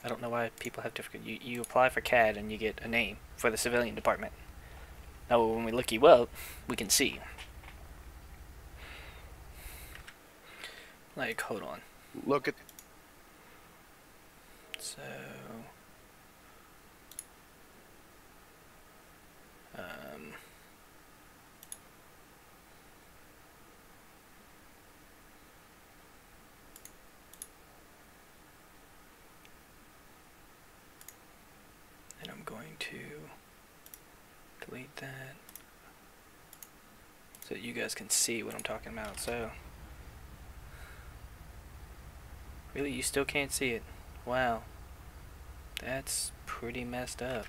I don't know why people have different... You apply for CAD and you get a name for the civilian department. Now when we look you up, we can see. Like, hold on. Look at... So... and I'm going to delete that so that you guys can see what I'm talking about. So, really, you still can't see it? Wow, that's pretty messed up.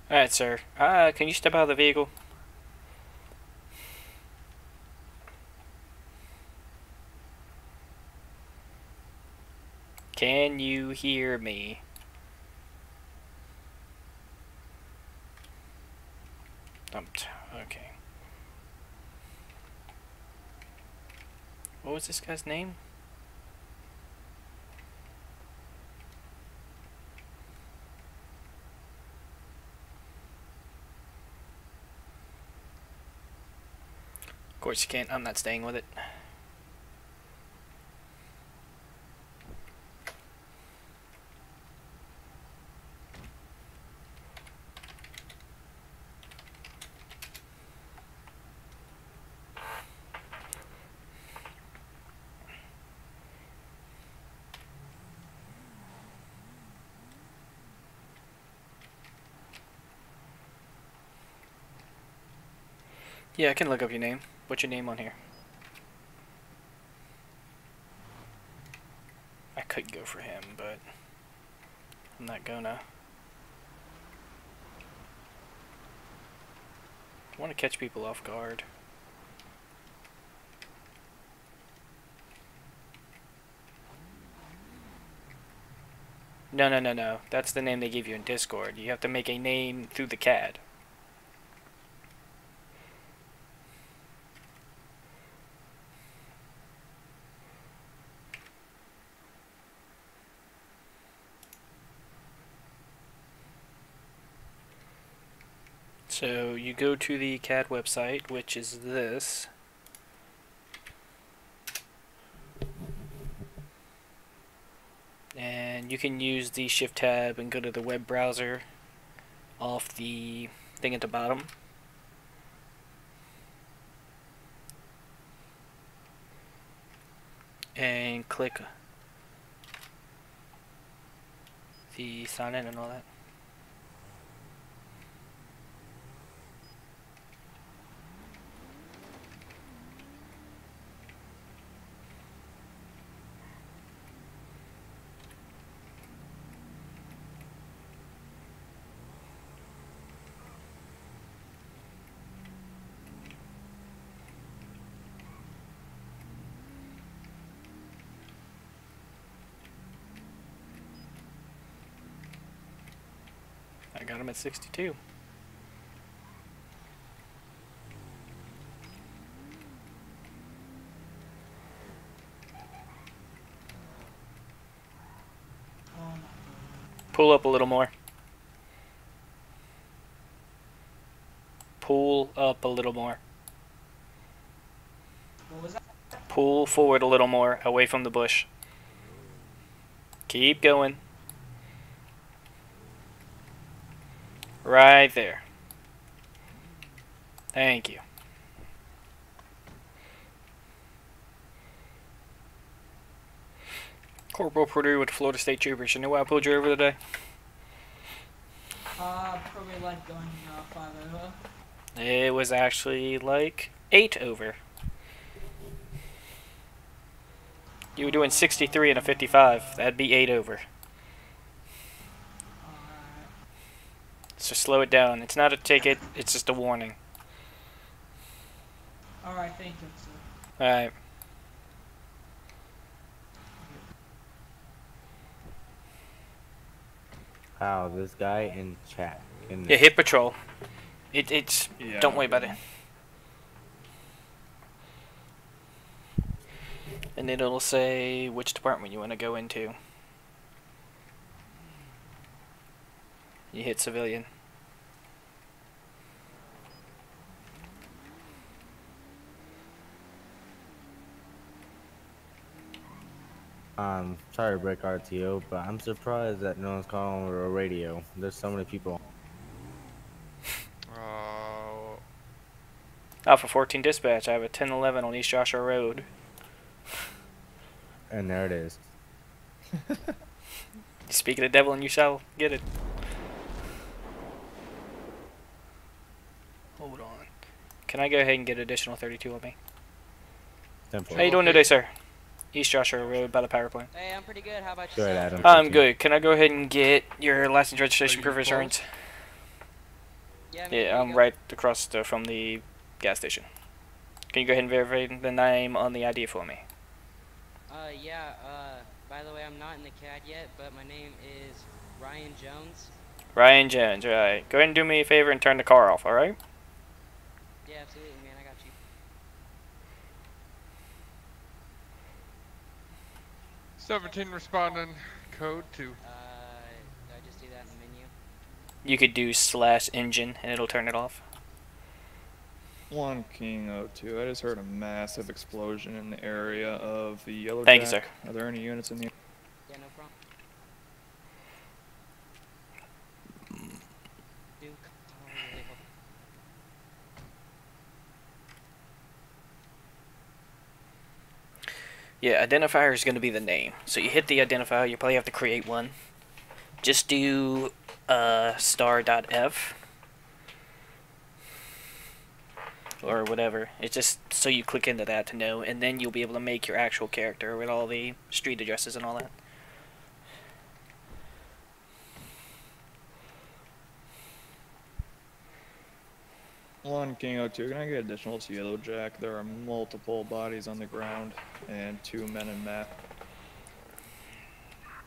Alright, sir. Can you step out of the vehicle? Can you hear me? Okay. What was this guy's name? Of course you can't. I'm not staying with it. Yeah, I can look up your name. What's your name on here? I could go for him, but I'm not gonna. I want to catch people off guard. No, no, no, no. That's the name they give you in Discord. You have to make a name through the CAD. So you go to the CAD website, which is this. And you can use the shift tab and go to the web browser off the thing at the bottom. and click the sign in and all that. I got him at 62. Pull up a little more. Pull up a little more. What was that? Pull forward a little more, away from the bush. Keep going. Right there. Thank you. Corporal Purdue with the Florida State Troopers. You know why I pulled you over today? Probably like going 5 over. It was actually like 8 over. You were doing 63 and a 55. That'd be 8 over. So slow it down. It's not a ticket, it's just a warning. Alright, thank you, sir. Alright. Wow, this guy in chat. Yeah, hit patrol. It's Yeah, don't worry about it. And then it'll say which department you want to go into. You hit civilian. Sorry to break RTO, but I'm surprised that no one's calling over a radio. There's so many people. Alpha 14 dispatch, I have a 1011 on East Joshua Road. And there it is. Speak of the devil and you shall get it. Hold on. Can I go ahead and get additional 32 on me? How you doing today, sir? East Joshua Road by the power plant. Hey, I'm pretty good. How about Good, yourself? Adam. I'm good. Can I go ahead and get your license, registration, proof of insurance? Yeah, I'm right across from the gas station. Can you go ahead and verify the name on the ID for me? By the way, I'm not in the CAD yet, but my name is Ryan Jones. Ryan Jones, alright. Go ahead and do me a favor and turn the car off, alright? Yeah, absolutely, man. I got you. 17 responding. Code 2. Did I just do that in the menu? You could do /engine and it'll turn it off. 1 King 02. I just heard a massive explosion in the area of the Yellow Thank you, Jack. sir. Are there any units in the? Yeah, no problem. Duke, I really hope. Yeah, identifier is going to be the name. So you hit the identifier, you probably have to create one. Just do star.f or whatever. It's just so you click into that to know, and then you'll be able to make your actual character with all the street addresses and all that. One King 02. Can I get additional to Yellow Jack? There are multiple bodies on the ground and 2 men in mat.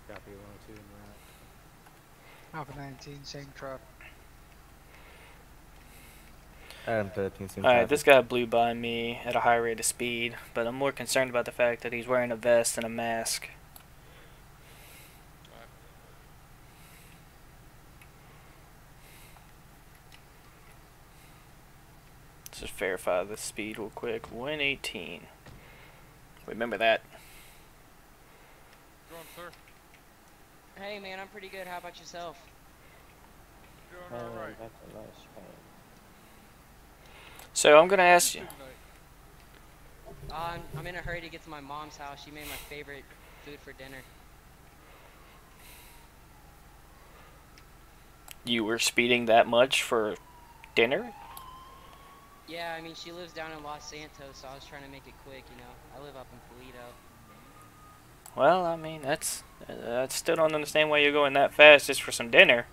Copy 102 in route. Alpha 19, same truck. Adam 13 seems Alright, this guy blew by me at a high rate of speed, but I'm more concerned about the fact that he's wearing a vest and a mask. Let's just verify the speed real quick. 118. Remember that. Going, sir. Hey, man, I'm pretty good. How about yourself? Doing alright. That's a nice train. So I'm gonna ask you. I'm in a hurry to get to my mom's house. She made my favorite food for dinner. You were speeding that much for dinner? Yeah, I mean, she lives down in Los Santos, so I was trying to make it quick, you know. I live up in Toledo. Well, I mean, I still don't understand why you're going that fast just for some dinner.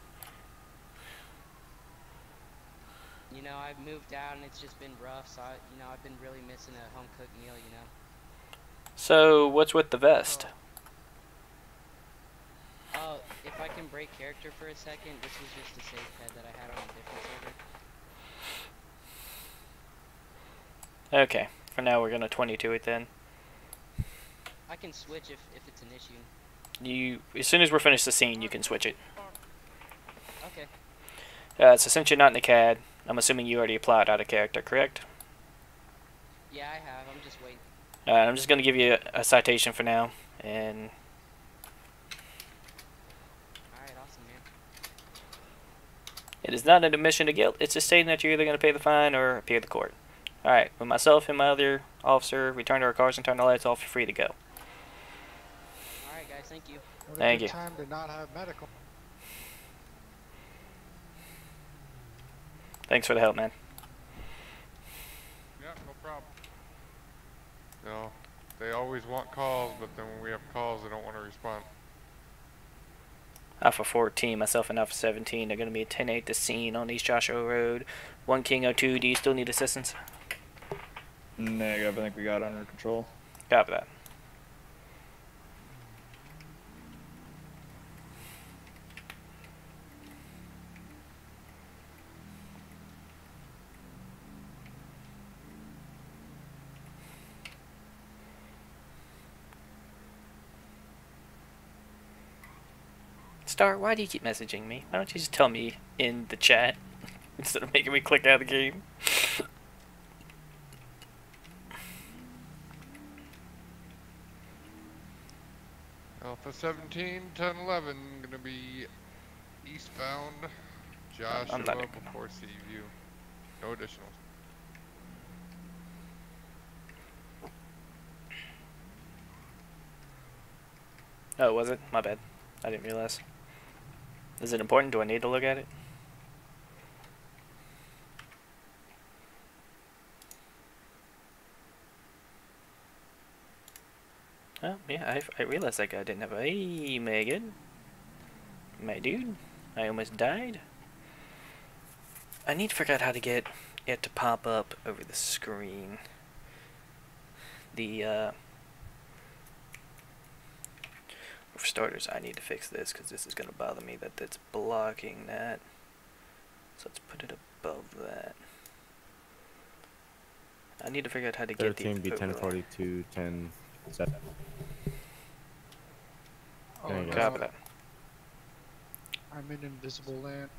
You know, I've moved out and it's just been rough, so I've been really missing a home cooked meal, you know. So, what's with the vest? If I can break character for a second, this was just a safe pad that I had on a different server. Okay, for now we're gonna 22 it then. I can switch if it's an issue. As soon as we're finished the scene, you can switch it. Okay. So since you're not in the CAD, I'm assuming you already applied out of character, correct? Yeah, I have. I'm just waiting. I'm just gonna give you a citation for now, and it is not an admission to guilt. It's just stating that you're either going to pay the fine or appear the court. Alright, when myself and my other officer return to our cars and turn the lights off, you're free to go. Alright, guys, thank you. What a Thank good you. time to not have medical. Thanks for the help, man. Yeah, no problem. You know, they always want calls, but then when we have calls, they don't want to respond. Alpha 14, myself and Alpha 17 are going to be at 10-8 the scene on East Joshua Road. 1 King 02, do you still need assistance? Negative, I think we got it under control. Copy that. Star, why do you keep messaging me? Why don't you just tell me in the chat instead of making me click out of the game? Alpha 17, 10, 11, gonna be eastbound Joshua before Seaview. No additionals. Oh, was it? My bad. I didn't realize. Is it important? Do I need to look at it? Oh, yeah, I realized that guy didn't have a... Hey, Megan. My dude. I almost died. I need to figure out how to get it to pop up over the screen. For starters, I need to fix this because this is going to bother me that it's blocking that. So let's put it above that. I need to figure out how to get the 13 be 1042, 10 7. Oh, There you go. Copy that. I'm in invisible land.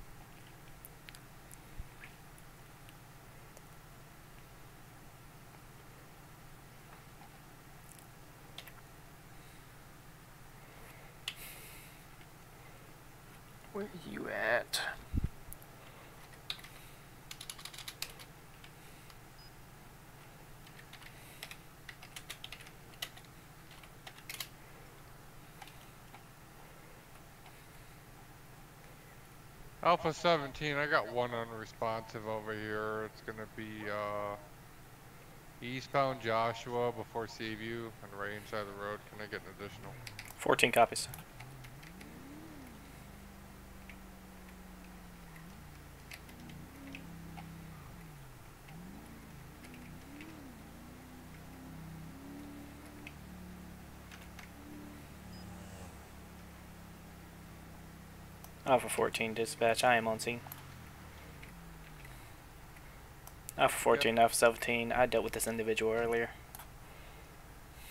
Where are you at? Alpha 17, I got one unresponsive over here. It's gonna be eastbound Joshua before Seaview and right inside the road. Can I get an additional? 14 copies. Alpha 14 dispatch, I am on scene. Alpha 14, Alpha 17, I dealt with this individual earlier.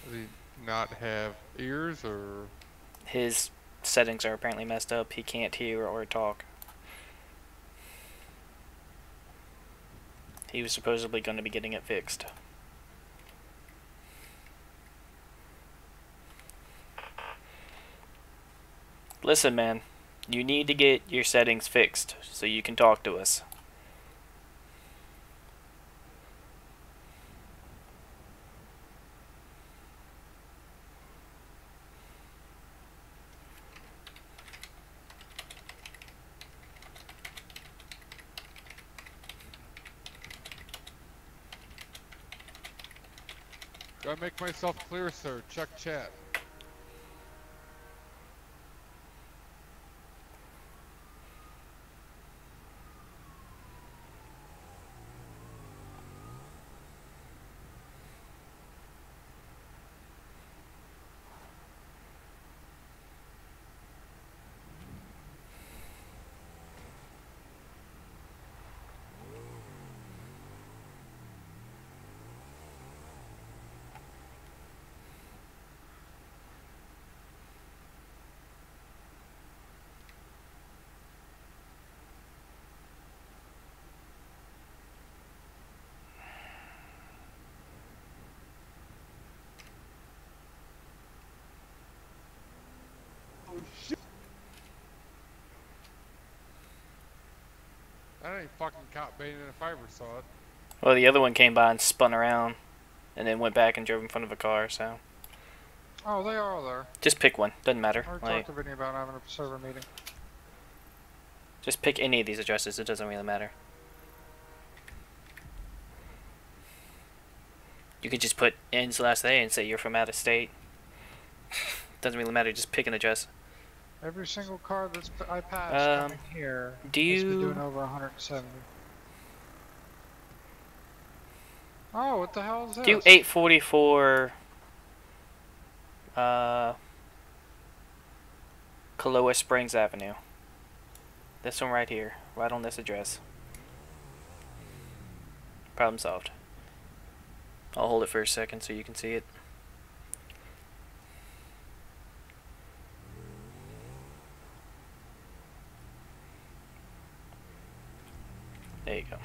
Does he not have ears or? His settings are apparently messed up. He can't hear or talk. He was supposedly going to be getting it fixed. Listen, man. You need to get your settings fixed so you can talk to us. Do I make myself clear, sir? Check chat. Oh shit! That ain't fucking cop baiting if I ever saw it. Well, the other one came by and spun around, and then went back and drove in front of a car. So Oh, they are there. just pick one. Doesn't matter. I Like, talked to Vinny about having a server meeting. just pick any of these addresses. It doesn't really matter. You could just put ends last day and say you're from out of state. Doesn't really matter. Just pick an address. Every single car that's I passed coming here has been doing over 170. Oh, what the hell is this? Do 844 Kaloa Springs Avenue. This one right here, right on this address. Problem solved. I'll hold it for a second so you can see it. There you go.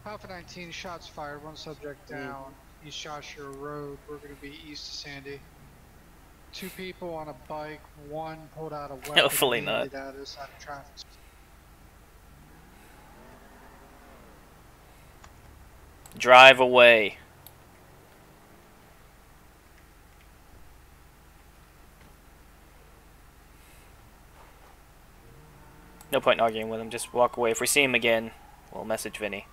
Alpha 19 shots fired, one subject down. East Joshua Road, we're going to be east of Sandy. 2 people on a bike, 1 pulled out a weapon. Hopefully aimed not. it at us out of traffic. Drive away. No point in arguing with him, just walk away. If we see him again, we'll message Vinny.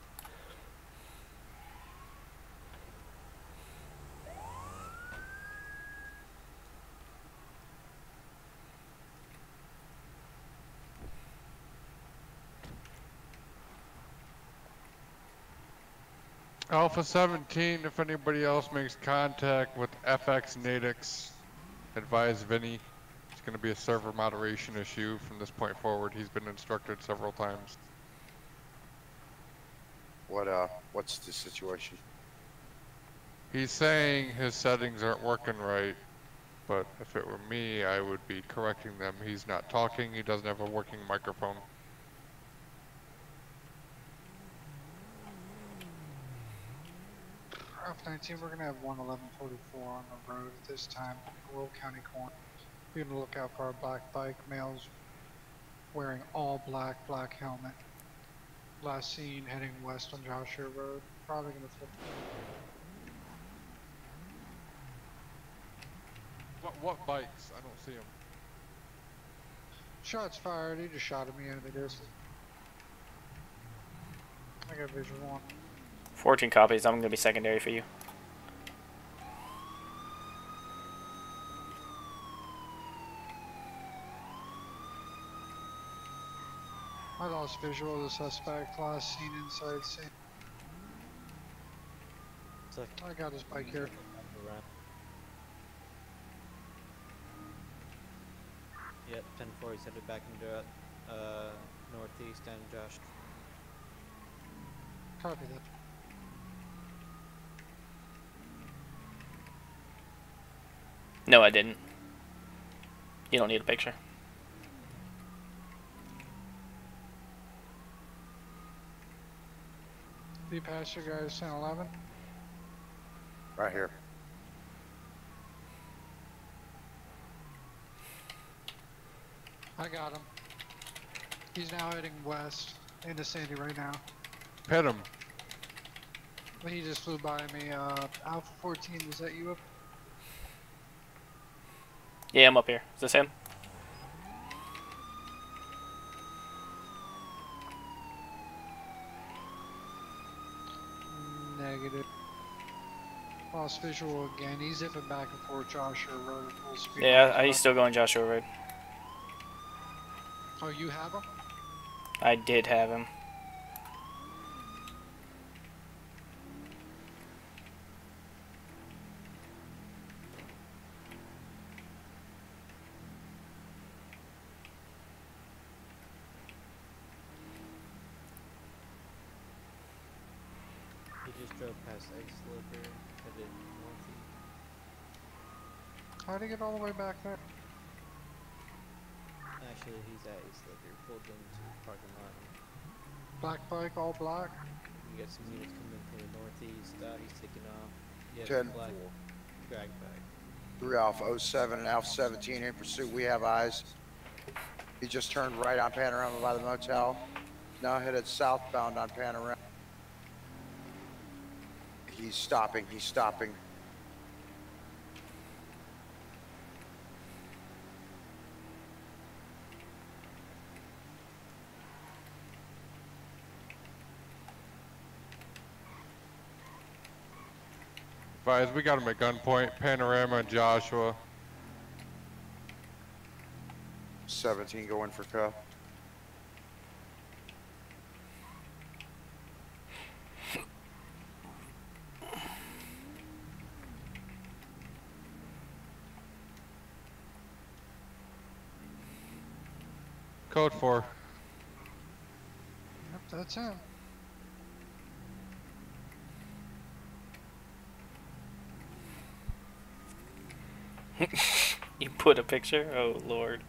Alpha 17, if anybody else makes contact with FX Nadix, advise Vinny. It's going to be a server moderation issue from this point forward. He's been instructed several times. What's the situation? He's saying his settings aren't working right, but if it were me, I would be correcting them. He's not talking, he doesn't have a working microphone. Alpha 19, we're going to have 11144 on the road at this time, Will County corner. Be on the lookout for our black bike, males wearing all black, black helmet. Last seen heading west on Joshua Road, probably going to flip. What bikes? I don't see them. Shots fired, he just shot at me at the distance. I got visual on. 14 copies, I'm going to be secondary for you. I lost visual of the suspect, last seen inside scene. I got his bike here. Yep, 10-4, he's headed back into northeast and Josh. Copy that. No, I didn't. You don't need a picture. Do you pass your guys 10-11? Right here. I got him. He's now heading west into Sandy right now. Pet him. He just flew by me. Alpha 14, is that you up? Yeah, I'm up here. Is this him? lost visual again. He's zipping back and forth Joshua Road at full speed. Yeah, he's still going Joshua Road. Oh, you have him? I did have him. He just drove past Ice Sliver, headed northeast. How'd he get all the way back there? Actually, he's at Ice Sliver, pulled into the parking lot. Black bike, all black. You got some units coming from the northeast. He's taking off. Yeah, 10. black drag back. 3 Alpha 07 and Alpha 17 in pursuit. We have eyes. He just turned right on Panorama by the motel. Now headed southbound on Panorama. He's stopping. He's stopping. Guys, we got him at gunpoint. Panorama and Joshua. 17 going for cuff. Code 4. Yep, that's him. You put a picture? Oh, Lord.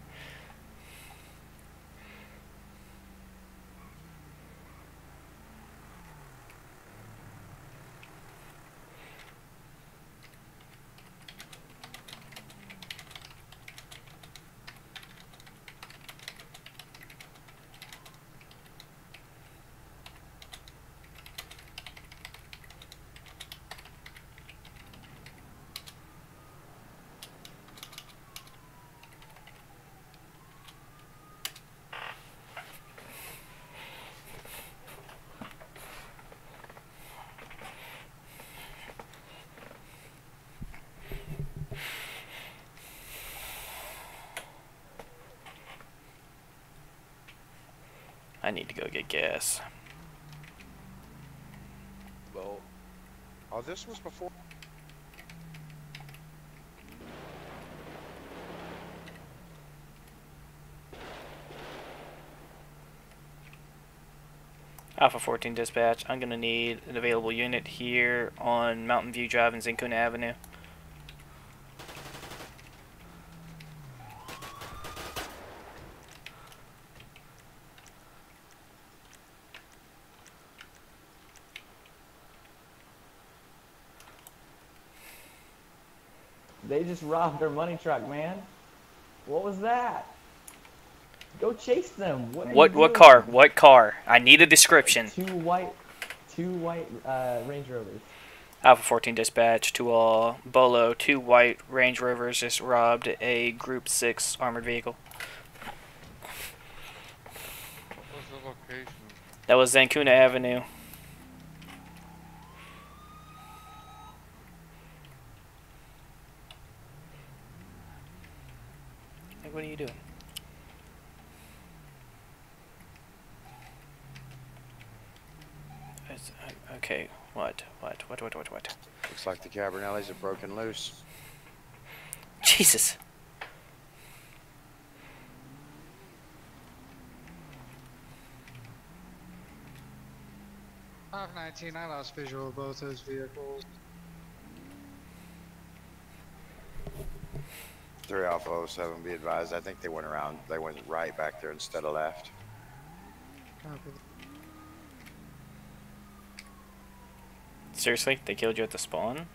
I need to go get gas. Well, oh, this was before. Alpha 14 dispatch, I'm gonna need an available unit here on Mountain View Drive and Zincuna Avenue. They just robbed our money truck, man. What was that? Go chase them. What car? What car? I need a description. Two white Range Rovers. Alpha 14 dispatch to all Bolo. 2 white Range Rovers just robbed a Group 6 armored vehicle. What's the location? That was Zincuna Avenue. Like, what are you doing? Okay, what? Looks like the Cabrinellis have broken loose. Jesus. .519, I lost visual of both those vehicles. 3 Alpha 07, be advised. I think they went around. They went right back there instead of left. Copy. Seriously? They killed you at the spawn?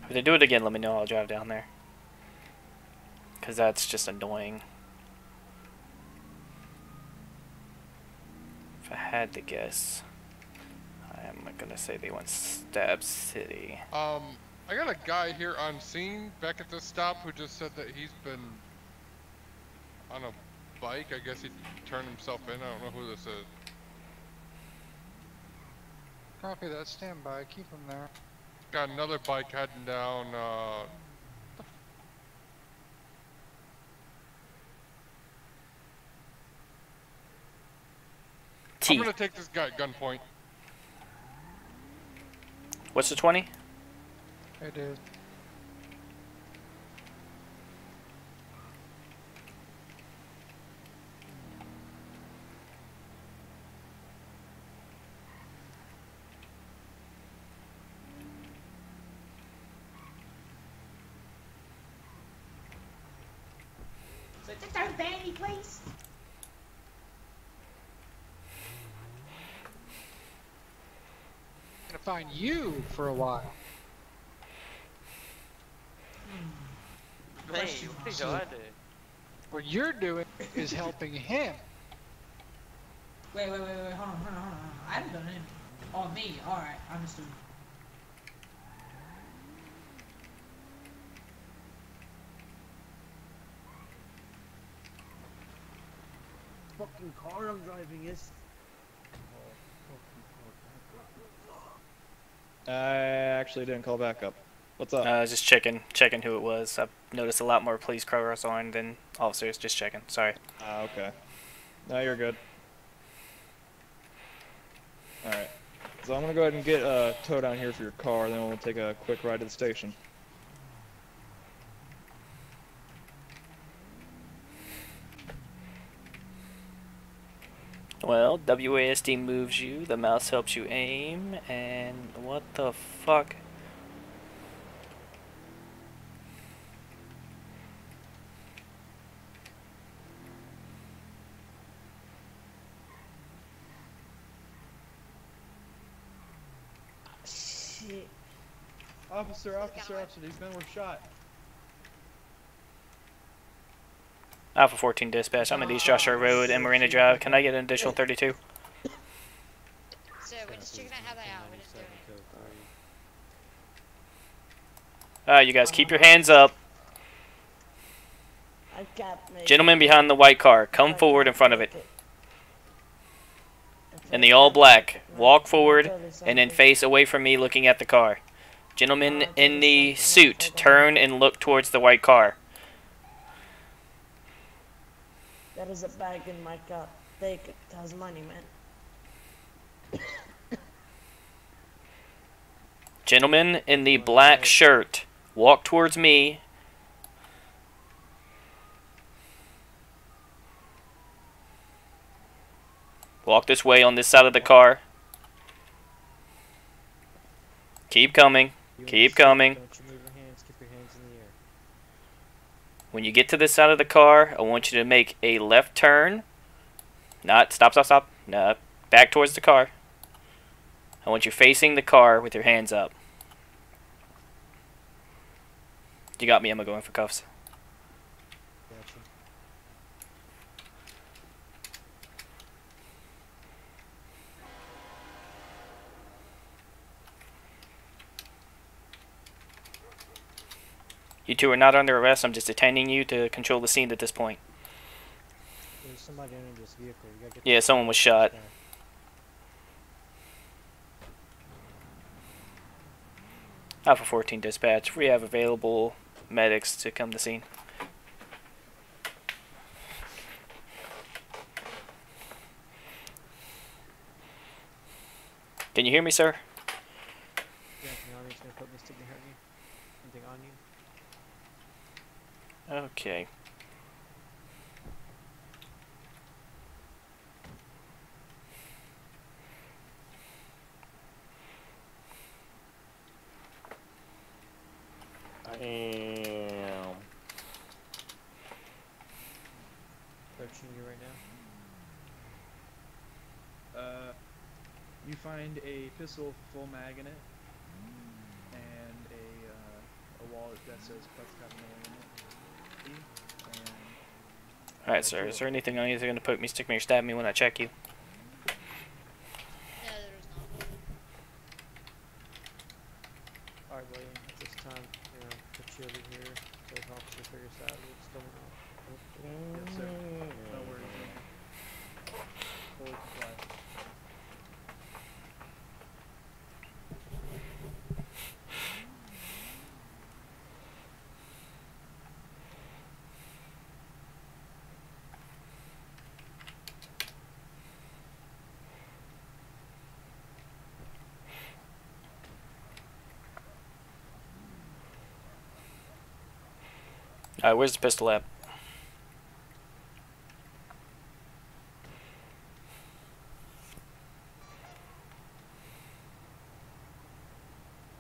If they do it again, let me know. I'll drive down there. Because that's just annoying. If I had to guess, I'm going to say they went Stab City. I got a guy here on scene back at the stop who just said that he's been on a bike. I guess he turned himself in. I don't know who this is. Copy that, stand by, keep him there. Got another bike heading down. I'm gonna take this guy at gunpoint. What's the 20? It is. So just don't ban me, please. Gonna find you for a while. Man, what are you doing? What you're doing is helping him. Wait, hold on. I haven't done anything. Oh, me. Alright, understood. Fucking car I'm driving is. I actually didn't call back up. What's up? Just checking who it was. I've noticed a lot more police cars on than officers. Just checking. Sorry. Okay. No, you're good. Alright. So I'm gonna go ahead and get a tow down here for your car, then we'll take a quick ride to the station. Well, WASD moves you, the mouse helps you aim, and what the fuck? Shit. Officer, these men were shot. Alpha 14 dispatch, I'm at East Joshua Road and Marina Drive. Can I get an additional 32? So we're just checking out how they are. We're just doing it. You guys keep your hands up. I got me. Gentleman behind the white car, come forward in front of it. In the all black, walk forward and then face away from me looking at the car. Gentleman in the suit, turn and look towards the white car. That is a bag in my car. Take it. It has money, man. Gentleman in the black shirt, walk towards me. Walk this way on this side of the car. Keep coming. Keep coming. Don't you move your hands, keep your hands in the air. When you get to this side of the car, I want you to make a left turn. Not stop. No, back towards the car. I want you facing the car with your hands up. You got me, Emma, going for cuffs. Gotcha. You two are not under arrest. I'm just detaining you to control the scene at this point. There's somebody under this vehicle. You gotta get Yeah, someone was shot. Alpha 14 dispatch. We have available medics to come to the scene. Can you hear me, sir? Yeah, Anthony's gonna put me stick behind you. Anything on you? Okay. Damn. Approaching you right now. You find a pistol with a full mag in it, and a wallet that says Prescott Miller in it. Alright, sir. Is there anything on you that's going to poke me, stick me, or stab me when I check you? Alright, William, at this time, you know, put you over here so the officer figures out what's going on. Yes, sir. No worries. Fully comply. Alright, where's the pistol at?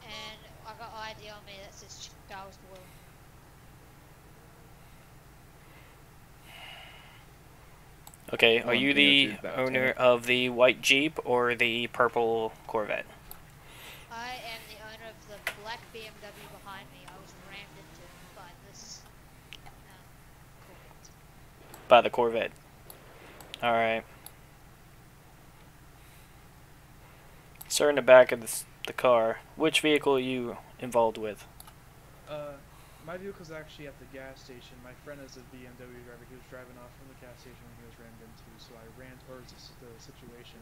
And I got ID on me that says Charles Blue. Okay, are One you King the 02 back owner 10. of the white Jeep or the purple Corvette? I am the owner of the black BMW behind me. I was rammed into by this Corvette. By the Corvette. Alright. Sir, in the back of the car, which vehicle are you involved with? My vehicle's actually at the gas station. My friend is a BMW driver. He was driving off from the gas station when he was rammed into, so I ran towards the situation.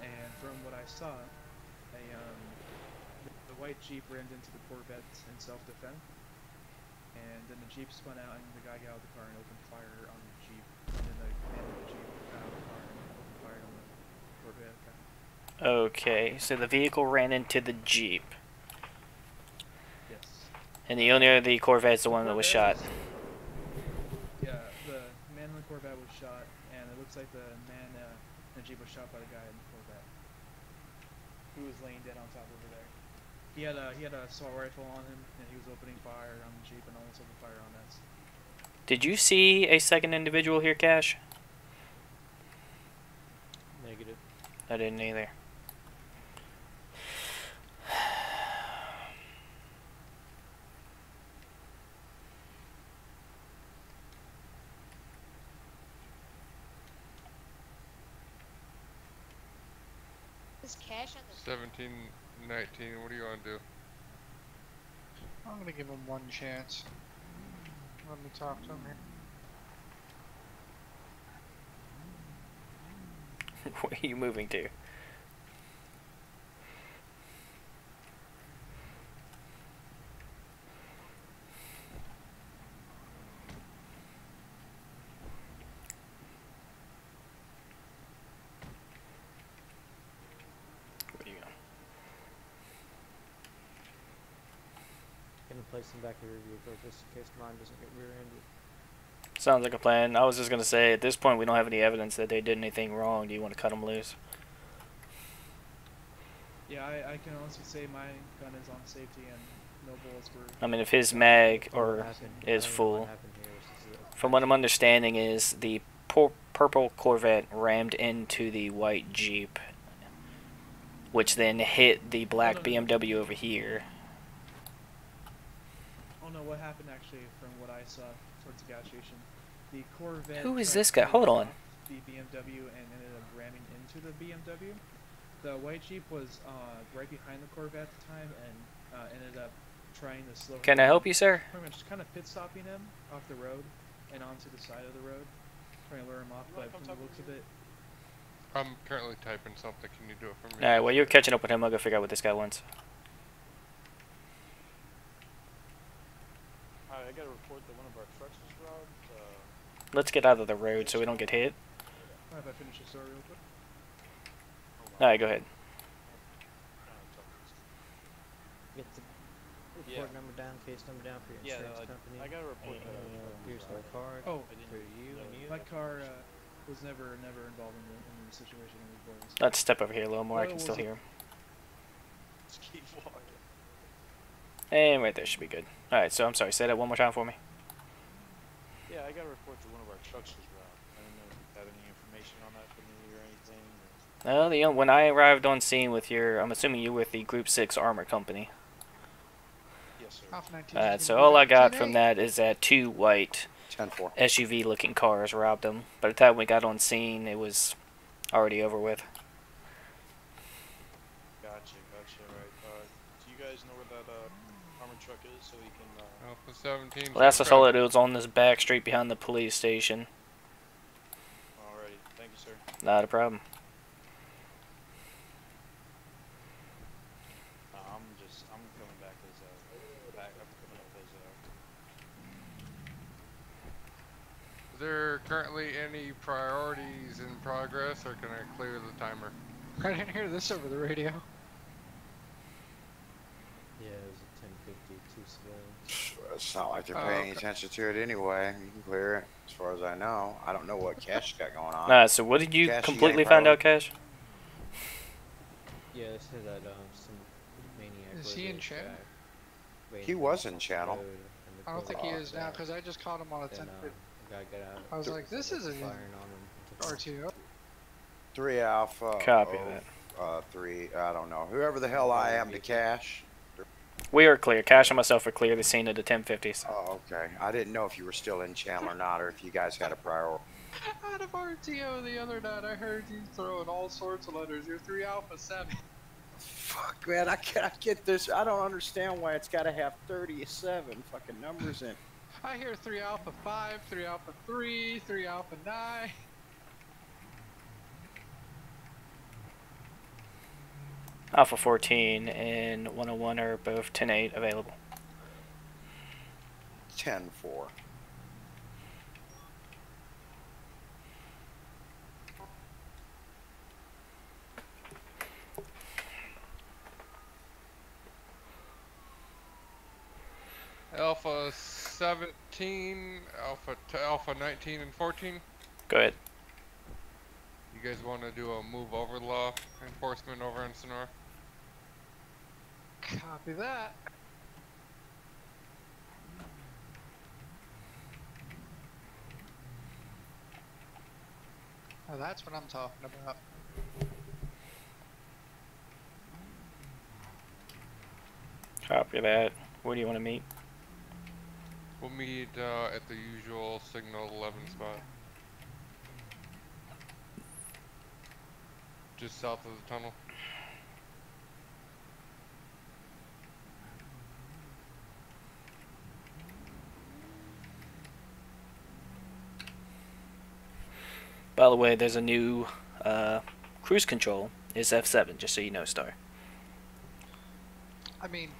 And from what I saw, the white Jeep rammed into the Corvette in self-defense. And then the Jeep spun out, and the guy got out of the car and opened fire on the Jeep. And then the man in the Jeep got out of the car and opened fire on the Corvette guy. Okay, so the vehicle ran into the Jeep. Yes. And the owner of the Corvette is the one that was shot. Yeah, the man in the Corvette was shot, and it looks like the man in the Jeep was shot by the guy in the Corvette, who was laying dead on top over there. He had a assault rifle on him, and he was opening fire on the Jeep and almost opened fire on us. Did you see a second individual here, Cash? Negative. I didn't either. There's cash on the 17, 19, what do you want to do? I'm gonna give him one chance. Let me talk to him here. Where are you moving to? Gonna place him back in your vehicle just in case mine doesn't get rear-ended. Sounds like a plan. I was just going to say, at this point, we don't have any evidence that they did anything wrong. Do you want to cut them loose? Yeah, I can honestly say my gun is on safety and no bullets were... I mean, if his mag is full, from what I'm understanding is the purple Corvette rammed into the white Jeep, which then hit the black BMW over here. Oh no, what happened actually from what I saw towards the gas station, the Corvette... Who is this guy? Hold on. ...the BMW and ended up ramming into the BMW. The white Jeep was right behind the Corvette at the time and ended up trying to slow him Can I help you, sir? Pretty much kind of pit stopping him off the road and onto the side of the road, trying to lure him off, but from the looks of it... I'm currently typing something. Can you do it for me? Alright, while you're catching up with him, I'll go figure out what this guy wants. Alright, I gotta report that one of our trucks was robbed. Let's get out of the road so we don't get hit. Mind if I finish the story real quick? Alright, go ahead. Get the report number down, case number down for your insurance company. I gotta report that. Here's my card. Oh, for you and you. my car was never involved in the situation in the boys. Let's step over here a little more. I can still hear him. Just keep walking. And right there should be good. Alright, so I'm sorry. Say that one more time for me. Yeah, I got a report that one of our trucks was robbed. I don't know if you have any information on that for me or anything. Well, when I arrived on scene with I'm assuming you were with the Group 6 Armor Company. Yes, sir. Alright, so all I got from that is that 2 white 10-4. SUV-looking cars robbed them. By the time we got on scene, it was already over with. Gotcha, right. Do you guys know where that armored truck is so we can... Alpha 17. Last I saw it was on this back street behind the police station. Alrighty, thank you, sir. Not a problem. I'm coming back as I'm coming up as Is there currently any priorities in progress, or can I clear the timer? I didn't hear this over the radio. Yeah, it was a 10:50, 2 civilians. it's not like they're paying any attention to it anyway. You can clear it, as far as I know. I don't know what Cash got going on. Nah, so what did you Cash, completely got any find out, priority? Cash? Yeah, they said that some maniac Is was he in a channel? Jack waiting He for was him in across the channel. road, and the I don't think he quarterback is now back. because I just caught him on a Then 10. we gotta get out. I was like, So this they're isn't firing on him. RTO. 3 Alpha. Copy that. 3. I don't know. Whoever the hell I am to Cash. We are clear. Cash and myself are clear. The scene of the 1050s. Oh, okay. I didn't know if you were still in channel or not, or if you guys had a priority. Out of RTO the other night, I heard you throwing all sorts of letters. You're 3 Alpha 7. Fuck, man, I can't get this. I don't understand why it's got to have 37 fucking numbers in. I hear 3 Alpha 5, 3 Alpha 3, 3 Alpha 9. Alpha 14 and 101 are both 10-8 available. 10-4. Alpha 17, Alpha 19 and 14. Go ahead. You guys want to do a move over law enforcement over in Sonora? Copy that. Oh, that's what I'm talking about. Copy that. Where do you want to meet? We'll meet at the usual signal 11 spot. Just south of the tunnel. By the way, there's a new cruise control. It's F7, just so you know, Star. I mean,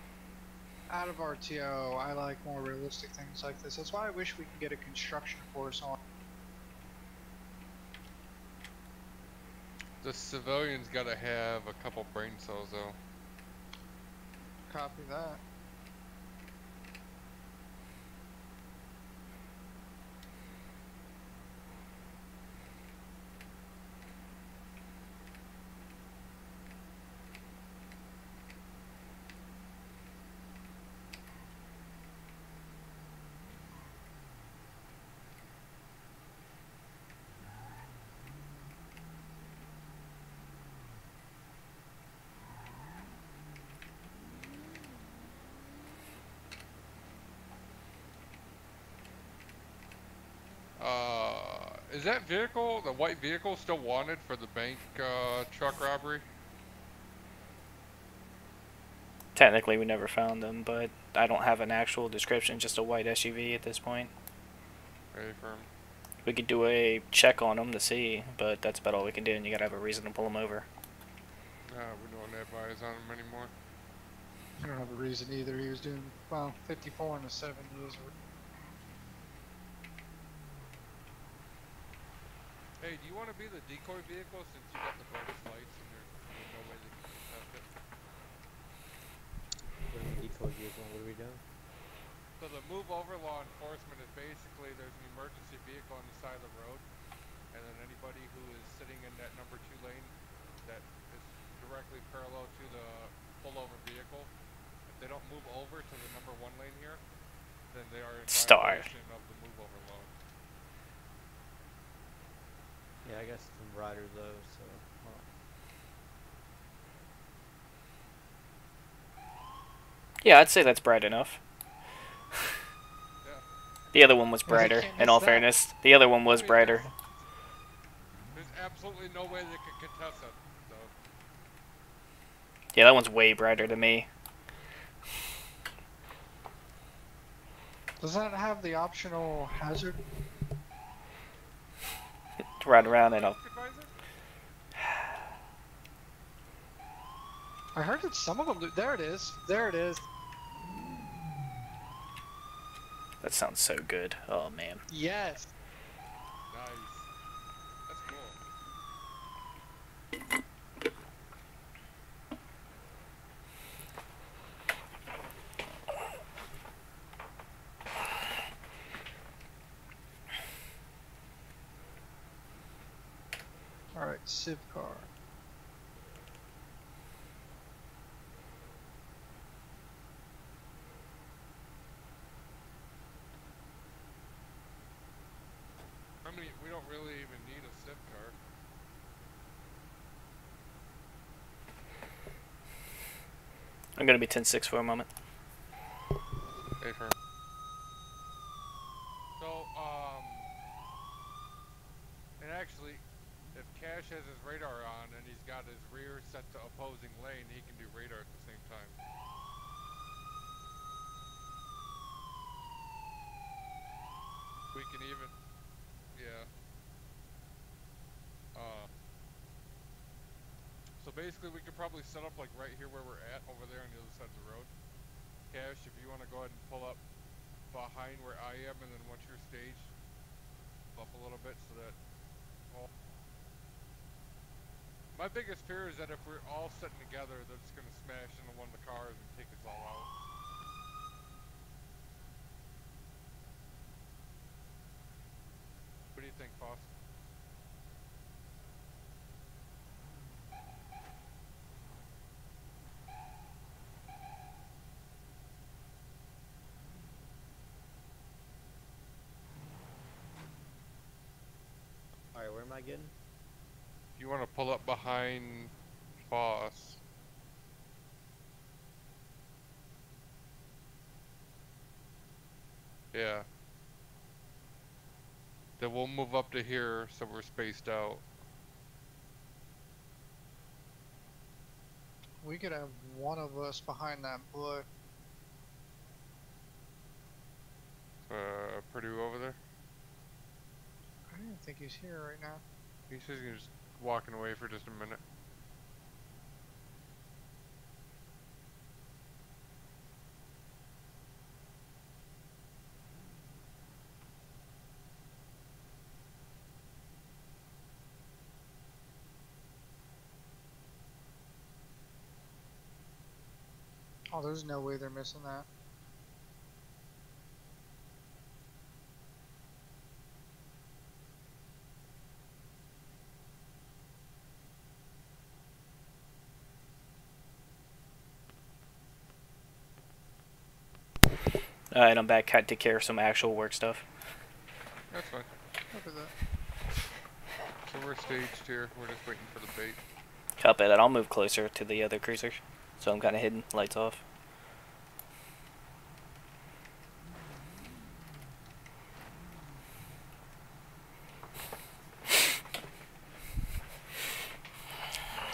out of RTO, I like more realistic things like this. That's why I wish we could get a construction force on. The civilians gotta have a couple brain cells though. Copy that. Is that vehicle, the white vehicle, still wanted for the bank truck robbery? Technically, we never found them, but I don't have an actual description, just a white SUV at this point. Very firm. We could do a check on them to see, but that's about all we can do, and you gotta have a reason to pull them over. We don't advise on him anymore. I don't have a reason either. He was doing, well, 54 in the 7 years. Hey, do you want to be the decoy vehicle since you got the brightest lights and there's no way they can contest it? What do you mean decoy vehicle? What are we doing? So the move over law enforcement is basically there's an emergency vehicle on the side of the road, and then anybody who is sitting in that number 2 lane that is directly parallel to the pullover vehicle, if they don't move over to the number 1 lane here, then they are in violation of the move over law. Yeah, I guess some riders though, so. Yeah, I'd say that's bright enough. The other one was brighter, in all fairness. The other one was brighter. There's absolutely no way they could contest it, so. Yeah, that one's way brighter than me. Does that have the optional hazard? Ride around and I'll... I heard that some of them do. There it is. There it is. That sounds so good. Oh, man. Yes. Nice. That's cool. Alright, civ car. I mean, we don't really even need a civ car. I'm gonna be 10-6 for a moment. Hey, firm. So, and actually, if Cash has his radar on and he's got his rear set to opposing lane, he can do radar at the same time. We can even, yeah. So basically, we could probably set up like right here where we're at, over there on the other side of the road. Cash, if you want to go ahead and pull up behind where I am, and then once you're staged, up a little bit so that all. My biggest fear is that if we're all sitting together, they're just gonna smash into one of the cars and take us all out. What do you think, Foss? Alright, where am I getting? You want to pull up behind Foss. Yeah. Then we'll move up to here so we're spaced out. We could have one of us behind that bush. Purdue over there? I don't think he's here right now. He says he's just walking away for just a minute. Oh, there's no way they're missing that. Alright, I'm back. Had to take care of some actual work stuff. That's fine. Look at that. So we're staged here. We're just waiting for the bait. Copy that. I'll move closer to the other cruiser. So I'm kind of hidden. Lights off.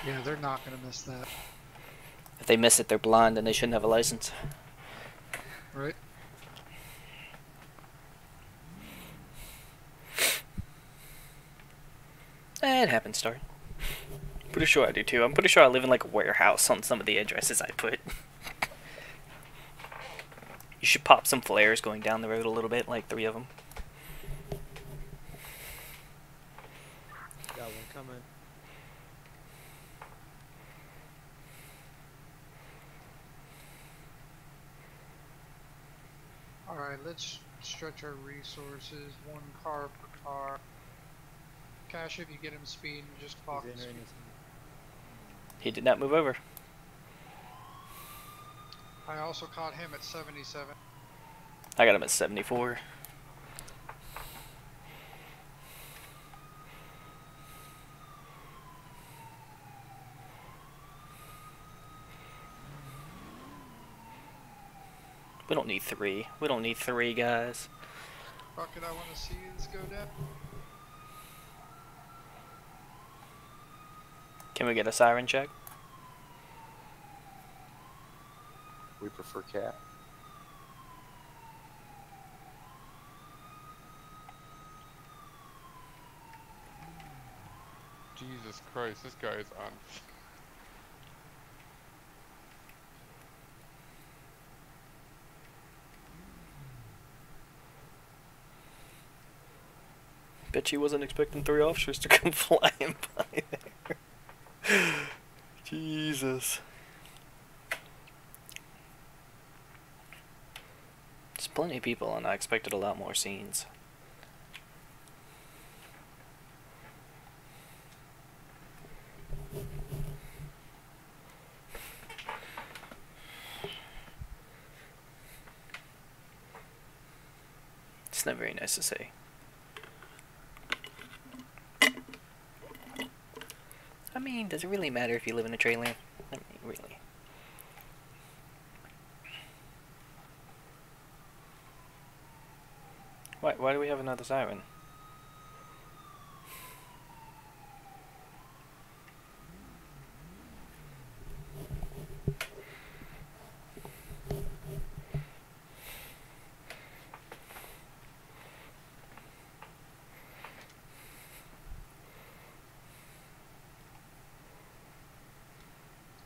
Yeah, they're not gonna miss that. If they miss it, they're blind and they shouldn't have a license. Right? It happens, Star. Pretty sure I do too. I'm pretty sure I live in like a warehouse on some of the addresses I put. You should pop some flares going down the road a little bit, like 3 of them. Got one coming. Alright, let's stretch our resources. 1 car per car. Cash, if you get him speed, just clock him speed. He did not move over. I also caught him at 77. I got him at 74. We don't need 3. We don't need 3 guys. Rocket, I want to see this go down. Can we get a siren check? We prefer cat. Jesus Christ, this guy is on. Bet she wasn't expecting 3 officers to come flying by there. Jesus. There's plenty of people and I expected a lot more scenes. That's not very nice to say. I mean, does it really matter if you live in a trailer? I mean, really. Why do we have another siren?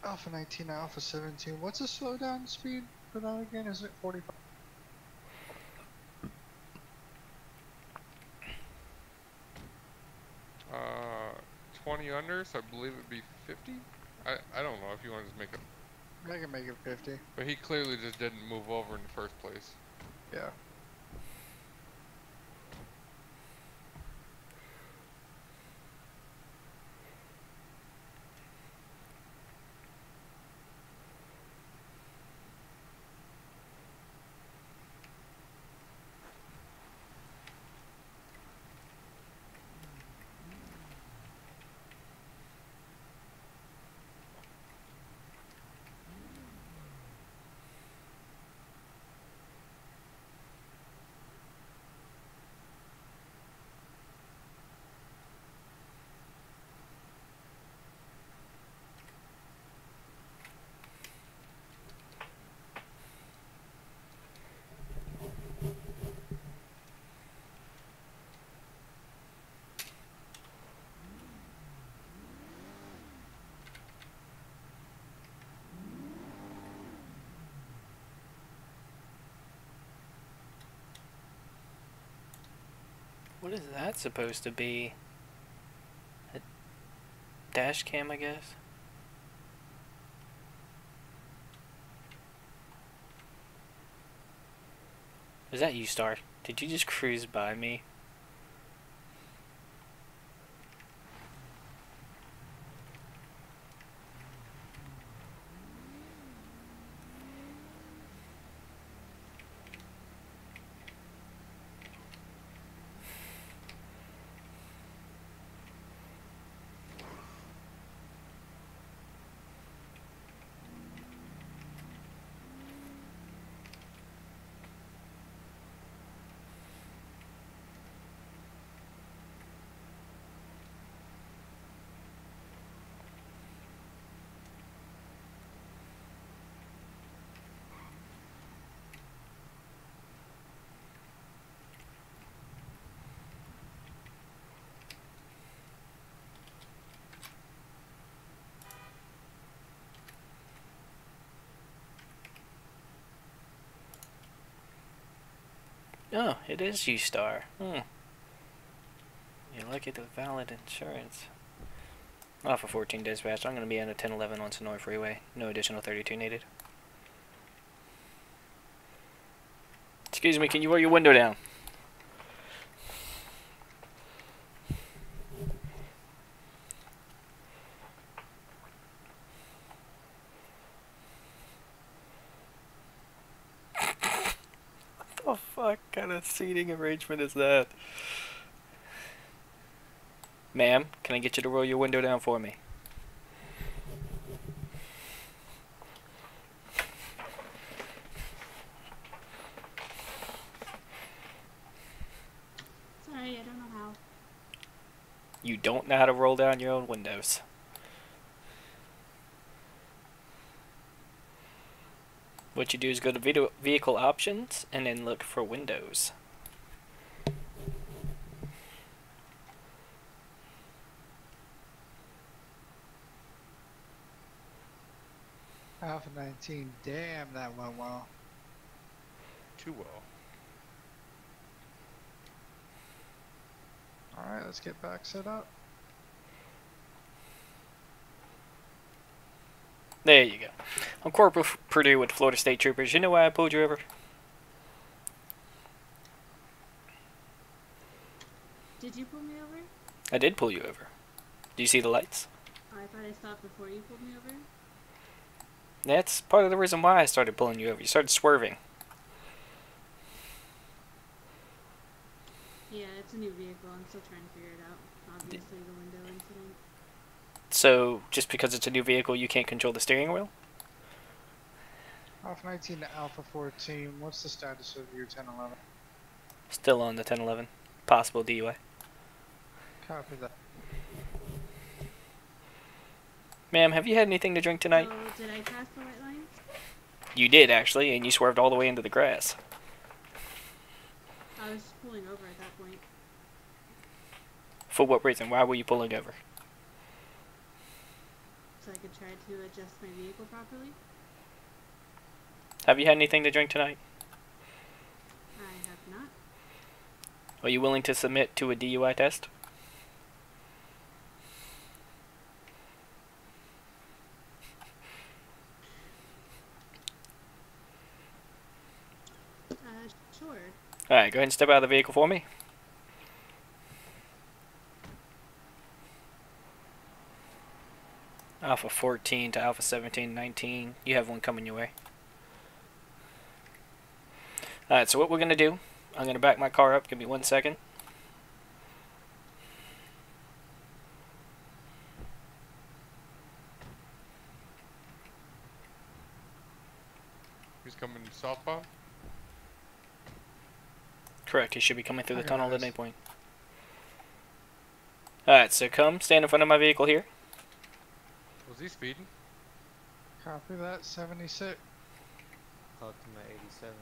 Alpha 19, Alpha 17. What's the slowdown speed for that again? Is it 45? 20 under, so I believe it'd be 50. I don't know if you want to just make it. I can make it 50. But he clearly just didn't move over in the first place. Yeah. What is that supposed to be? A dash cam, I guess? Is that you, Star? Did you just cruise by me? Oh, it is you, Star. Hmm. You're lucky to valid insurance. Off of 14 dispatch. I'm going to be on a 1011 on Sonoy Freeway. No additional 32 needed. Excuse me, can you roll your window down? What the fuck kind of seating arrangement is that? Ma'am, can I get you to roll your window down for me? Sorry, I don't know how. You don't know how to roll down your own windows. What you do is go to vehicle options and then look for windows. Alpha 19. Damn, that went well. Too well. Alright, let's get back set up. There you go. I'm Corporal Purdue with Florida State Troopers. You know why I pulled you over? Did you pull me over? I did pull you over. Do you see the lights? Oh, I thought I stopped before you pulled me over. That's part of the reason why I started pulling you over. You started swerving. Yeah, it's a new vehicle. I'm still trying to figure it out. Obviously, the window incident. So, just because it's a new vehicle, you can't control the steering wheel? Alpha 19 to Alpha 14, what's the status of your 1011? Still on the 1011. Possible DUI. Copy that. Ma'am, have you had anything to drink tonight? So, did I pass the white lines? You did, actually, and you swerved all the way into the grass. I was just pulling over at that point. For what reason? Why were you pulling over? So I could try to adjust my vehicle properly. Have you had anything to drink tonight? I have not. Are you willing to submit to a DUI test? Sure. Alright, go ahead and step out of the vehicle for me. Alpha 14 to Alpha 17, 19. You have one coming your way. Alright, so what we're going to do, I'm going to back my car up. Give me 1 second. He's coming southbound? Correct, he should be coming through the Okay, tunnel at nice. any point. Alright, so come, stand in front of my vehicle here. Was he speeding? Copy that, 76. Talk to my 87.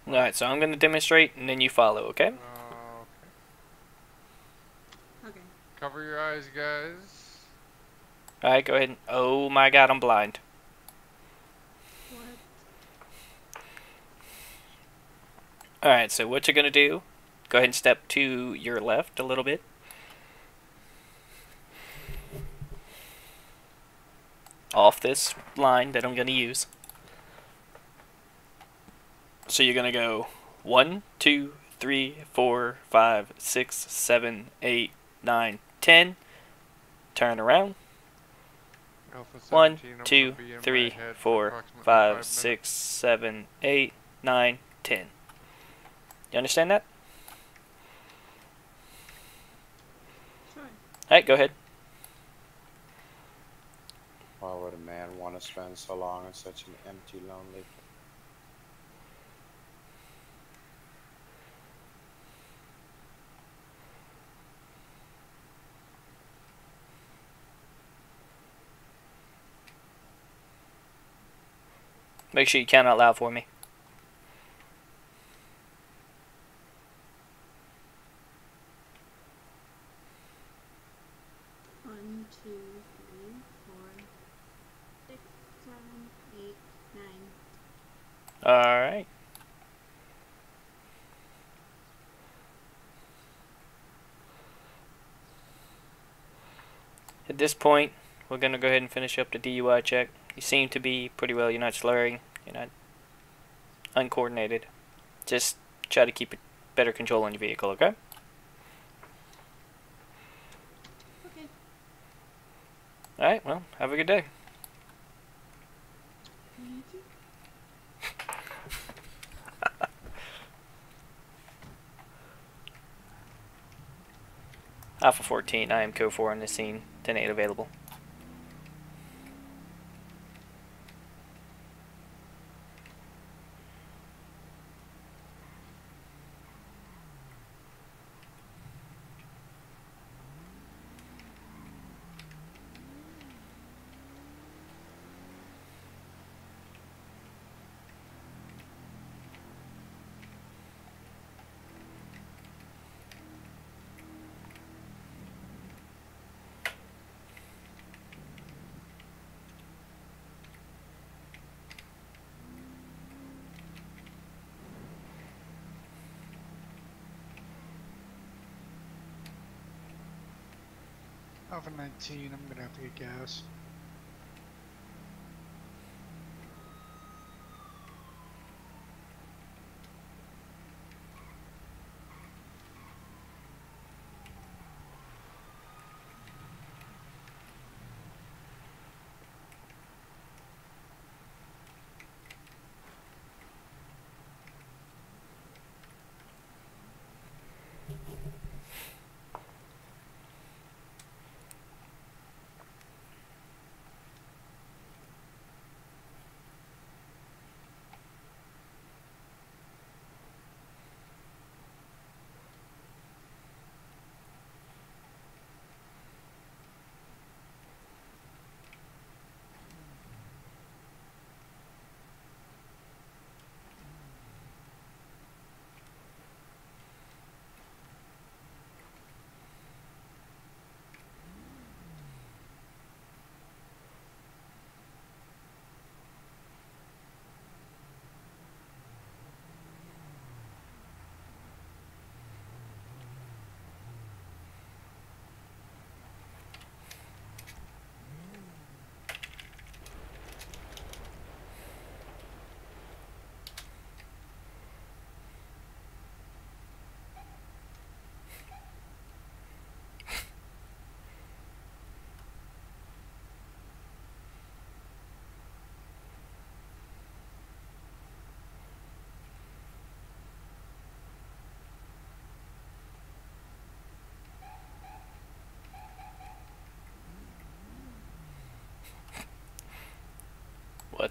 Alright, so I'm going to demonstrate, and then you follow, okay? Okay. Okay. Cover your eyes, guys. Alright, go ahead. And, oh my god, I'm blind. What? Alright, so what you're going to do, go ahead and step to your left a little bit. Off this line that I'm going to use. So you're going to go 1, 2, 3, 4, 5, 6, 7, 8, 9, 10. Turn around. Alpha 1, 17, I'm 2, gonna be in 3, my head for 4, approximately 5, 5 6, minutes. 7, 8, 9, 10. You understand that? Sure. Alright, go ahead. Why would a man want to spend so long in such an empty, lonely place? Make sure you count out loud for me. One, two, three, four, 6, 7, 8, 9. Alright. At this point, we're going to go ahead and finish up the DUI check. You seem to be pretty well. You're not slurring. You're not uncoordinated. Just try to keep better control on your vehicle, okay? Okay. Alright, well, have a good day. You too. Alpha 14, I am code 4 on the scene. 10-8 available. Alpha 19, I'm gonna have to get gas.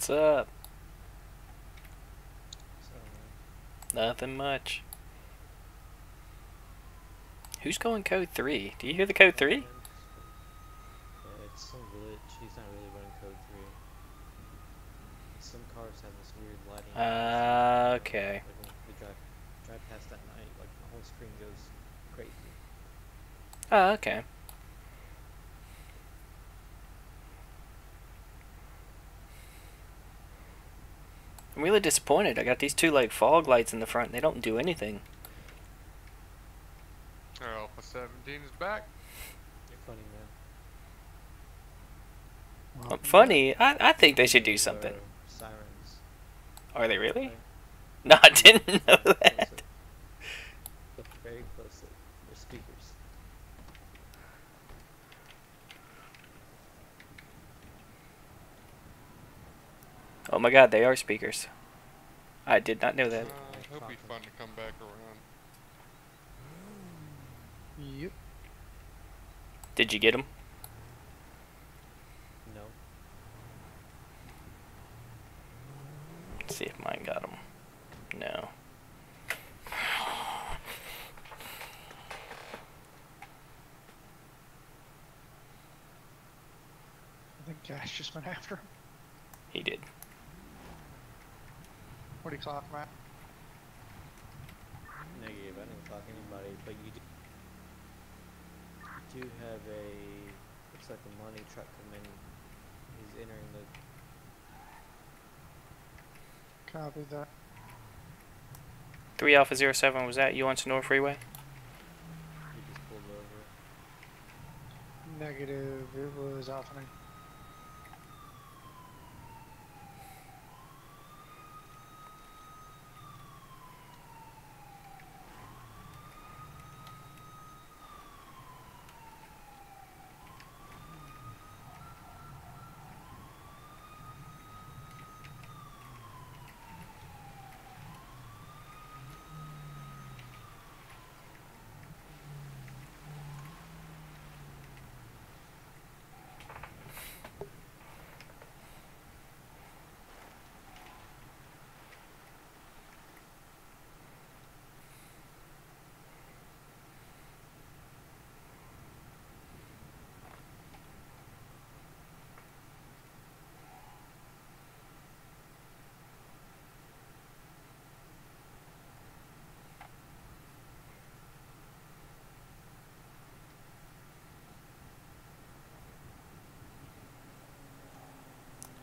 What's up? So, Nothing much. Who's going code 3? Do you hear the code 3? yeah, it's some glitch. He's not really running code 3. Some cars have this weird lighting. Okay. Like when we drive past at night, like the whole screen goes crazy. Oh, okay. I'm really disappointed. I got these two like fog lights in the front. They don't do anything. Alpha 17 is back. You're funny, man. Well, funny? I think they should do something. Sirens. Are they really? Okay. No, I didn't know that. Look very closely. They're speakers. Oh my god, they are speakers. I did not know that. It'll be fun to come back around. Yep. Did you get them? No. Let's see if mine got them. No. I think Cash just went after him. He did. What do you clock, Matt? Negative. I didn't clock anybody, but you do have a, looks like a money truck coming. He's entering the. Copy that. 3 Alpha 07, was that you on Sonora Freeway? He just pulled over. Negative. It was Alpha 9.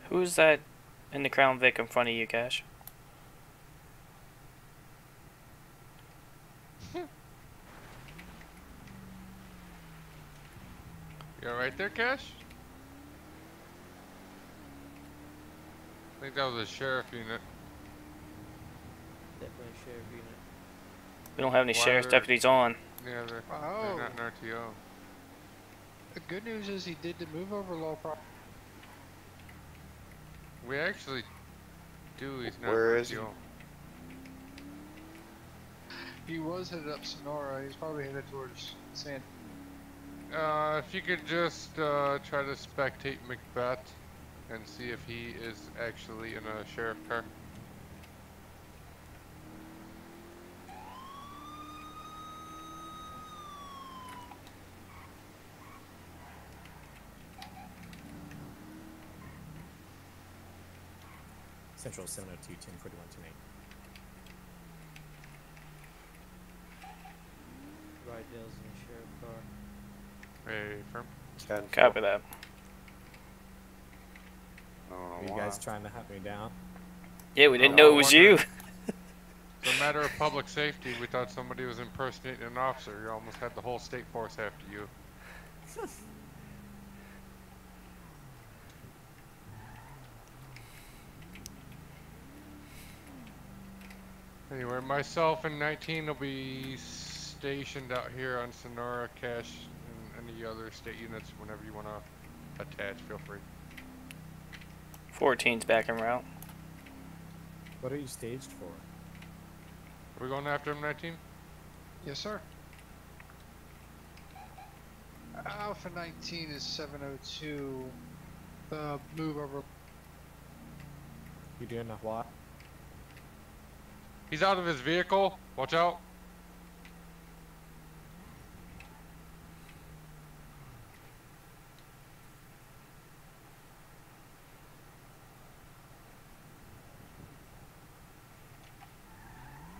Who's that in the Crown Vic in front of you, Cash? You alright there, Cash? I think that was a sheriff unit. Definitely a sheriff unit. We don't have any sheriff's deputies on. Yeah, they're Oh. not in RTO. The good news is he did the move over low pro. We actually do. He's not Where in is he? RTO. He was headed up Sonora. He's probably headed towards San. If you could just try to spectate Macbeth and see if he is actually in a sheriff car. Central 702 1041 tonight. Rydell's in a sheriff car. Hey, firm. 10. Copy that. Are you guys trying to hunt me down? Yeah, we didn't know it was you. It's a matter of public safety. We thought somebody was impersonating an officer. You almost had the whole state force after you. Anyway, myself and 19 will be stationed out here on Sonora, Cash, and any other state units whenever you want to attach. Feel free. 14's back en route. What are you staged for? Are we going after him, 19? Yes, sir. Alpha 19 is 702. The move over. You doing a what? He's out of his vehicle. Watch out.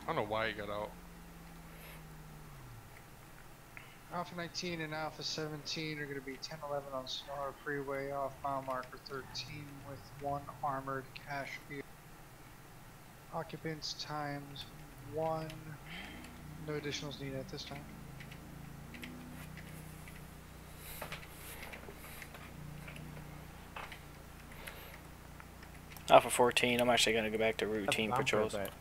I don't know why he got out. Alpha 19 and Alpha 17 are going to be 1011 on Sonora Freeway off mile marker 13 with one armored cash vehicle. Occupants times 1. No additionals needed at this time. Alpha 14, I'm actually going to go back to routine I'm patrols. perfect.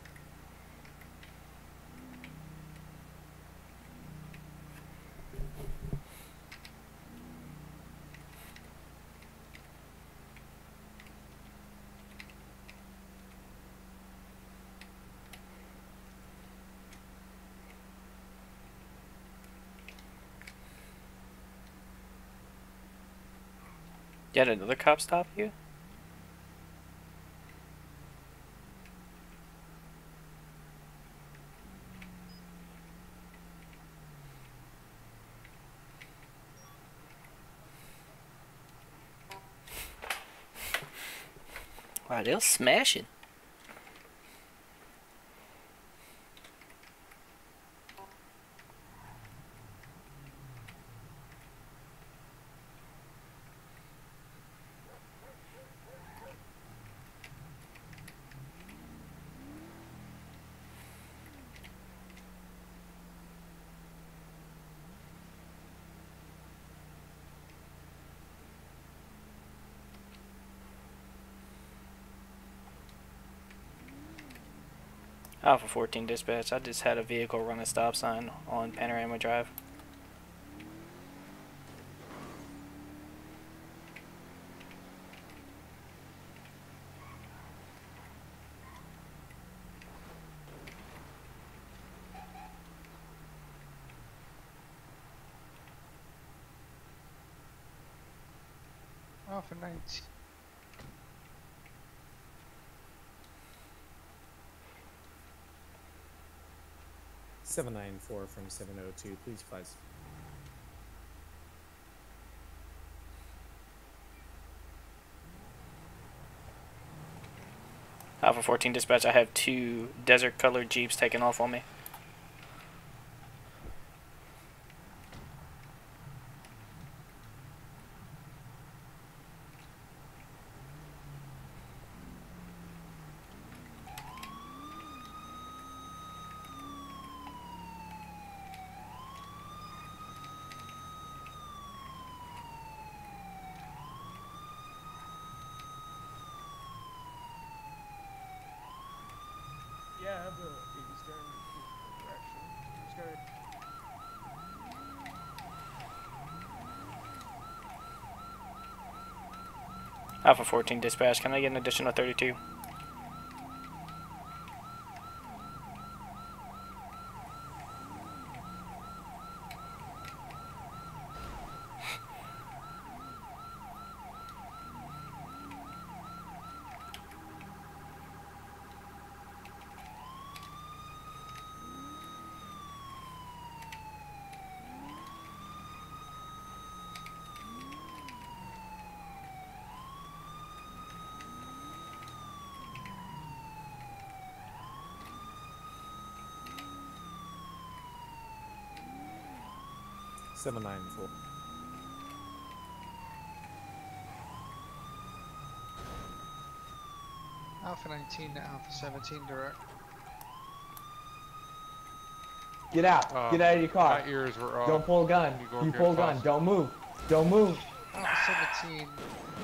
Yet another cop stop you? Wow, they're smashing. Alpha 14 dispatch, I just had a vehicle run a stop sign on Panorama Drive. Alpha 19. Seven 794 from 702, please advise. Alpha 14 dispatch, I have 2 desert colored Jeeps taking off on me. Yeah, I have the Eastern direction. Just gotta. Alpha 14 dispatch, can I get an additional 32? Seven 794. Alpha 19 to Alpha 17 direct. Get out. Get out of your car. My ears were off. Don't pull a gun. You pull a gun. Don't move. Don't move. Alpha 17,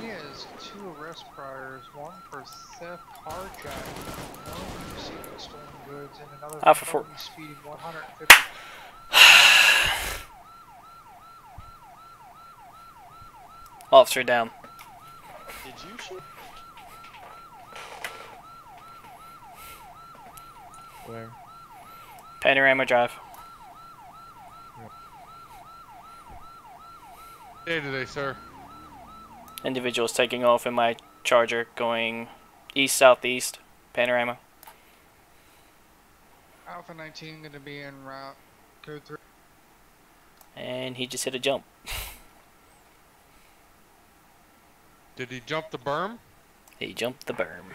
he has 2 arrest priors, one for theft, carjacking, one for receiving stolen goods, and another Alpha for 4. speeding 150. Officer down. Did you shoot? Where? Panorama Drive. Day today, sir. Individuals taking off in my Charger going East southeast, panorama. Alpha 19 gonna be en route. Code 3. And he just hit a jump. Did he jump the berm? He jumped the berm.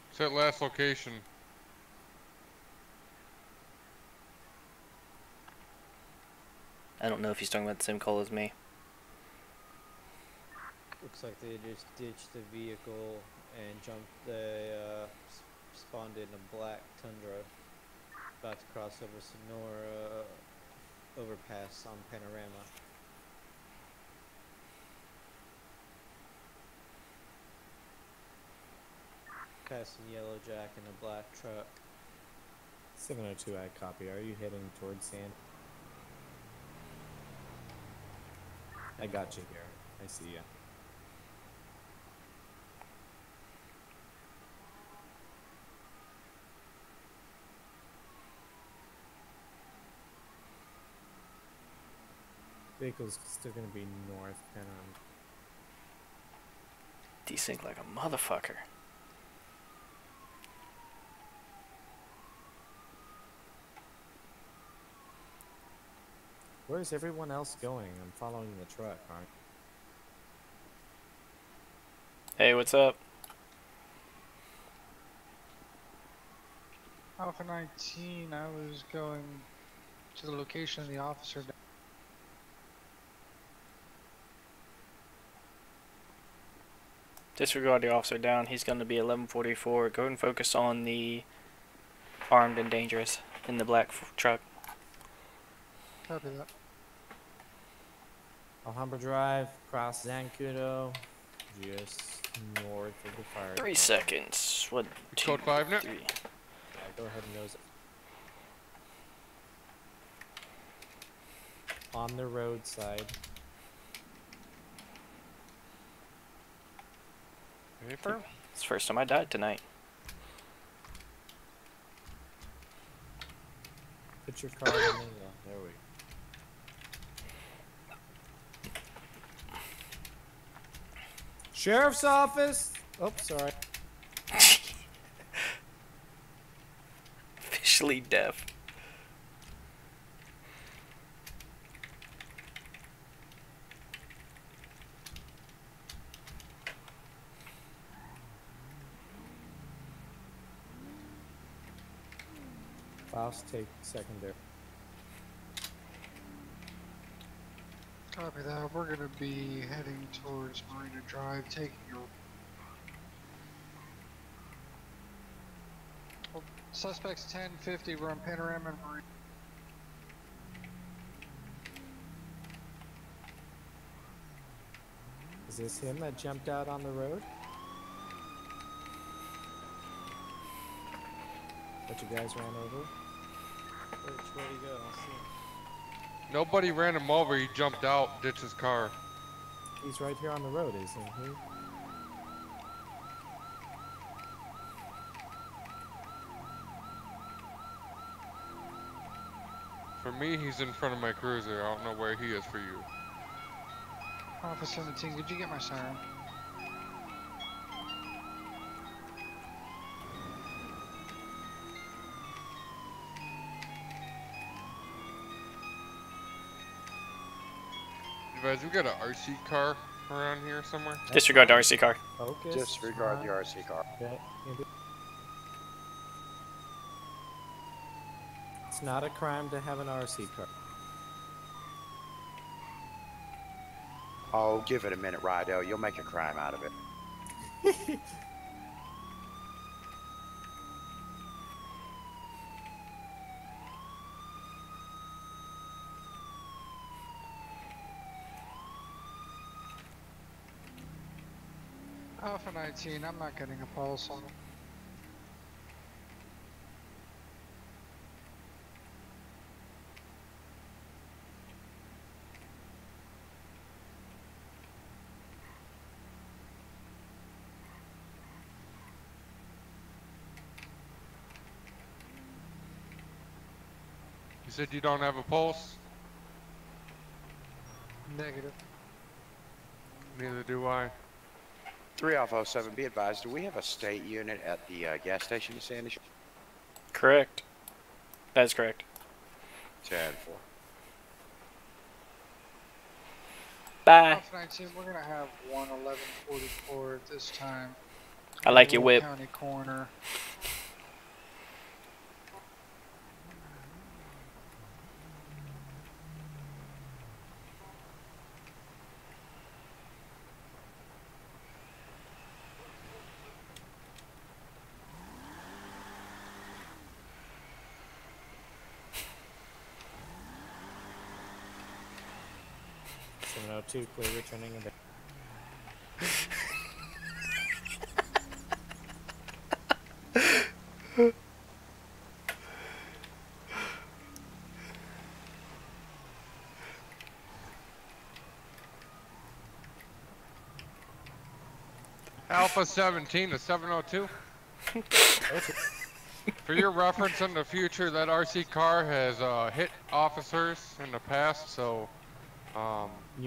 It's that last location. I don't know if he's talking about the same call as me. Looks like they just ditched the vehicle and jumped. They spawned in a black Tundra. About to cross over Sonora overpass on Panorama. Passing Yellow Jack in a black truck. 702, I copy. Are you heading towards Sand? I got you here. I see ya. Vehicle's still gonna be north, Panorama. Desync like a motherfucker. Where's everyone else going? I'm following the truck, aren't Hey, what's up? Alpha 19, I was going to the location of the officer. Disregard the officer down. He's going to be 1144. Go and focus on the armed and dangerous in the black truck. Copy that. Alhambra Drive, cross Zancudo, just north of the fire. 3 seconds. What? Code 5 now? 3. Yeah, go ahead and nose it. On the roadside. It's the first time I died tonight. Put your car in the there we go. Sheriff's office. Oh, sorry. Officially deaf. Faust, take secondary. Copy that. We're gonna be heading towards Marina Drive, taking your suspects 1050. We're on Panorama and Marina. Is this him that jumped out on the road? That you guys ran over? Where'd he go? I don't see him. Nobody ran him over. He jumped out, ditched his car. He's right here on the road, isn't he? For me, he's in front of my cruiser. I don't know where he is for you. Alpha 17, could you get my siren? Guys, we got an RC car around here somewhere. Disregard the RC car. Focus. Disregard the RC car. Okay. It's not a crime to have an RC car. Oh, give it a minute, Rydell. You'll make a crime out of it. Alpha 19, I'm not getting a pulse on him. You said you don't have a pulse? Negative. Neither do I. 3 Alpha 07, be advised, do we have a state unit at the gas station, Sandy? Correct. That's correct. 10-4. Bye. Alpha 19, we're gonna have 11144 at this time. I like your Little whip. County corner. Two clear returning and Alpha 17 to 702. For your reference in the future, that RC car has hit officers in the past, so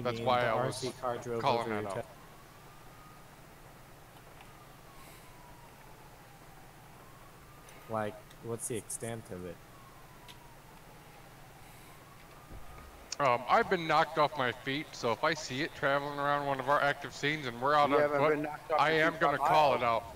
that's why I was calling that out. Like, what's the extent of it? I've been knocked off my feet, so if I see it traveling around one of our active scenes and we're out on foot, I am going to call it out.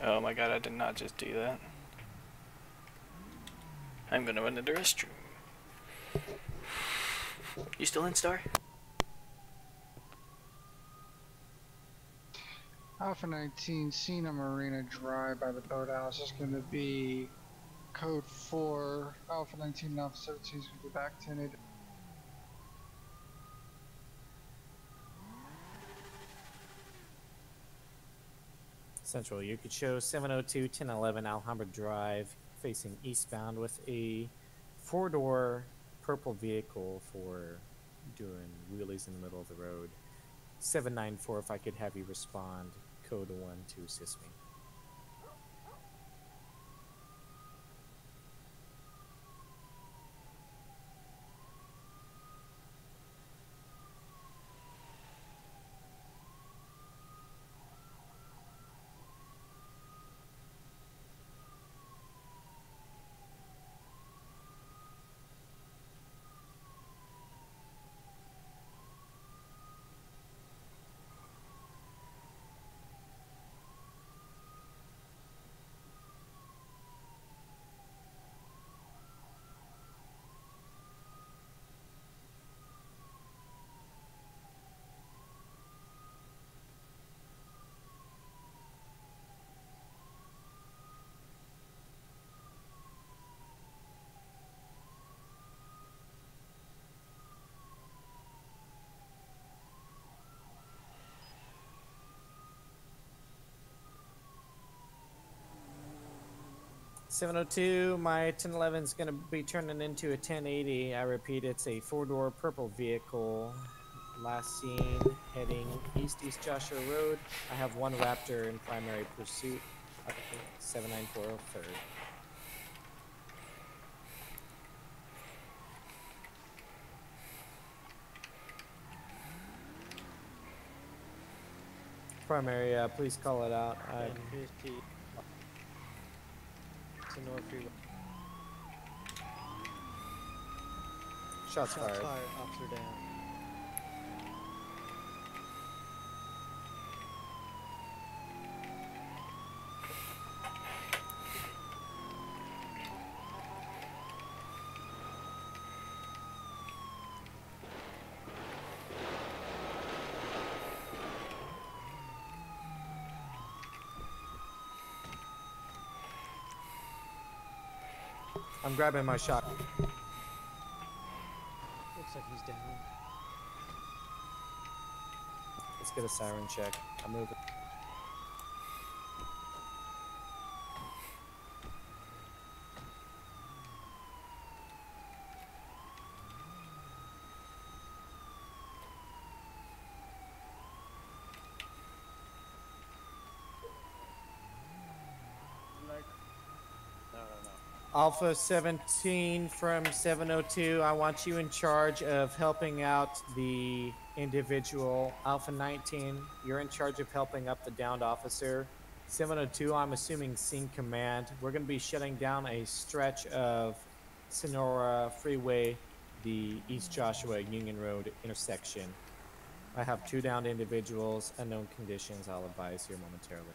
Oh my god, I did not just do that. I'm gonna run to the restroom. You still in, Star? Alpha 19, Cena Marina Drive by the boathouse is going to be code 4. Alpha 19 and Alpha 17 is going to be back 10-8. Central, you could show 702 1011 Alhambra Drive facing eastbound with a 4-door purple vehicle for doing wheelies in the middle of the road. 794, if I could have you respond, code 1 to assist me. $702, my 1011 is going to be turning into a 1080. I repeat, it's a 4-door purple vehicle. Last seen heading east Joshua Road. I have one Raptor in primary pursuit. 79403. Primary, please call it out. 1050 to North Freeway. Shots fired. Officer down. I'm grabbing my shot. Looks like he's down. Let's get a siren check. I'm moving. Alpha 17 from 702, I want you in charge of helping out the individual. Alpha 19, you're in charge of helping up the downed officer. 702, I'm assuming scene command. We're going to be shutting down a stretch of Sonora Freeway, the East Joshua Union Road intersection. I have 2 downed individuals, unknown conditions. I'll advise here momentarily.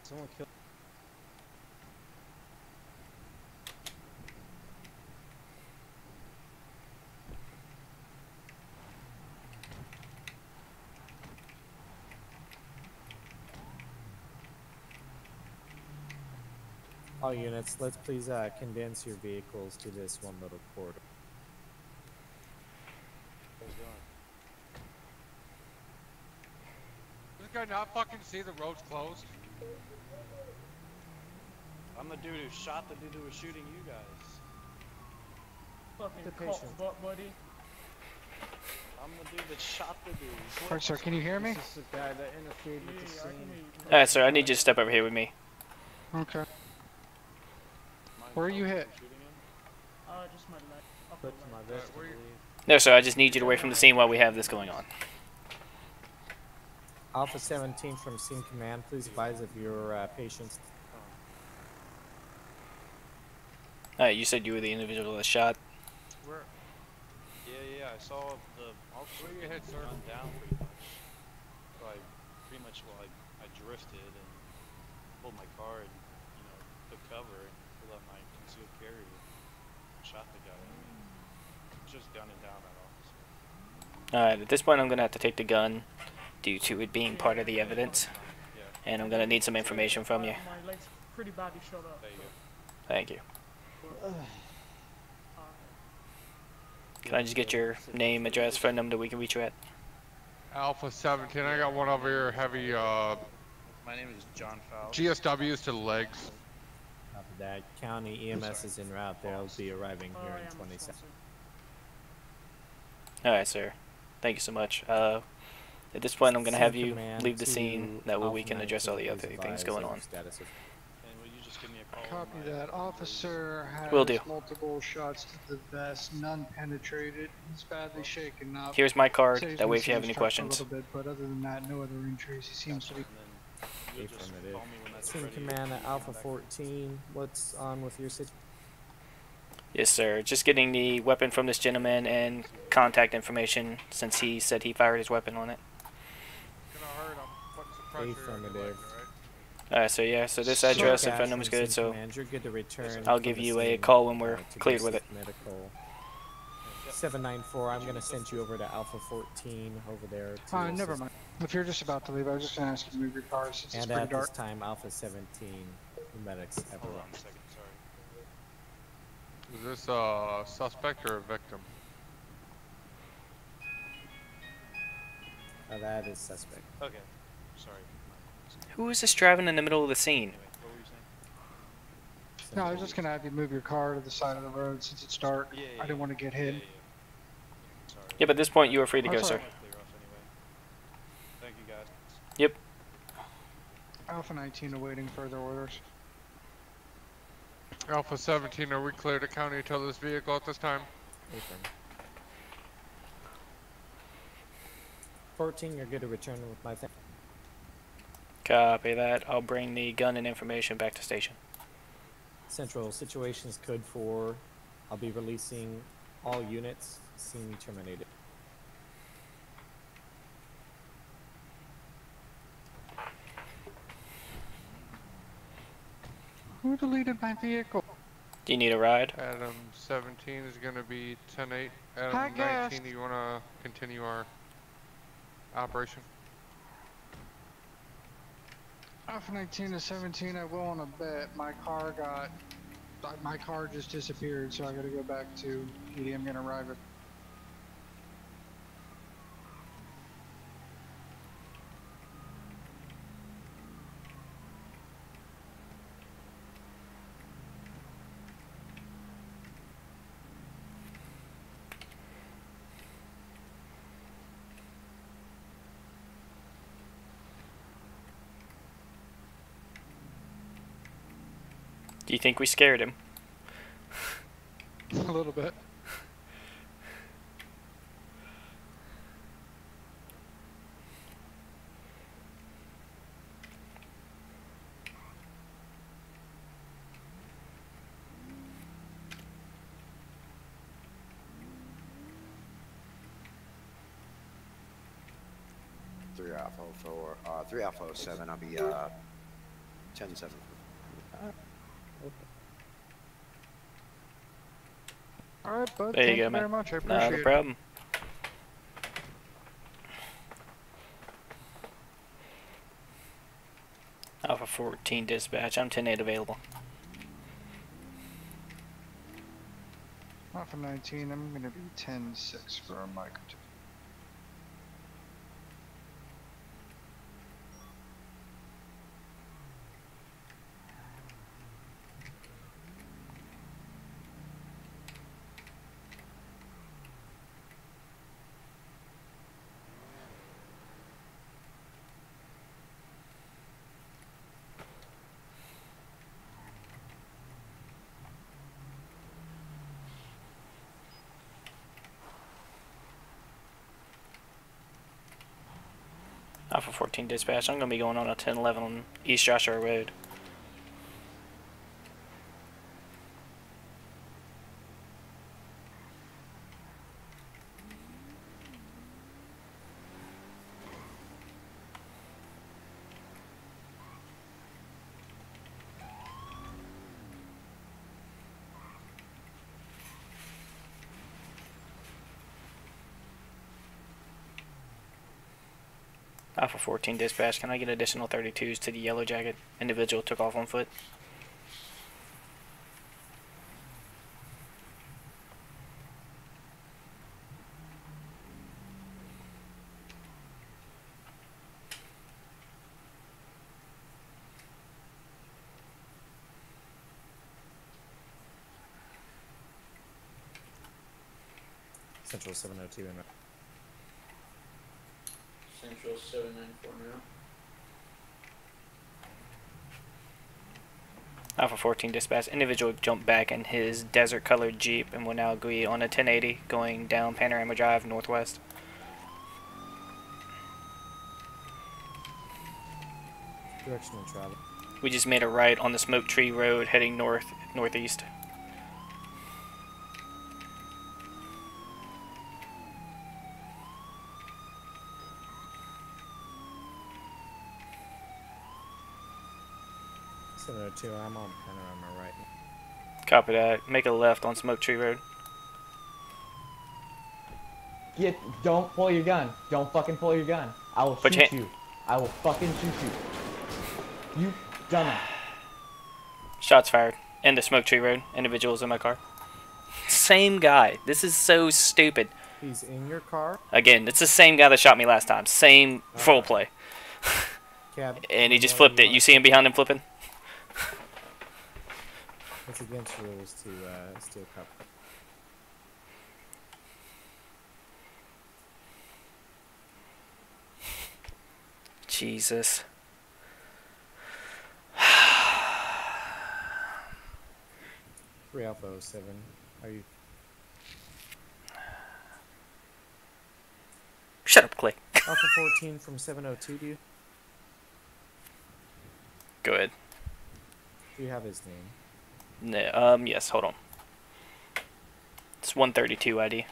Someone killed. All units, let's please condense your vehicles to this one little corridor. Does this guy not fucking see the road's closed? I'm the dude who shot the dude who was shooting you guys. Fucking The cult patient. butt, buddy. I'm the dude that shot the dude. Alright, sir, can you hear me? This is the guy that interfered with the Yeah, I can scene. hear you. Alright, sir, I need you to step over here with me. Okay. Where are you hit? Just my leg. Put to my vest, I believe. No, sir, I just need you to away from the scene while we have this going on. Alpha 17 from scene command, please advise of your patients. Alright, you said you were the individual that shot. Where? Yeah, I saw the officer Where you hit, sir? run down pretty much. So I pretty much, well, I drifted and pulled my car and, you know, took cover and pulled out my concealed carry and shot the guy. I mean, just gunning down that officer. Alright, at this point I'm going to have to take the gun due to it being part of the evidence. And I'm going to need some information from you. My leg's pretty badly shot up. There you go. Thank you. Can I just get your name, address, phone number that we can reach you at? Alpha 17, I got one over here, heavy, My name is John Fowler. GSWs to the legs. After that, county EMS is en route. They'll be arriving here in 20 seconds. Alright, sir. Thank you so much. At this point, I'm going to have you Command leave the to scene. That way we Alpha can address all the 19, other please things advise going of on. status of- And will you just give me a call? Copy that. Officer has Will do. multiple shots to the vest, none penetrated. He's badly shaken up. Here's my card. Says That way if missing you have his any truck a questions. little bit, but other than that, no other injuries. He seems to be. You'll just Affirmative. call me when that's Scene ready. command at Alpha 14. What's on with your situation? Yes, sir. Just getting the weapon from this gentleman and contact information since he said he fired his weapon on it. Gonna hurt, I'm putting some pressure on your leg, Affirmative. alright? Alright, so yeah, so this address and Cash phone number's from good, scene so command. You're good to return I'll from give the you a scene, call when we're to cleared with it. basic medical. 794, I'm going to send you over to Alpha 14 over there. To Never assist. mind. If you're just about to leave, I was just gonna ask you to move your car since it's And pretty at dark. this time, Alpha 17, the medics have Hold on arrived. a second, sorry. Is this a suspect or a victim? That is suspect. Okay, sorry. Who is this driving in the middle of the scene? Anyway, what were you saying? No, I was just gonna have you move your car to the side of the road since it's dark. Yeah, I didn't want to get hit. Sorry. Yep, at this point you are free to go, That's sir. all right. Clear off anyway. Thank you guys. Yep. Alpha 19 awaiting further orders. Alpha 17, are we clear to county to tow this vehicle at this time? Affirm. 14, you're good to return with my thing. Copy that. I'll bring the gun and information back to station. Central Situations Code 4. I'll be releasing all units. Scene terminated. Who deleted my vehicle? Do you need a ride? Adam 17 is gonna be 10-8. Hi, Adam guys. 19, do you wanna continue our operation? Off 19 to 17, I will on a bet. My car just disappeared, so I gotta go back to PD. I'm gonna arrive at. Do you think we scared him? A little bit. Three Alpha 4, 3 Alpha 07. I'll be 10-7. All right, bud. There Thank you go, you very man. much. I appreciate Not a it. problem. Alpha 14 dispatch. I'm 10-8 available. Alpha 19, I'm gonna be 10-6 for a mic. Alpha 14 dispatch. I'm going to be going on a 10-11 on East Joshua Road. Alpha 14 dispatch. Can I get additional 32s to the yellow jacket? Individual took off on foot. Central 702 in. Central 794 now. Alpha 14 dispatch. Individual jumped back in his desert colored Jeep and will now agree on a 1080 going down Panorama Drive northwest. Direction of travel. We just made a right on the Smoke Tree Road heading northeast. I'm on Panorama right now. Copy that. Make a left on Smoke Tree Road. Don't pull your gun. Don't fucking pull your gun. I will shoot you. I will fucking shoot you. You dumbass. Shots fired. End of Smoke Tree Road. Individuals in my car. Same guy. This is so stupid. He's in your car? Again, it's the same guy that shot me last time. Same full play. Cab, And he just flipped it. You see him behind him flipping? It's against rules to steal cup. Jesus. 3 Alpha 07. Are you? Shut up, Clay. Alpha 14 from 702, do you? Go ahead. Do you have his name? No, yes, hold on. It's 132 ID.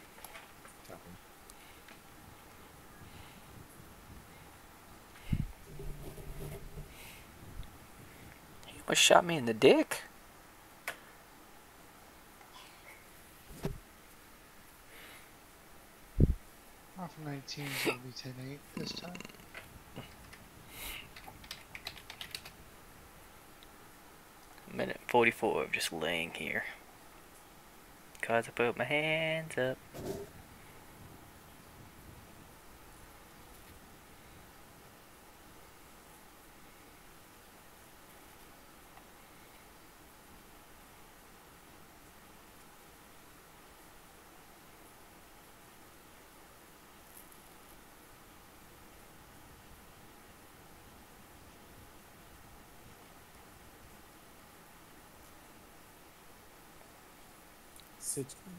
He almost shot me in the dick. Off 19 is gonna be 10-8 this time. 44 of just laying here. Cause I put my hands up.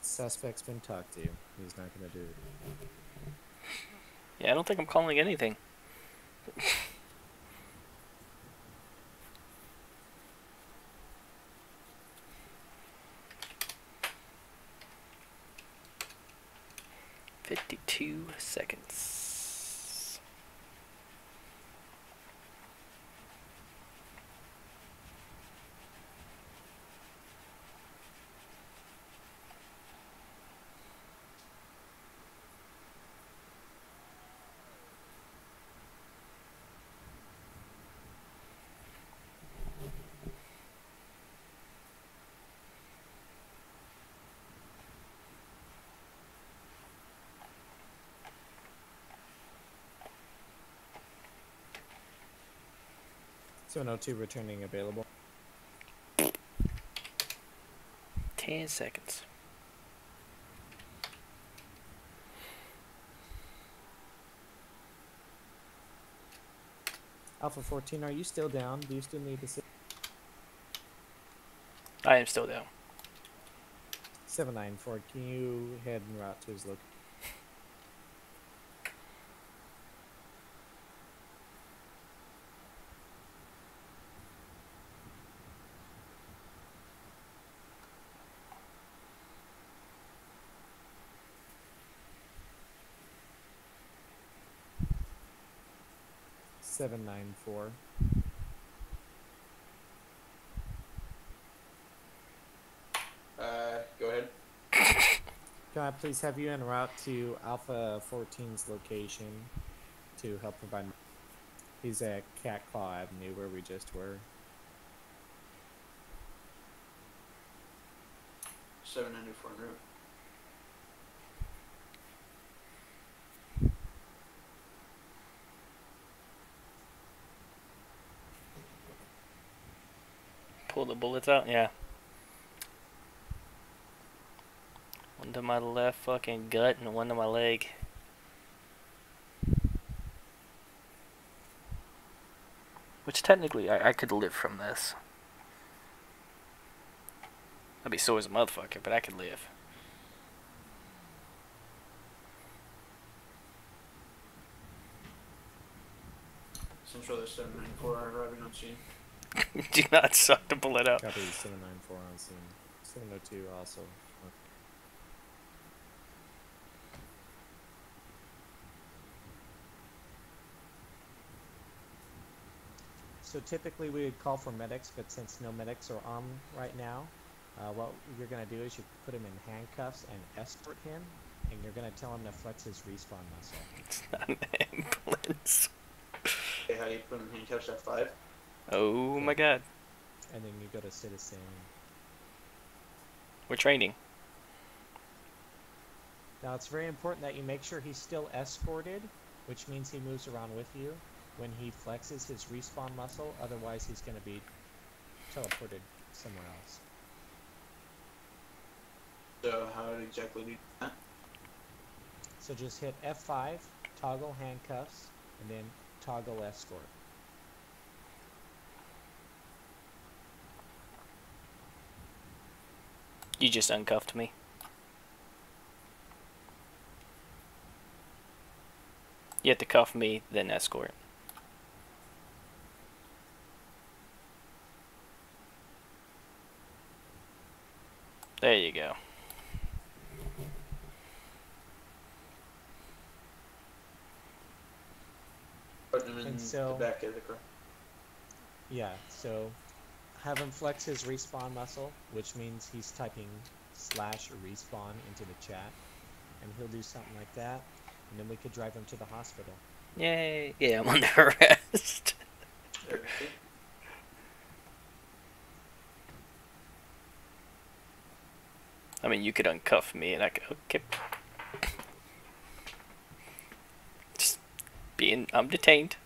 Suspect's been talked to. He's not gonna do it. Yeah, I don't think I'm calling anything. "52 seconds. So 102 returning available. 10 seconds. Alpha 14, are you still down? Do you still need to sit? I am still down. 794, can you head and route to his location? Seven nine four. Go ahead. Can I please have you en route to Alpha 14's location to help provide? He's at Cat Claw Avenue where we just were. 794 en route. Pull the bullets out? Yeah. One to my left fucking gut and one to my leg. Which technically I could live from this. I'd be sore as a motherfucker, but I could live. Central, there's 794 arriving on scene. Do not suck the bullet out. Copy 794 on scene. 702 also. Okay. So typically we would call for medics, but since no medics are on right now, what you're going to do is you put him in handcuffs and escort him, and you're going to tell him to flex his respawn muscle. It's not an ambulance. Okay, how do you put him in handcuffs at 5? Oh my god. And then you go to citizen. We're training. Now it's very important that you make sure he's still escorted, which means he moves around with you when he flexes his respawn muscle, otherwise he's going to be teleported somewhere else. So how exactly do you do that? So just hit F5, toggle handcuffs, and then toggle escort. You just uncuffed me. You have to cuff me, then escort. There you go. Put him in And so, the back of the car. yeah, so have him flex his respawn muscle, which means he's typing /respawn into the chat, and he'll do something like that, and then we could drive him to the hospital. Yay! Yeah, I'm under arrest. I mean, you could uncuff me and I could, okay. Just I'm detained.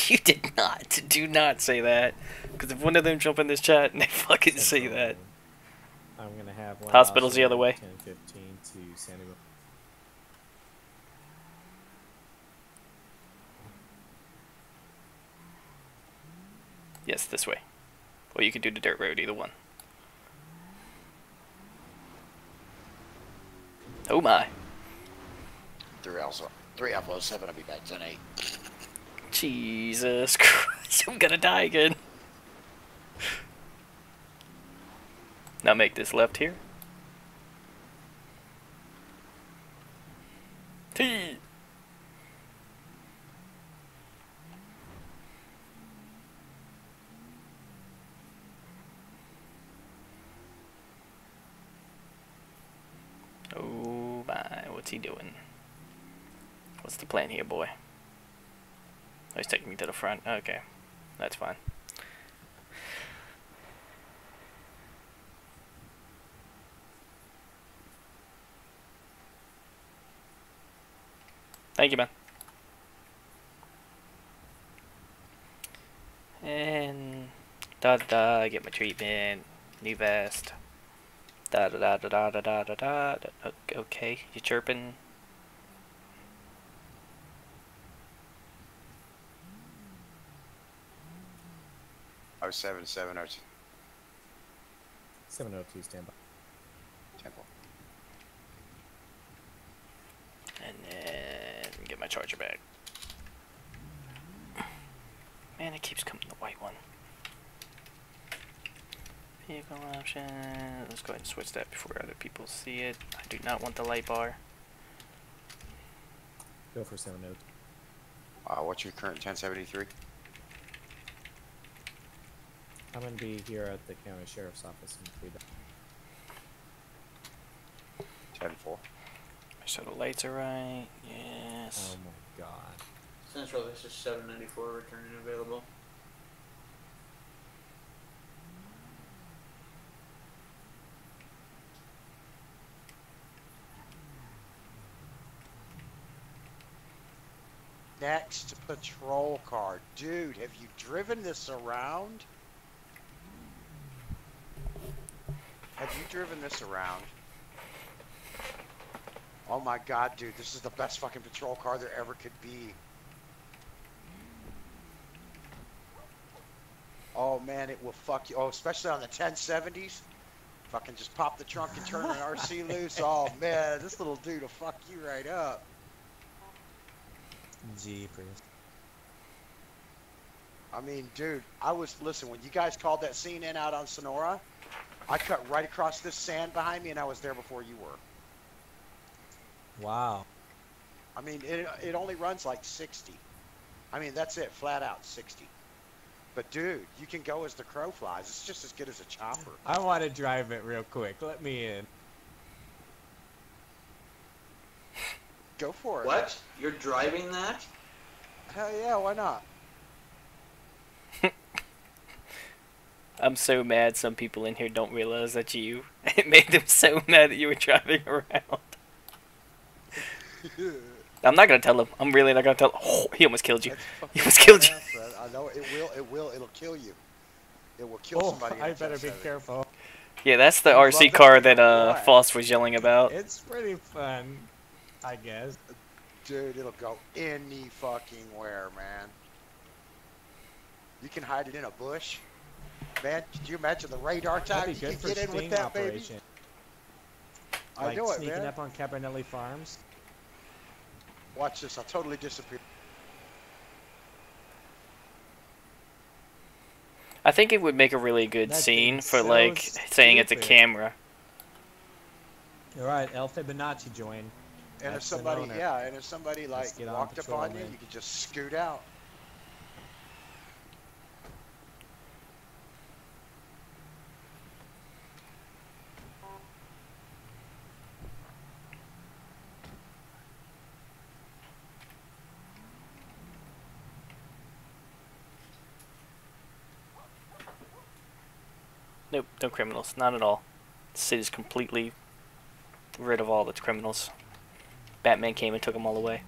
You did not. Do not say that. Because if one of them jump in this chat and they fucking say that. I'm gonna have one Hospital's the other way. 1015 to Sandy. Yes, this way. Or you could do the dirt road, either one. Oh my. 3 Alpha 07, I'll be back 10-8. Jesus Christ, I'm gonna die again. Now make this left here. T. Oh my, what's he doing? What's the plan here, boy? Oh, he's taking me to the front. Okay, that's fine. Thank you, man. And da da da, get my treatment, new vest. Da da da da da da da da da. Okay, you chirping? Oh 702. 702 standby. Temple. And then get my charger back. Man, it keeps coming the white one. Vehicle option. Let's go ahead and switch that before other people see it. I do not want the light bar. Go for 702. What's your current 1073? I'm gonna be here at the county sheriff's office in 3. 10-4. So the lights are right. Yes. Oh my god. Central, this is 794 returning available. Next patrol car. Dude, have you driven this around? Have you driven this around? Oh my god, dude, this is the best fucking patrol car there ever could be. Oh man, it will fuck you. Oh, especially on the 1070s. Fucking just pop the trunk and turn an RC loose. Oh man, this little dude will fuck you right up. Jeepers. I mean, dude, listen, when you guys called that scene in out on Sonora, I cut right across this sand behind me and I was there before you were. Wow. I mean, it only runs like 60. I mean, that's it, flat out 60. But dude, you can go as the crow flies. It's just as good as a chopper. I want to drive it real quick. Let me in. Go for it. What? You're driving that? Hell yeah, why not? I'm so mad some people in here don't realize that you. It made them so mad that you were driving around. I'm not gonna tell him. I'm really not gonna tell him. Oh, he almost killed you. He almost killed you. I know it will. It'll kill you. It will kill somebody. I better be careful. Yeah, that's the RC car that Foss was yelling about. It's pretty fun, I guess. Dude, it'll go any fucking where, man. You can hide it in a bush. Man, could you imagine the radar time you can get in with that, baby? I know it, man. Sneaking up on Cabrinelli Farms. Watch this, I'll totally disappear. I think it would make a really good scene for so like saying it's a stupid. camera. All right, El Fibonacci joined. And if somebody, like walked up on you, you could just scoot out. Nope, no criminals. Not at all. The city's completely rid of all its criminals. Batman came and took them all away.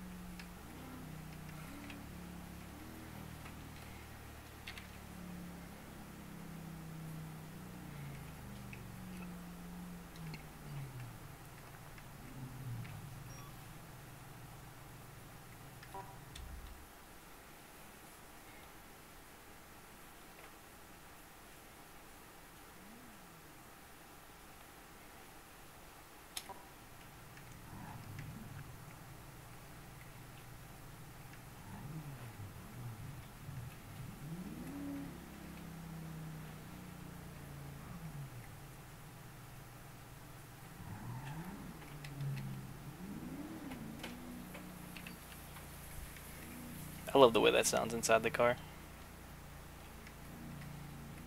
I love the way that sounds inside the car.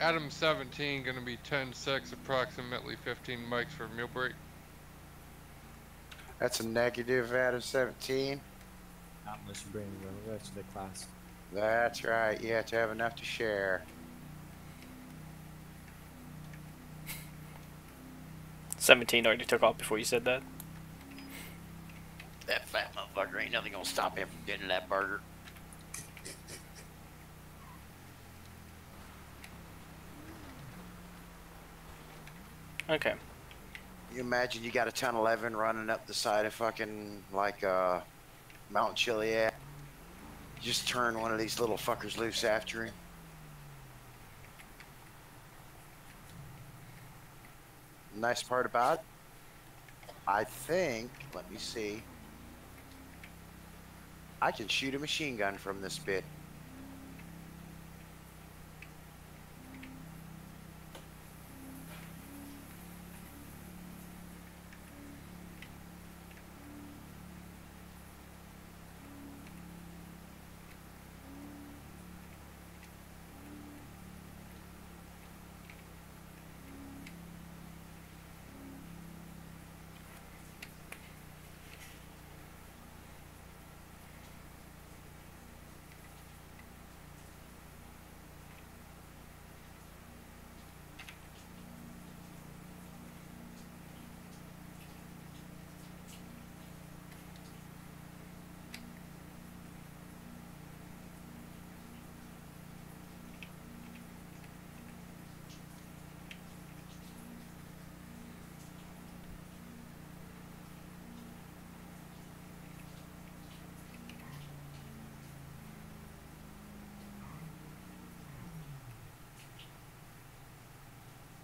Adam 17 gonna be 10-6, approximately 15 mics for meal break. That's a negative out of 17. Not unless you bring the rest of the class. That's right. You have to have enough to share. 17 already took off before you said that. That fat motherfucker ain't nothing gonna stop him from getting that burger. Okay. You imagine you got a 1011 running up the side of fucking like Mount Chiliad. Just turn one of these little fuckers loose after him. Nice part about it, I think, let me see, I can shoot a machine gun from this bit.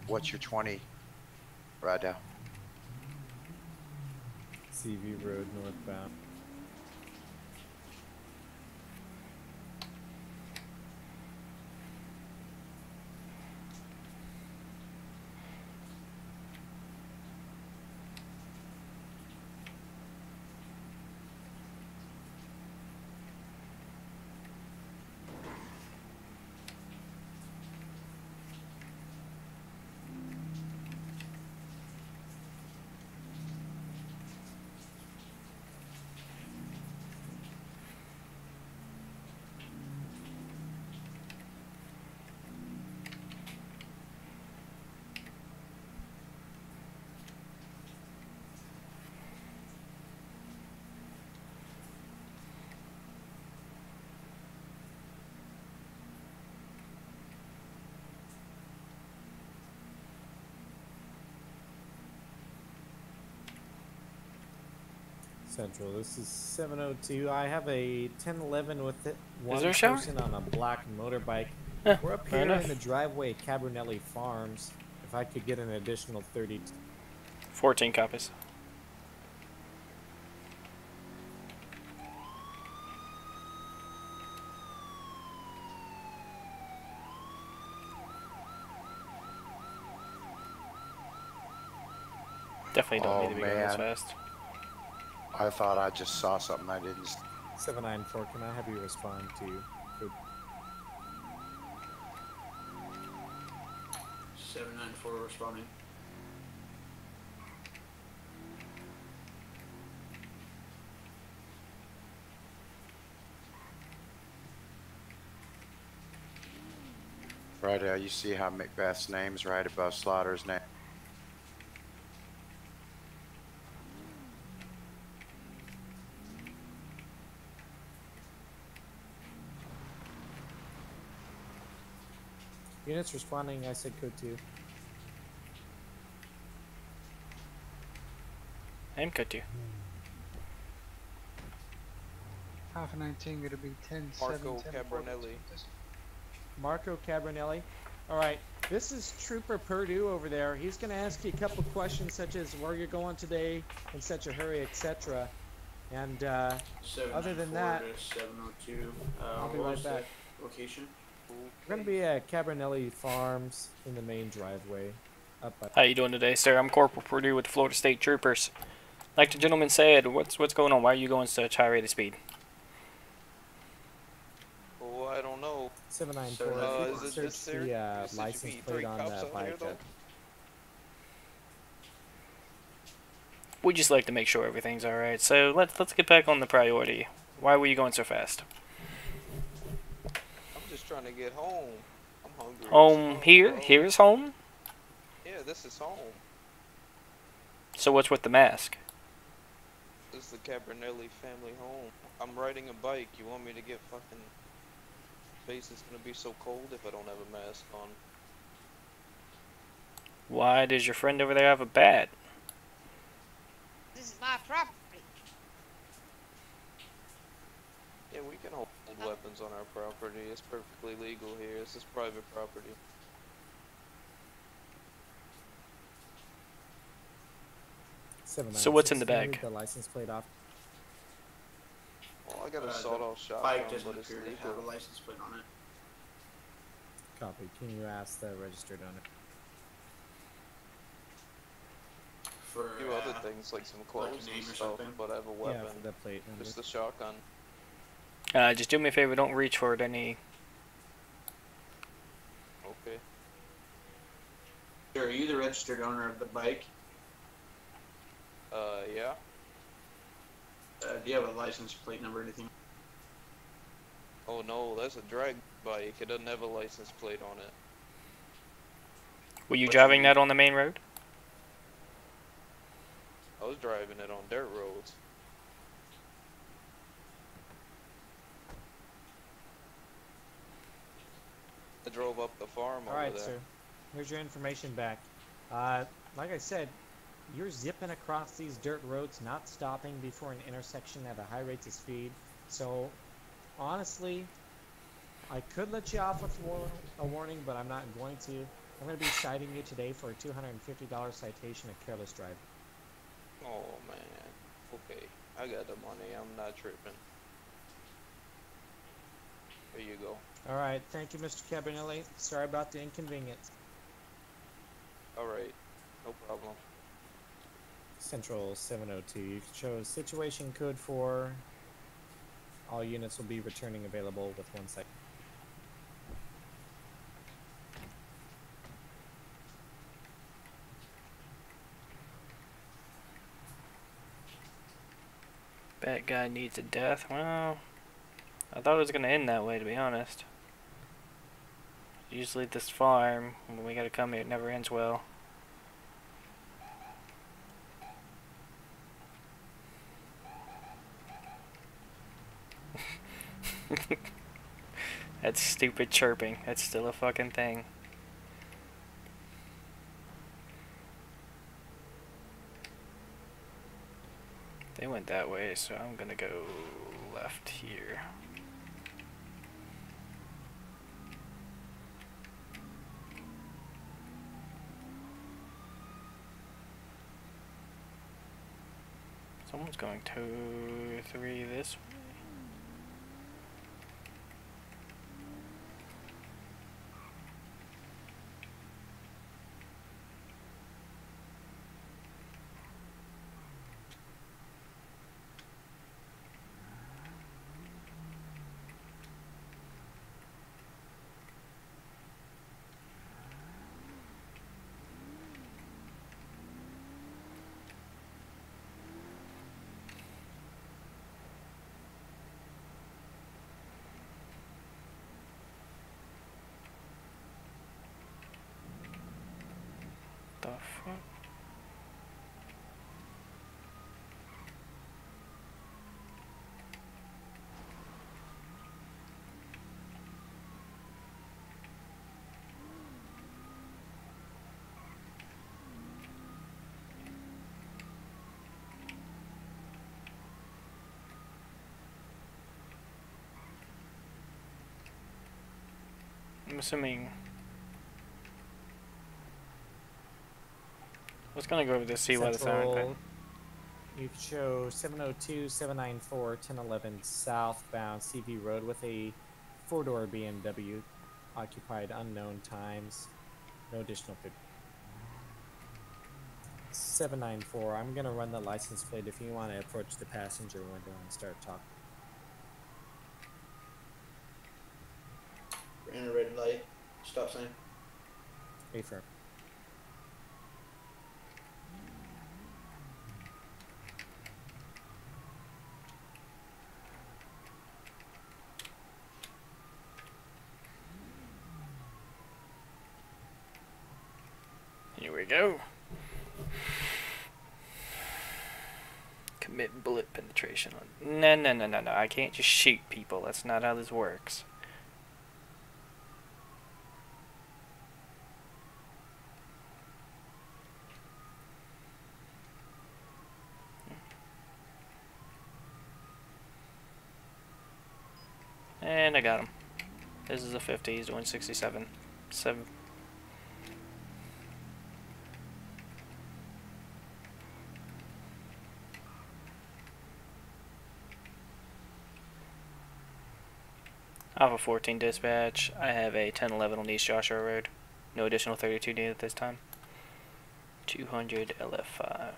What's your 20, Rado? CV Road northbound. Central, this is 702. I have a 1011 with it. One there a shower? person on a black motorbike. Yeah, We're up fair here enough. in the driveway at Cabrinelli Farms. If I could get an additional 30. 14 copies. Definitely don't need to be going this fast. I thought I just saw something I didn't. 794, can I have you respond to? Good. 794 responding. Right, you see how Macbeth's name's right above Slaughter's name? Units responding, I said code 2. I'm code 2. Half 19 gonna be 10, Marco 7, 10, Cabrinelli. Marco Cabrinelli. All right, this is Trooper Purdue over there. He's going to ask you a couple questions such as where you're going today, in such a hurry, etc. And other than that, to 702. I'll be what right was the back. location? We're going to be at Cabrinelli Farms in the main driveway. Up by How you doing today, sir? I'm Corporal Purdue with the Florida State Troopers. Like the gentleman said, what's going on? Why are you going such high rate of speed? Oh, I don't know. 794. Is it Search this there? the Said you license beat plate 3 on cops the out bike. here, though? We just like to make sure everything's all right. So let's get back on the priority. Why were you going so fast? I'm just trying to get home. I'm hungry. Home here? Here is home? Yeah, this is home. So what's with the mask? This is the Cabrinelli family home. I'm riding a bike. You want me to get fucking... Face is gonna be so cold if I don't have a mask on. Why does your friend over there have a bat? This is my property. Yeah, we can hold weapons on our property. It's perfectly legal here. This is private property. So what's in the 796, can you bag? read the license plate off? Well, I got a The sawed-off shotgun, bike doesn't but it's appear to legal. have a license plate on it. Copy. Can you ask the registered owner? For A few other things like some clothes name and or stuff, something? but I have a weapon. Yeah, for the plate number. Just the shotgun. Just do me a favor, don't reach for it any... Okay. Sir, are you the registered owner of the bike? Yeah. Do you have a license plate number or anything? Oh no, that's a drag bike. It doesn't have a license plate on it. Were you driving that on the main road? I was driving it on dirt roads. I drove up the farm over Alright, there. sir. Here's your information back. Like I said, you're zipping across these dirt roads, not stopping before an intersection at a high rate of speed. So, honestly, I could let you off with a warning, but I'm not going to. I'm going to be citing you today for a $250 citation of careless driving. Oh man. Okay. I got the money. I'm not tripping. There you go. Alright, thank you, Mr. Cabrinelli. Sorry about the inconvenience. Alright. No problem. Central 702, you can show situation code 4. All units will be returning available with 1 second. That guy needs a death. Well, I thought it was gonna end that way, to be honest. Usually this farm, when we gotta come here, it never ends well. That's stupid chirping. That's still a fucking thing. They went that way, so I'm gonna go left here. Someone's going 2, 3 this way. fuck? I'm assuming. I was gonna go over to see why the siren thing. Central, you could show 702, 794, 1011 southbound CV Road with a four-door BMW, occupied unknown times, no additional 50. 794, I'm gonna run the license plate if you want to approach the passenger window and start talking. Ran a red light. Stop sign. Affirm. Here we go. Commit bullet penetration on. No. I can't just shoot people. That's not how this works. And I got him. This is a 50. He's doing 67. 7. Alpha 14 dispatch. I have a 1011 on East Joshua Road. No additional 32 needed this time. 200 LF5.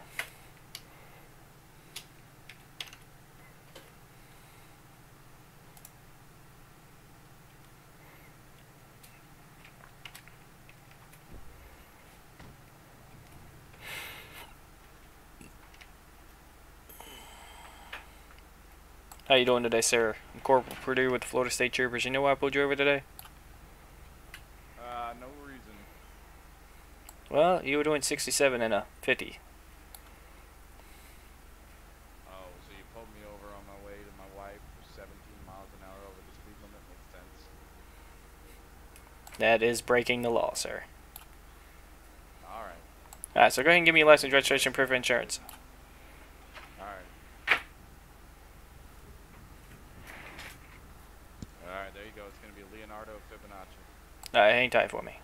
How you doing today, sir? I'm Corporal Purdue with the Florida State Troopers. You know why I pulled you over today? No reason. Well, you were doing 67 and a 50. Oh, so you pulled me over on my way to my wife for 17 miles an hour over the speed limit? Makes sense. That is breaking the law, sir. Alright. Alright, so go ahead and give me your license, registration, proof of insurance. Alright, there you go. It's going to be Leonardo Fibonacci. Alright, hang tight for me.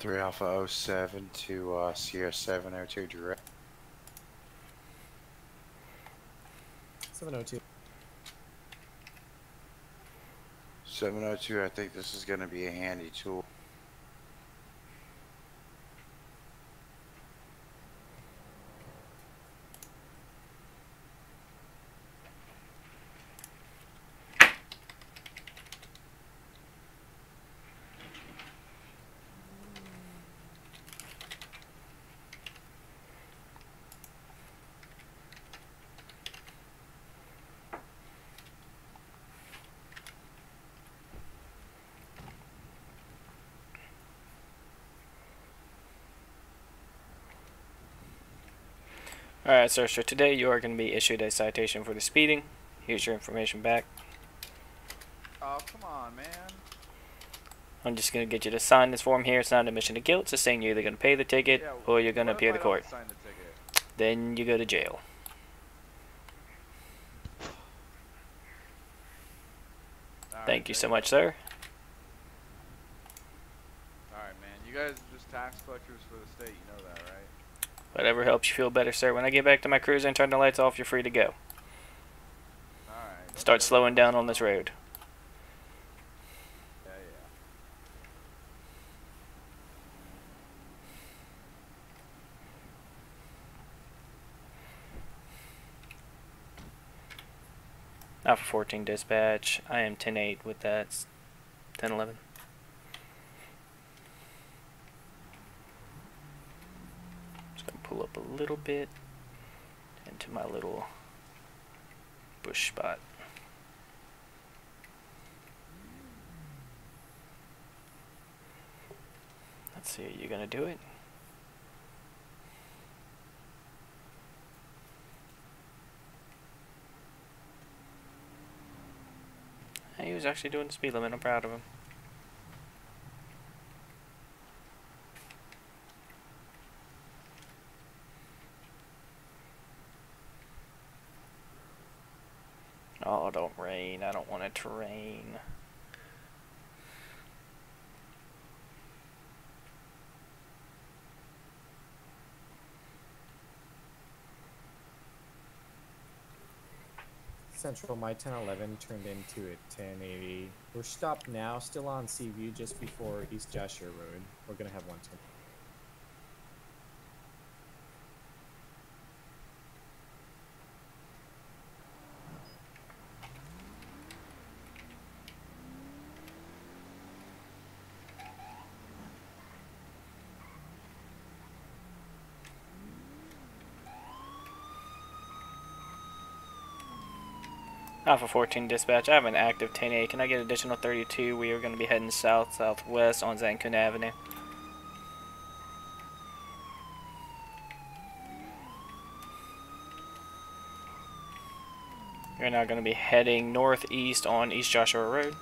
Three Alpha 07 to Sierra 702 direct. 702. 702, I think this is going to be a handy tool. Alright, sir, so today you are going to be issued a citation for the speeding. Here's your information back. Oh, come on, man. I'm just going to get you to sign this form here. It's not an admission to guilt. It's just saying you're either going to pay the ticket or you're going to appear to court. Sign the ticket? Then you go to jail. Thank you so much, sir. Alright, man. You guys are just tax collectors for the state. You know that, right? Whatever helps you feel better, sir. When I get back to my cruiser and turn the lights off, you're free to go. Alright. Start slowing down on this road. Yeah. Alpha 14 dispatch. I am 10-8 with that. 10-11. Just gonna pull up a little bit into my little bush spot. Let's see, are you gonna do it? He was actually doing the speed limit. I'm proud of him. Oh, don't rain. I don't want it to rain. Central, my 1011 turned into a 1080. We're stopped now, still on Seaview, just before East Joshua Road. We're gonna have 110. Alpha 14 dispatch, I have an active 10A. Can I get additional 32? We are going to be heading south-southwest on Zankun Avenue. We're now going to be heading northeast on East Joshua Road.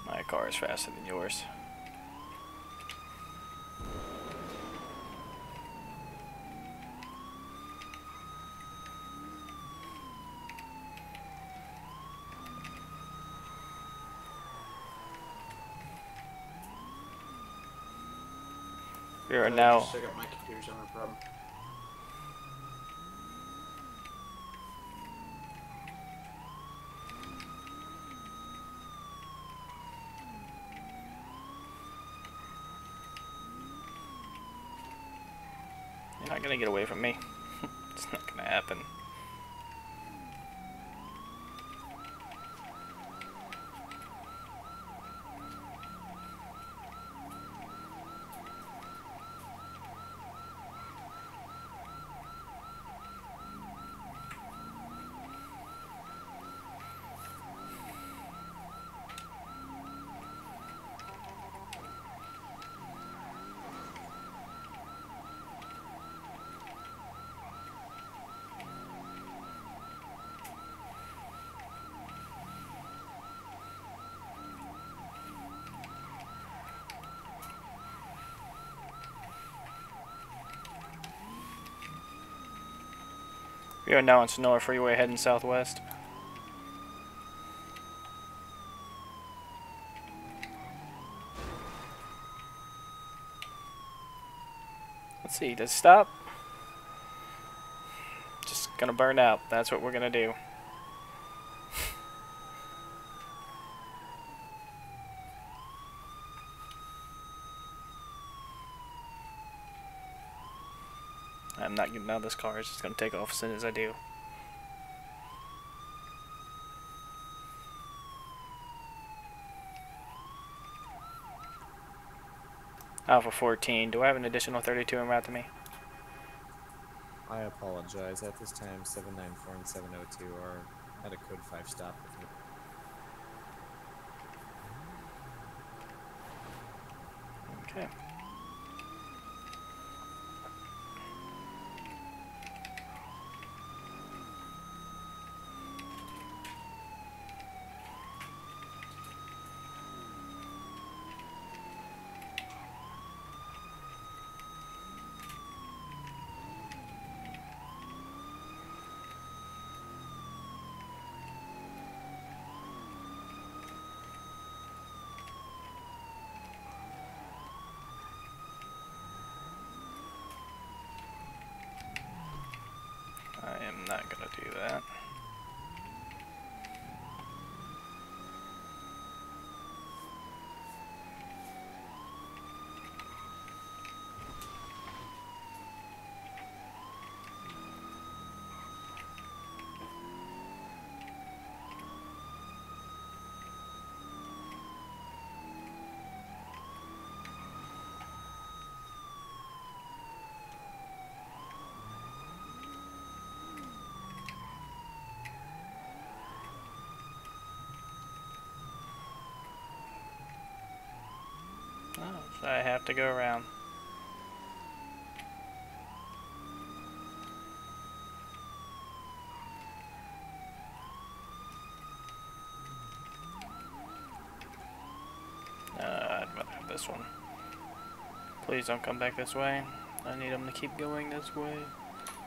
My car is faster than yours. We are now. Just check out my computer's having a problem. You're not gonna get away from me. It's not gonna happen. We are now on Sonora Freeway heading southwest. Let's see, does it stop? Just gonna burn out. That's what we're gonna do. I'm not getting out of this car. It's just gonna take off as soon as I do. Alpha 14, do I have an additional 32 en route to me? I apologize. At this time, 794 and 702 are at a code 5 stop with me. Okay. I am not gonna do that. Oh, so I have to go around. I'd rather have this one. Please don't come back this way. I need them to keep going this way.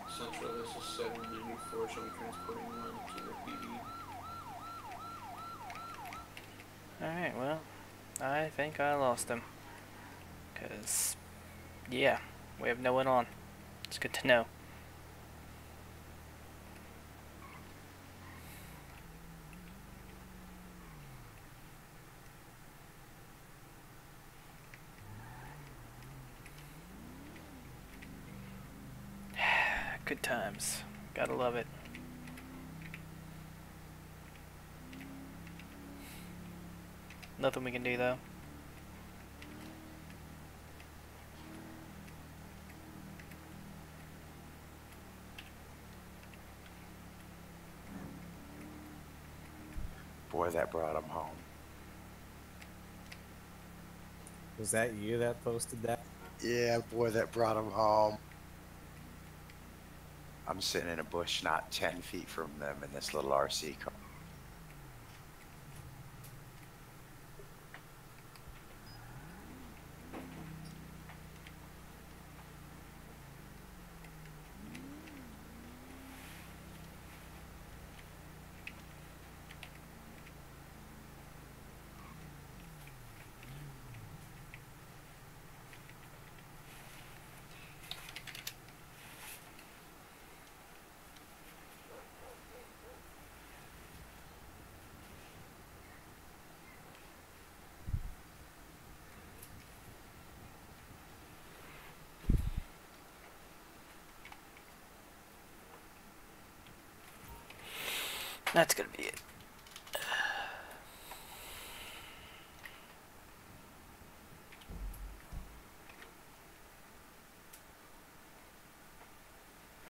Central, this is 794, shall be transporting one to the PD. Alright, well, I think I lost him. Because, yeah, we have no one on. It's good to know. Good times. Gotta love it. Nothing we can do though. Boy, that brought him home. Was that you that posted that? Yeah, boy, that brought him home. I'm sitting in a bush not 10 feet from them in this little RC car. That's gonna be it.